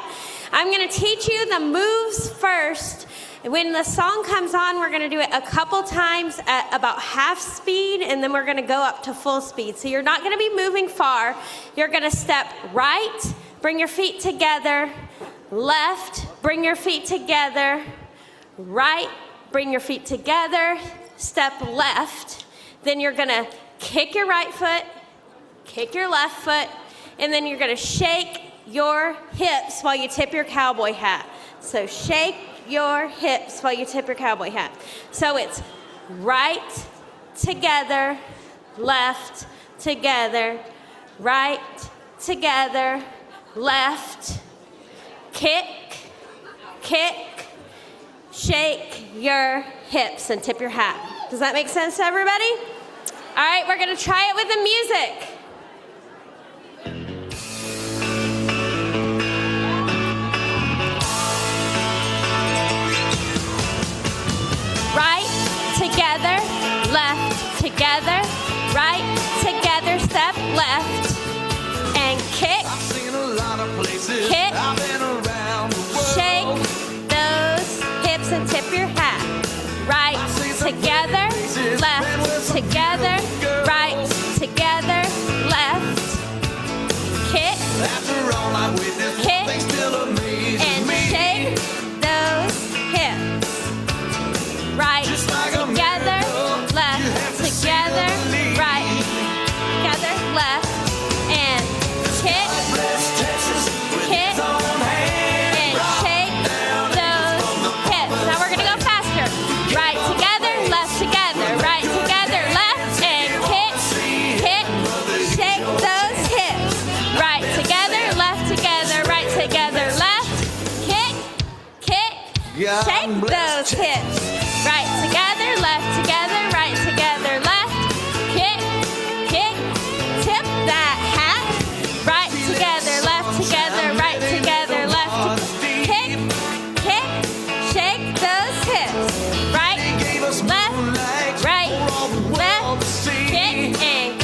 I'm going to teach you the moves first, When the song comes on, we're going to do it a couple times at about half speed, and then we're going to go up to full speed. So you're not going to be moving far. You're going to step right, bring your feet together, left, bring your feet together, right, bring your feet together, step left. Then you're going to kick your right foot, kick your left foot, and then you're going to shake your hips while you tip your cowboy hat. So shake your hips while you tip your cowboy hat. So it's right, together, left, together, right, together, left, kick, kick, shake your hips and tip your hat. Does that make sense to everybody? All right, we're going to try it with the music. Right, together, left, together, right, together, step left, and kick, kick, shake those hips and tip your hat. Right, together, left, together, right, together, left, kick, kick, and shake those hips. Right, together, left, together, right, together, left, and kick, kick, and shake those hips. Now we're gonna go faster. Right, together, left, together, right, together, left, and kick, kick, shake those hips. Right, together, left, together, right, together, left, kick, kick, shake those hips. Right, together, left, together, right, together, left, kick, kick, tip that hat. Right, together, left, together, right, together, left, kick, kick, shake those hips. Right, left, right, left, kick, and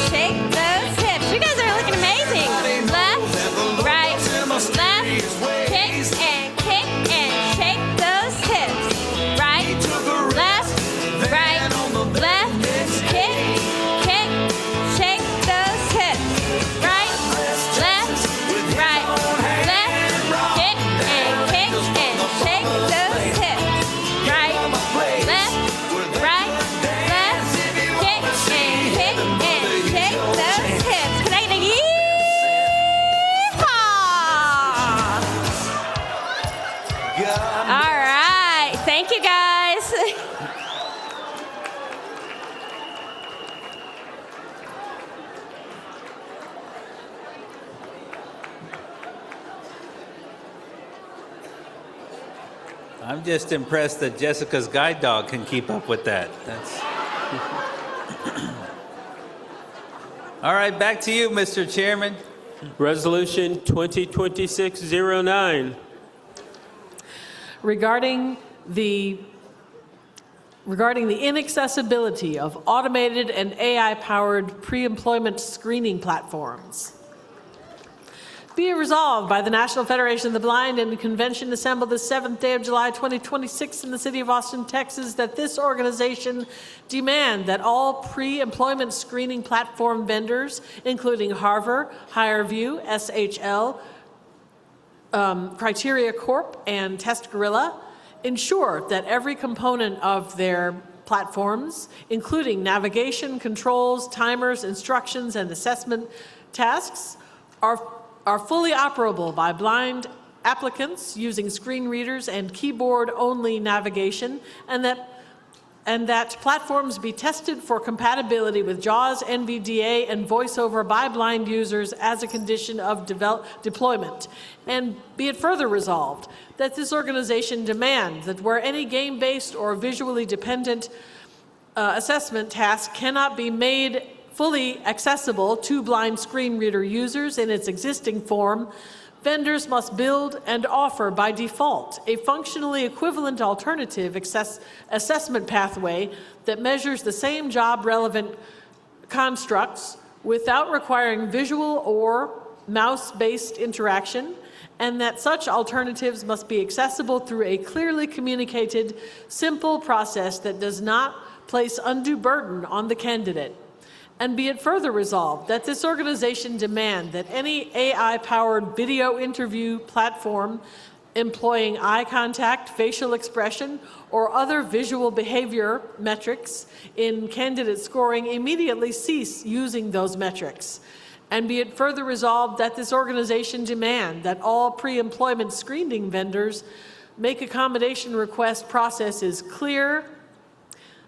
shake those hips. You guys are looking amazing. Left, right, left, kick, and shake those hips. Right, left, right, left, kick, kick, shake those hips. Right, left, right, left, kick, and shake those hips. Right, left, right, left, kick, and shake those hips. Can I get a yeehaw? All right, thank you guys. I'm just impressed that Jessica's guide dog can keep up with that. That's all right, back to you, Mr. Chairman. Resolution 2026-09. Regarding the inaccessibility of automated and AI-powered pre-employment screening platforms. Be it resolved by the National Federation of the Blind and the convention assembled the 7th day of July 2026 in the city of Austin, Texas, that this organization demand that all pre-employment screening platform vendors, including Harvard, HireVue, SHL, Criteria Corp, and Test Gorilla, ensure that every component of their platforms, including navigation, controls, timers, instructions, and assessment tasks, are fully operable by blind applicants using screen readers and keyboard-only navigation, and that platforms be tested for compatibility with JAWS, NVDA, and VoiceOver by blind users as a condition of deployment. And be it further resolved that this organization demand that where any game-based or visually dependent assessment task cannot be made fully accessible to blind screen reader users in its existing form, vendors must build and offer by default a functionally equivalent alternative assessment pathway that measures the same job-relevant constructs without requiring visual or mouse-based interaction, and that such alternatives must be accessible through a clearly communicated, simple process that does not place undue burden on the candidate. And be it further resolved that this organization demand that any AI-powered video interview platform employing eye contact, facial expression, or other visual behavior metrics in candidate scoring immediately cease using those metrics. And be it further resolved that this organization demand that all pre-employment screening vendors make accommodation request processes clear,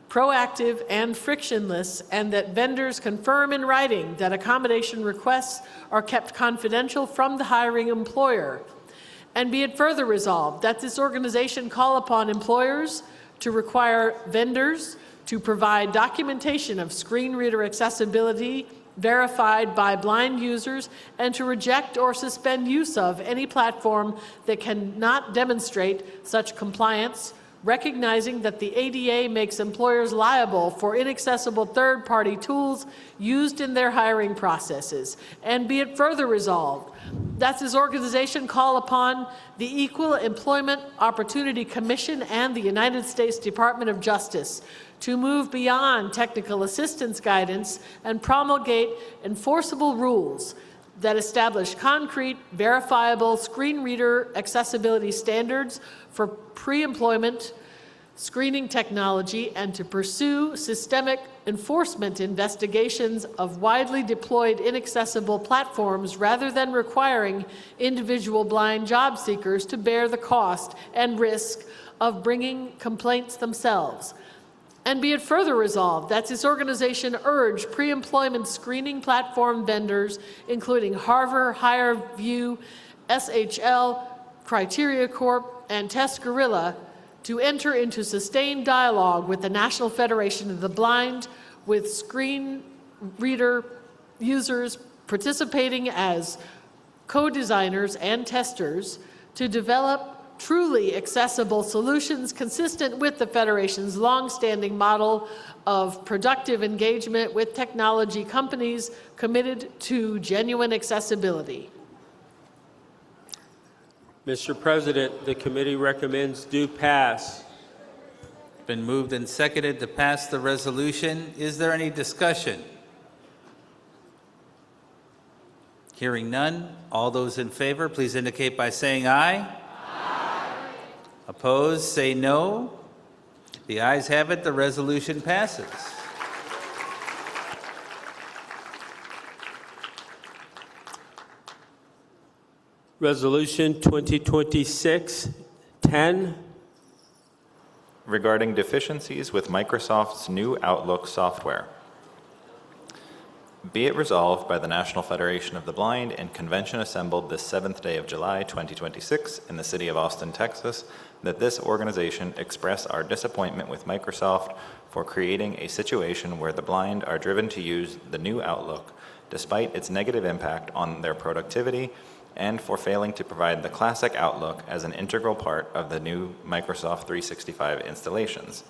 proactive, and frictionless, and that vendors confirm in writing that accommodation requests are kept confidential from the hiring employer. And be it further resolved that this organization call upon employers to require vendors to provide documentation of screen reader accessibility verified by blind users, and to reject or suspend use of any platform that cannot demonstrate such compliance, recognizing that the ADA makes employers liable for inaccessible third-party tools used in their hiring processes. And be it further resolved that this organization call upon the Equal Employment Opportunity Commission and the United States Department of Justice to move beyond technical assistance guidance and promulgate enforceable rules that establish concrete, verifiable screen reader accessibility standards for pre-employment screening technology, and to pursue systemic enforcement investigations of widely deployed inaccessible platforms rather than requiring individual blind job seekers to bear the cost and risk of bringing complaints themselves. And be it further resolved that this organization urge pre-employment screening platform vendors, including Harvard, HireVue, SHL, Criteria Corp, and Test Gorilla, to enter into sustained dialogue with the National Federation of the Blind, with screen reader users participating as co-designers and testers to develop truly accessible solutions consistent with the Federation's long-standing model of productive engagement with technology companies committed to genuine accessibility. Mr. President, the committee recommends do pass. Been moved and seconded to pass the resolution. Is there any discussion? Hearing none, all those in favor, please indicate by saying aye. Aye. Opposed, say no. The ayes have it, the resolution passes. Resolution 2026-10. Regarding deficiencies with Microsoft's new Outlook software. Be it resolved by the National Federation of the Blind in convention assembled this 7th day of July 2026 in the city of Austin, Texas, that this organization express our disappointment with Microsoft for creating a situation where the blind are driven to use the new Outlook despite its negative impact on their productivity, and for failing to provide the classic Outlook as an integral part of the new Microsoft 365 installations.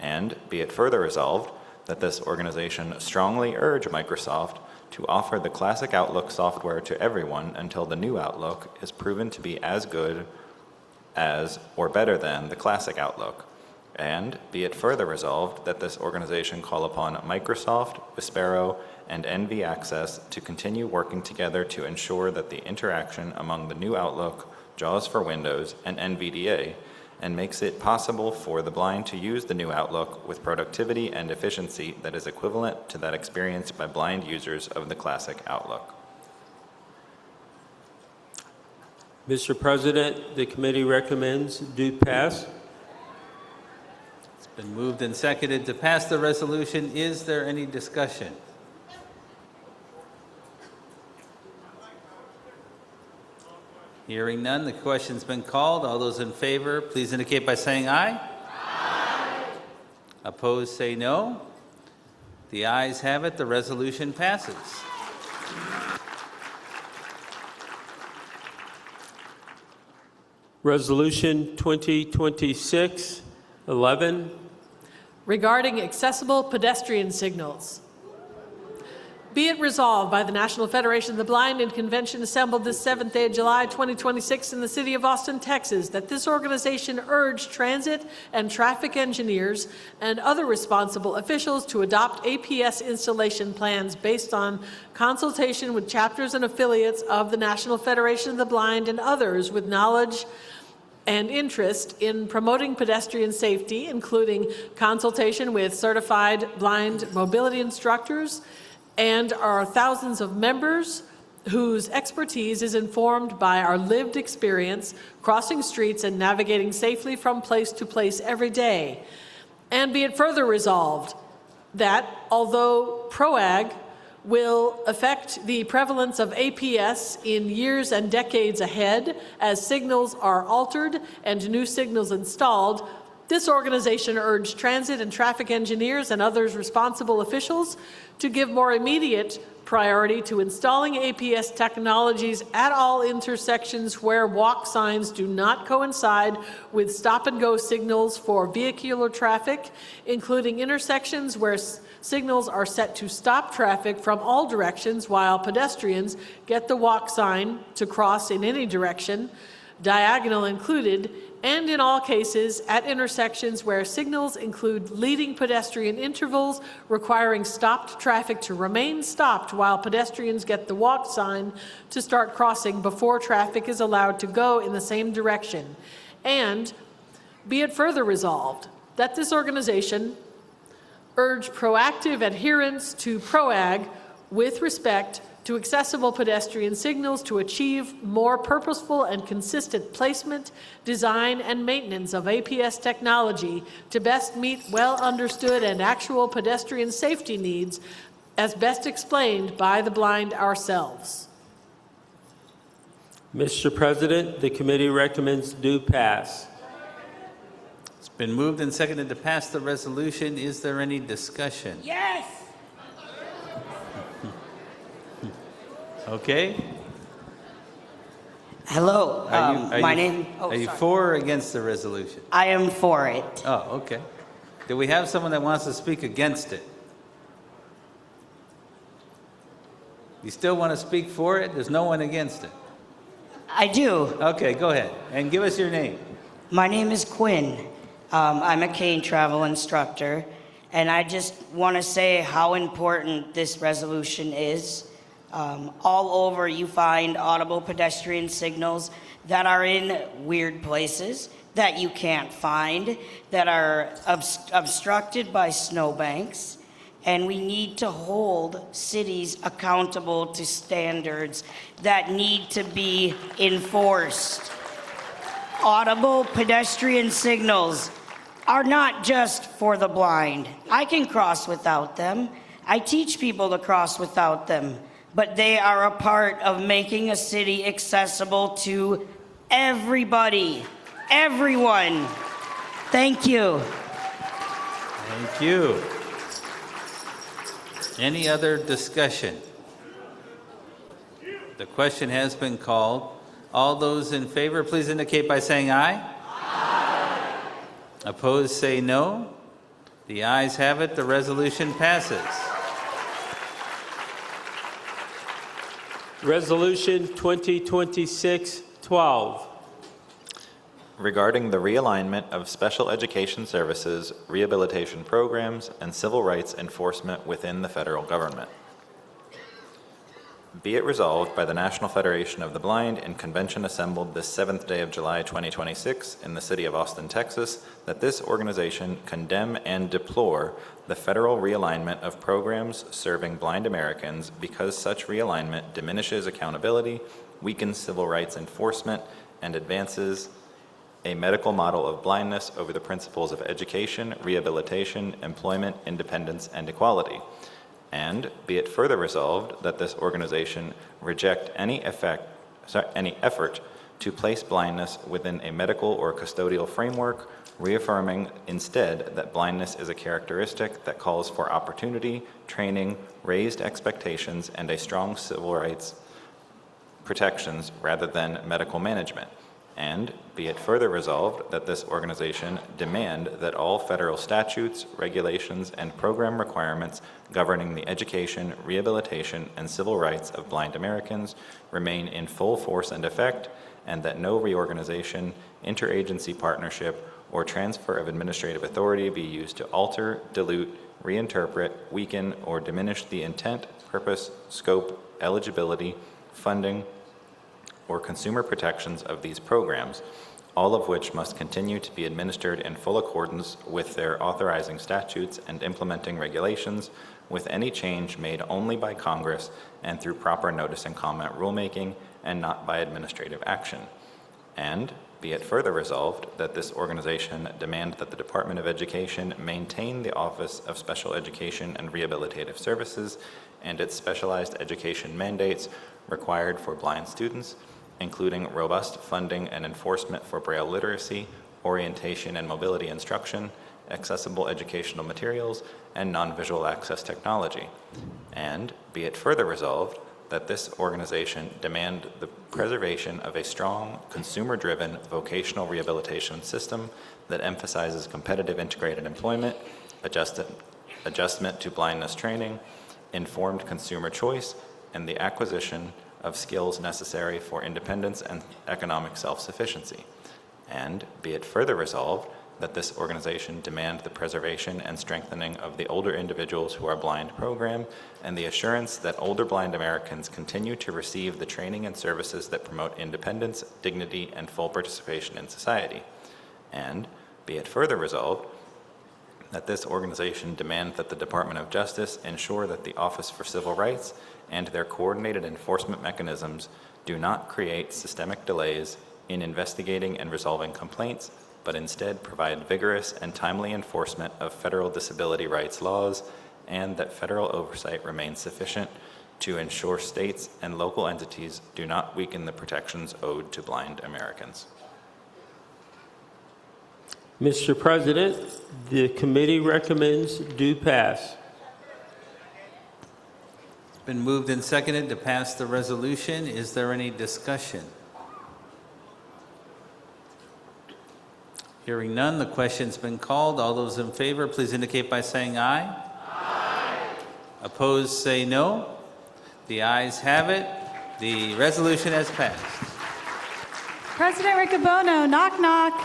And be it further resolved that this organization strongly urge Microsoft to offer the classic Outlook software to everyone until the new Outlook is proven to be as good as or better than the classic Outlook. And be it further resolved that this organization call upon Microsoft, Vispero, and NV Access to continue working together to ensure that the interaction among the new Outlook, JAWS for Windows, and NVDA, and makes it possible for the blind to use the new Outlook with productivity and efficiency that is equivalent to that experienced by blind users of the classic Outlook. Mr. President, the committee recommends do pass. It's been moved and seconded to pass the resolution. Is there any discussion? Hearing none, the question's been called. All those in favor, please indicate by saying aye. Aye. Opposed, say no. The ayes have it, the resolution passes. Resolution 2026-11. Regarding accessible pedestrian signals. Be it resolved by the National Federation of the Blind in convention assembled this 7th day of July 2026 in the city of Austin, Texas, that this organization urge transit and traffic engineers and other responsible officials to adopt APS installation plans based on consultation with chapters and affiliates of the National Federation of the Blind and others with knowledge and interest in promoting pedestrian safety, including consultation with certified blind mobility instructors, and our thousands of members whose expertise is informed by our lived experience crossing streets and navigating safely from place to place every day. And be it further resolved that although PROAG will affect the prevalence of APS in years and decades ahead as signals are altered and new signals installed, this organization urged transit and traffic engineers and others responsible officials to give more immediate priority to installing APS technologies at all intersections where walk signs do not coincide with stop-and-go signals for vehicular traffic, including intersections where signals are set to stop traffic from all directions while pedestrians get the walk sign to cross in any direction, diagonal included, and in all cases at intersections where signals include leading pedestrian intervals requiring stopped traffic to remain stopped while pedestrians get the walk sign to start crossing before traffic is allowed to go in the same direction. And be it further resolved that this organization urge proactive adherence to PROAG with respect to accessible pedestrian signals to achieve more purposeful and consistent placement, design, and maintenance of APS technology to best meet well understood and actual pedestrian safety needs as best explained by the blind ourselves. Mr. President, the committee recommends do pass. It's been moved and seconded to pass the resolution. Is there any discussion? Yes. Okay. Hello, my name. Are you for or against the resolution? I am for it. Oh, okay. Do we have someone that wants to speak against it? You still want to speak for it? There's no one against it. I do. Okay, go ahead and give us your name. My name is Quinn. I'm a cane travel instructor, and I just want to say how important this resolution is. All over you find audible pedestrian signals that are in weird places that you can't find, that are obstructed by snowbanks, and we need to hold cities accountable to standards that need to be enforced. Audible pedestrian signals are not just for the blind. I can cross without them. I teach people to cross without them. But they are a part of making a city accessible to everybody, everyone. Thank you. Thank you. Any other discussion? The question has been called. All those in favor, please indicate by saying aye. Aye. Opposed, say no. The ayes have it. The resolution passes. Resolution 2026-12. Regarding the realignment of special education services, rehabilitation programs, and civil rights enforcement within the federal government. Be it resolved by the National Federation of the Blind in convention assembled this 7th day of July 2026 in the city of Austin, Texas, that this organization condemn and deplore the federal realignment of programs serving blind Americans because such realignment diminishes accountability, weakens civil rights enforcement, and advances a medical model of blindness over the principles of education, rehabilitation, employment, independence, and equality. And be it further resolved that this organization reject any effort to place blindness within a medical or custodial framework, reaffirming instead that blindness is a characteristic that calls for opportunity, training, raised expectations, and a strong civil rights protections rather than medical management. And be it further resolved that this organization demand that all federal statutes, regulations, and program requirements governing the education, rehabilitation, and civil rights of blind Americans remain in full force and effect, and that no reorganization, interagency partnership, or transfer of administrative authority be used to alter, dilute, reinterpret, weaken, or diminish the intent, purpose, scope, eligibility, funding, or consumer protections of these programs, all of which must continue to be administered in full accordance with their authorizing statutes and implementing regulations, with any change made only by Congress and through proper notice and comment rulemaking, and not by administrative action. And be it further resolved that this organization demand that the Department of Education maintain the Office of Special Education and Rehabilitative Services and its specialized education mandates required for blind students, including robust funding and enforcement for Braille literacy, orientation and mobility instruction, accessible educational materials, and non-visual access technology. And be it further resolved that this organization demand the preservation of a strong, consumer-driven vocational rehabilitation system that emphasizes competitive integrated employment, adjustment to blindness training, informed consumer choice, and the acquisition of skills necessary for independence and economic self-sufficiency. And be it further resolved that this organization demand the preservation and strengthening of the Older Individuals Who Are Blind program and the assurance that older blind Americans continue to receive the training and services that promote independence, dignity, and full participation in society. And be it further resolved that this organization demand that the Department of Justice ensure that the Office for Civil Rights and their coordinated enforcement mechanisms do not create systemic delays in investigating and resolving complaints, but instead provide vigorous and timely enforcement of federal disability rights laws, and that federal oversight remains sufficient to ensure states and local entities do not weaken the protections owed to blind Americans. Mr. President, the committee recommends do pass. It's been moved and seconded to pass the resolution. Is there any discussion? Hearing none, the question's been called. All those in favor, please indicate by saying aye. Aye. Opposed, say no. The ayes have it. The resolution has passed. President Riccobono, knock knock.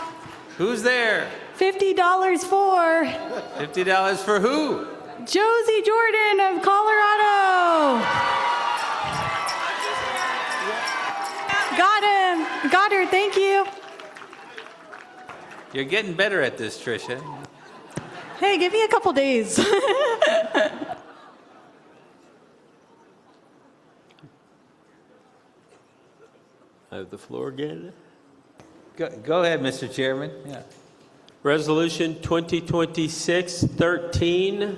Who's there? $50 for $50 for who? Josie Jordan of Colorado. Got him. Got her. Thank you. You're getting better at this, Tricia. Hey, give me a couple days. I have the floor again. Go ahead, Mr. Chairman. Yeah. Resolution 2026-13.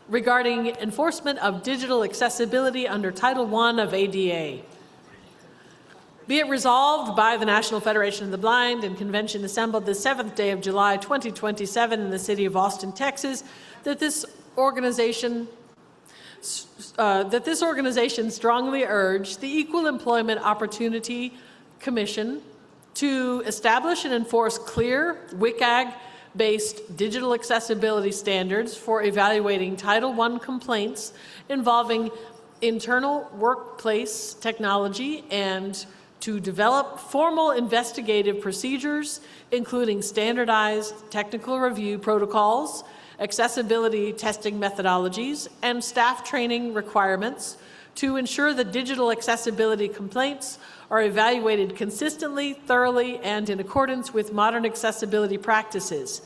Regarding enforcement of digital accessibility under Title I of ADA. Be it resolved by the National Federation of the Blind and Convention assembled the 7th day of July 2027 in the city of Austin, Texas, that this organization strongly urge the Equal Employment Opportunity Commission to establish and enforce clear WCAG-based digital accessibility standards for evaluating Title I complaints involving internal workplace technology, and to develop formal investigative procedures, including standardized technical review protocols, accessibility testing methodologies, and staff training requirements to ensure that digital accessibility complaints are evaluated consistently, thoroughly, and in accordance with modern accessibility practices.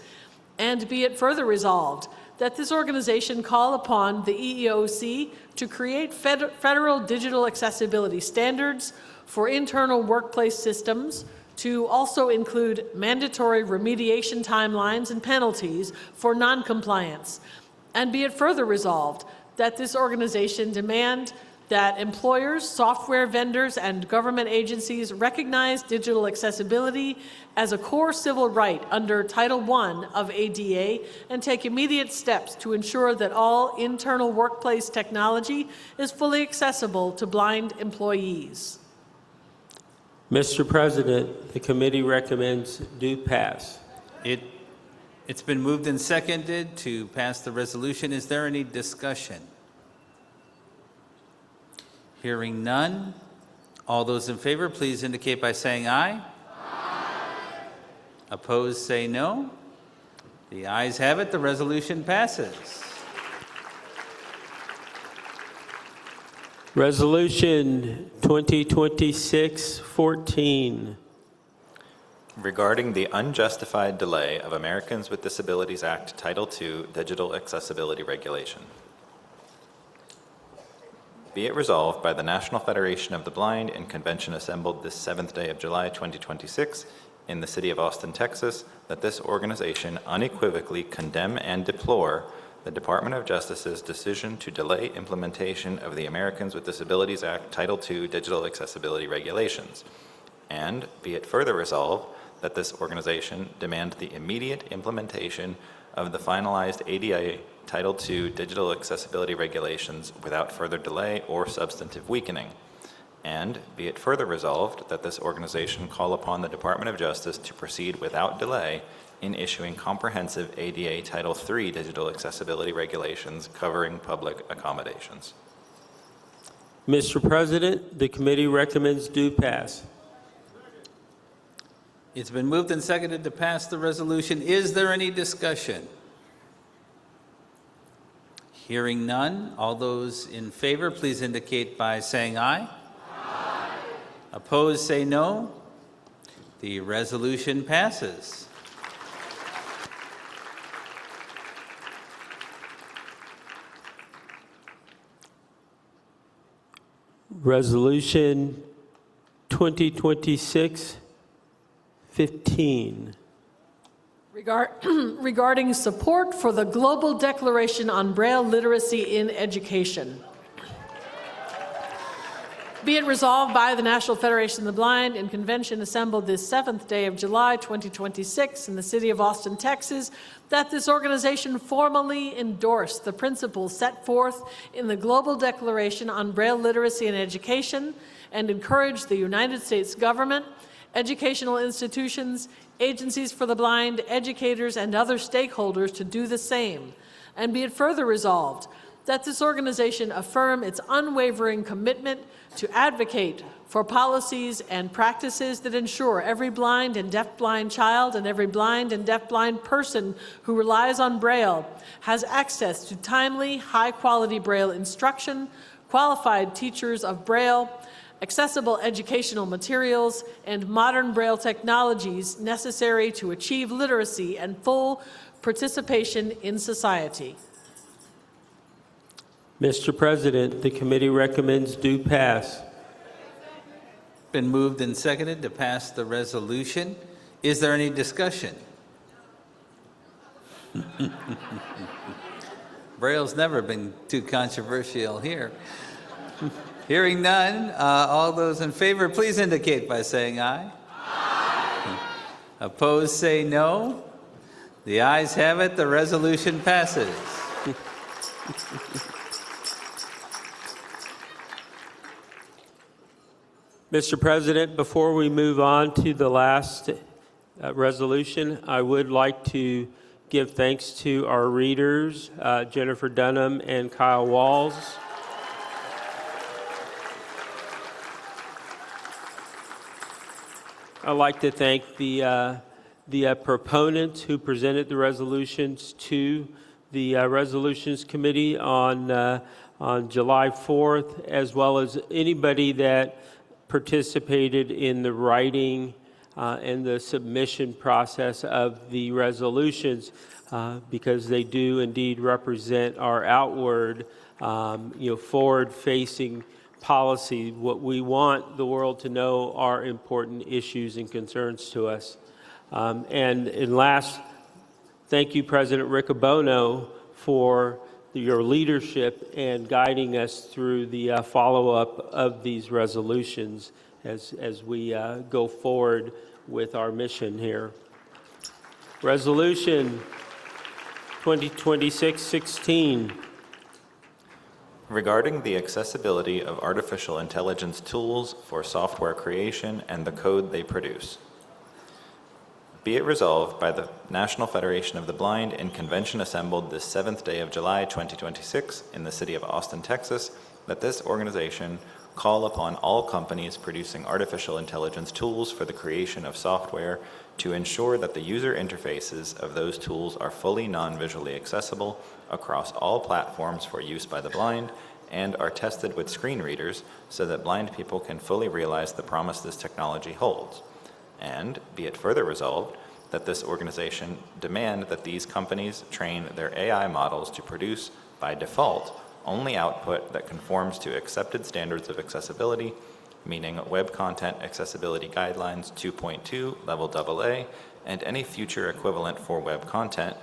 And be it further resolved that this organization call upon the EEOC to create federal digital accessibility standards for internal workplace systems, to also include mandatory remediation timelines and penalties for noncompliance. And be it further resolved that this organization demand that employers, software vendors, and government agencies recognize digital accessibility as a core civil right under Title I of ADA and take immediate steps to ensure that all internal workplace technology is fully accessible to blind employees. Mr. President, the committee recommends do pass. It's been moved and seconded to pass the resolution. Is there any discussion? Hearing none. All those in favor, please indicate by saying aye. Aye. Opposed, say no. The ayes have it. The resolution passes. Resolution 2026-14. Regarding the unjustified delay of Americans with Disabilities Act Title II Digital Accessibility Regulation. Be it resolved by the National Federation of the Blind in convention assembled this 7th day of July 2026 in the city of Austin, Texas, that this organization unequivocally condemn and deplore the Department of Justice's decision to delay implementation of the Americans with Disabilities Act Title II Digital Accessibility Regulations. And be it further resolved that this organization demand the immediate implementation of the finalized ADA Title II Digital Accessibility Regulations without further delay or substantive weakening. And be it further resolved that this organization call upon the Department of Justice to proceed without delay in issuing comprehensive ADA Title III Digital Accessibility Regulations covering public accommodations. Mr. President, the committee recommends do pass. It's been moved and seconded to pass the resolution. Is there any discussion? Hearing none. All those in favor, please indicate by saying aye. Aye. Opposed, say no. The resolution passes. Resolution 2026-15. Regarding support for the Global Declaration on Braille Literacy in Education. Be it resolved by the National Federation of the Blind in convention assembled this 7th day of July 2026 in the city of Austin, Texas, that this organization formally endorse the principles set forth in the Global Declaration on Braille Literacy in Education and encourage the United States government, educational institutions, agencies for the blind, educators, and other stakeholders to do the same. And be it further resolved that this organization affirm its unwavering commitment to advocate for policies and practices that ensure every blind and deafblind child and every blind and deafblind person who relies on Braille has access to timely, high-quality Braille instruction, qualified teachers of Braille, accessible educational materials, and modern Braille technologies necessary to achieve literacy and full participation in society. Mr. President, the committee recommends do pass. Been moved and seconded to pass the resolution. Is there any discussion? Braille's never been too controversial here. Hearing none, all those in favor, please indicate by saying aye. Aye. Opposed, say no. The ayes have it. The resolution passes. Mr. President, before we move on to the last resolution, I would like to give thanks to our readers, Jennifer Dunham and Kyle Walls. I'd like to thank the proponents who presented the resolutions to the Resolutions Committee on July 4th, as well as anybody that participated in the writing and the submission process of the resolutions, because they do indeed represent our outward, forward-facing policy. What we want the world to know are important issues and concerns to us. And last, thank you, President Riccobono, for your leadership and guiding us through the follow-up of these resolutions as we go forward with our mission here. Resolution 2026-16. regarding the accessibility of artificial intelligence tools for software creation and the code they produce. Be it resolved by the National Federation of the Blind in convention assembled this 7th day of July 2026 in the city of Austin, Texas, that this organization call upon all companies producing artificial intelligence tools for the creation of software to ensure that the user interfaces of those tools are fully non-visually accessible across all platforms for use by the blind and are tested with screen readers so that blind people can fully realize the promise this technology holds. And be it further resolved that this organization demand that these companies train their AI models to produce, by default, only output that conforms to accepted standards of accessibility, meaning Web Content Accessibility Guidelines 2.2 Level AA, and any future equivalent for web content,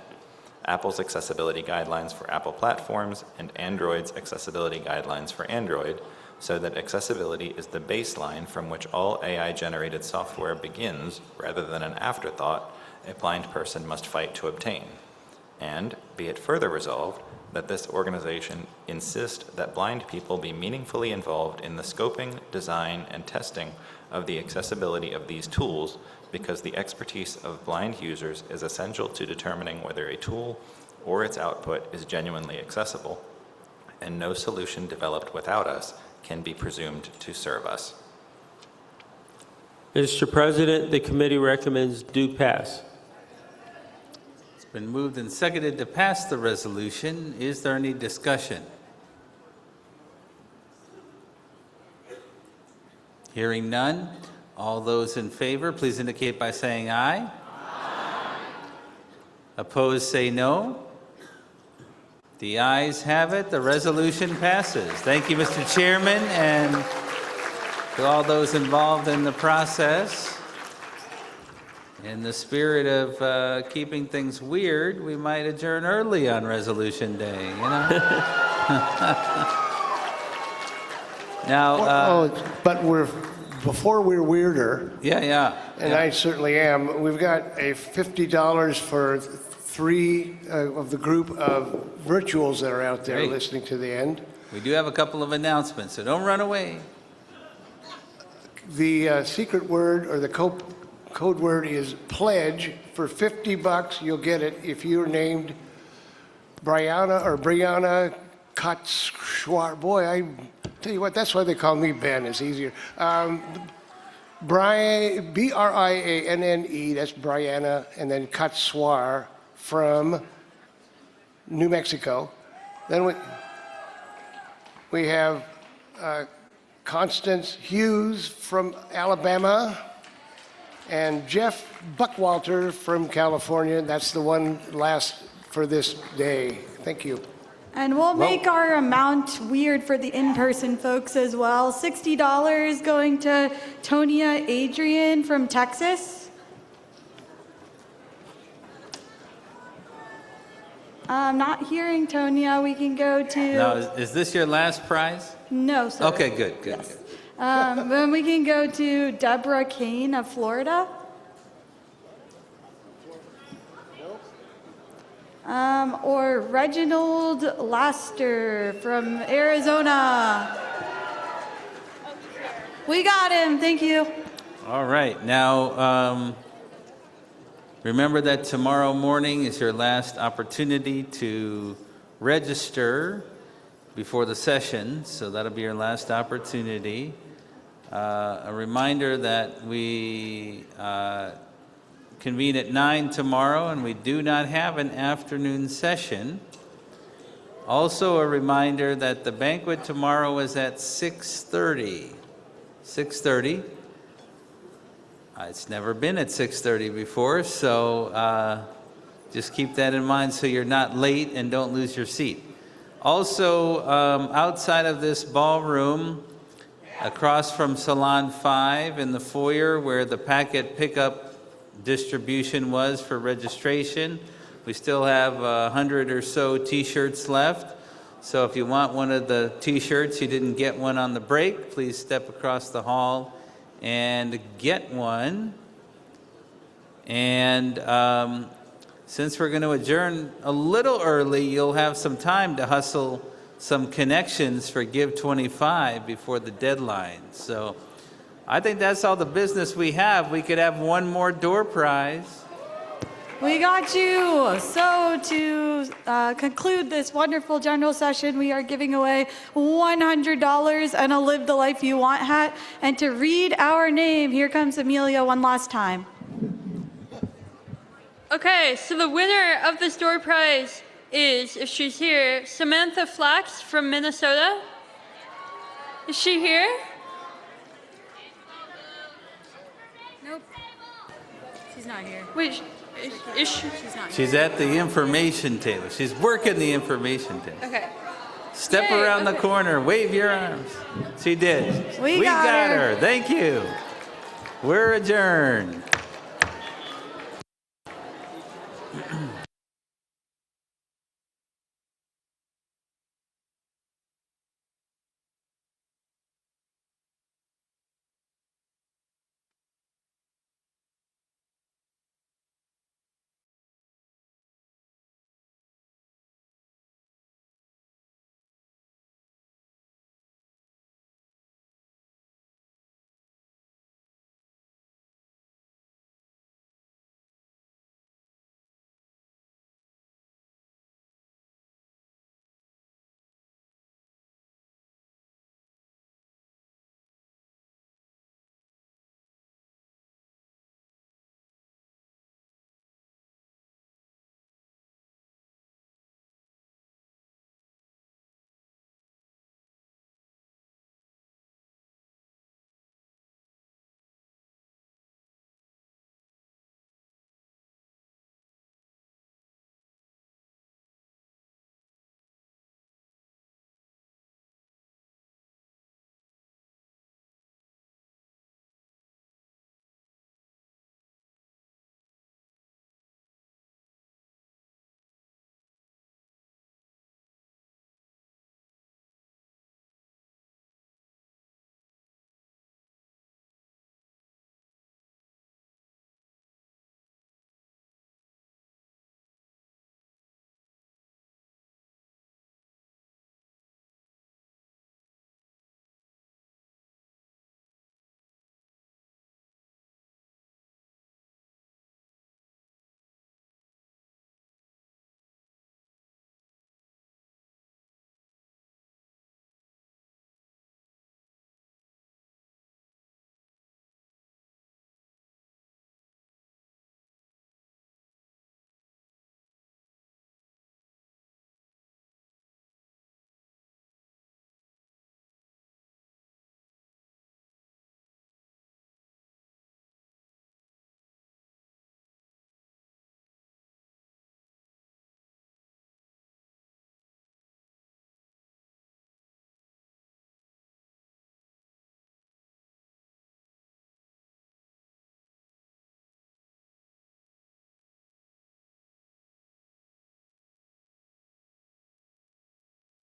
Apple's Accessibility Guidelines for Apple platforms, and Android's Accessibility Guidelines for Android, so that accessibility is the baseline from which all AI-generated software begins, rather than an afterthought a blind person must fight to obtain. And be it further resolved that this organization insist that blind people be meaningfully involved in the scoping, design, and testing of the accessibility of these tools, because the expertise of blind users is essential to determining whether a tool or its output is genuinely accessible, and no solution developed without us can be presumed to serve us. Mr. President, the committee recommends do pass. It's been moved and seconded to pass the resolution. Is there any discussion? Hearing none, all those in favor, please indicate by saying aye. Aye. Opposed, say no. The ayes have it. The resolution passes. Thank you, Mr. Chairman, and to all those involved in the process. In the spirit of keeping things weird, we might adjourn early on Resolution Day, you know? Now, but before we're weirder. Yeah. And I certainly am. We've got a $50 for 3 of the group of virtuals that are out there Great. listening to the end. we do have a couple of announcements, so don't run away. The secret word or the code word is pledge. For $50, you'll get it if you're named Brianna Katzschwar. Boy, I tell you what, that's why they call me Ben. It's easier. Brian, B-R-I-A-N-N-E, that's Brianna, and then Katzschwar from New Mexico. Then we have Constance Hughes from Alabama, and Jeff Buckwalter from California. That's the one last for this day. Thank you. And we'll make our amount weird for the in-person folks as well. $60 going to Tonia Adrian from Texas. I'm not hearing Tonia. We can go to... Now, is this your last prize? No, sir. Okay, good. Yes. Then we can go to Deborah Kane of Florida. Or Reginald Laster from Arizona. We got him. Thank you. All right. Now, remember that tomorrow morning is your last opportunity to register before the session, so that'll be your last opportunity. A reminder that we convene at 9 tomorrow, and we do not have an afternoon session. Also, a reminder that the banquet tomorrow is at 6:30. 6:30. It's never been at 6:30 before, so just keep that in mind so you're not late and don't lose your seat. Also, outside of this ballroom, across from Salon 5 in the foyer where the packet pickup distribution was for registration, we still have 100 or so t-shirts left. So if you want one of the t-shirts, you didn't get one on the break, please step across the hall and get one. And since we're going to adjourn a little early, you'll have some time to hustle some connections for Give 25 before the deadline. So I think that's all the business we have. We could have one more door prize. We got you. So to conclude this wonderful general session, we are giving away $100 and a Live the Life You Want hat. And to read our name, here comes Amelia one last time. Okay, so the winner of this door prize is, if she's here, Samantha Flax from Minnesota. Is she here? Nope. She's not here. Wait, is she? She's not here. She's at the information table. She's working the information table. Okay. Step Yay, around the okay. corner, wave your arms. She did. We got her. Thank you. We're adjourned.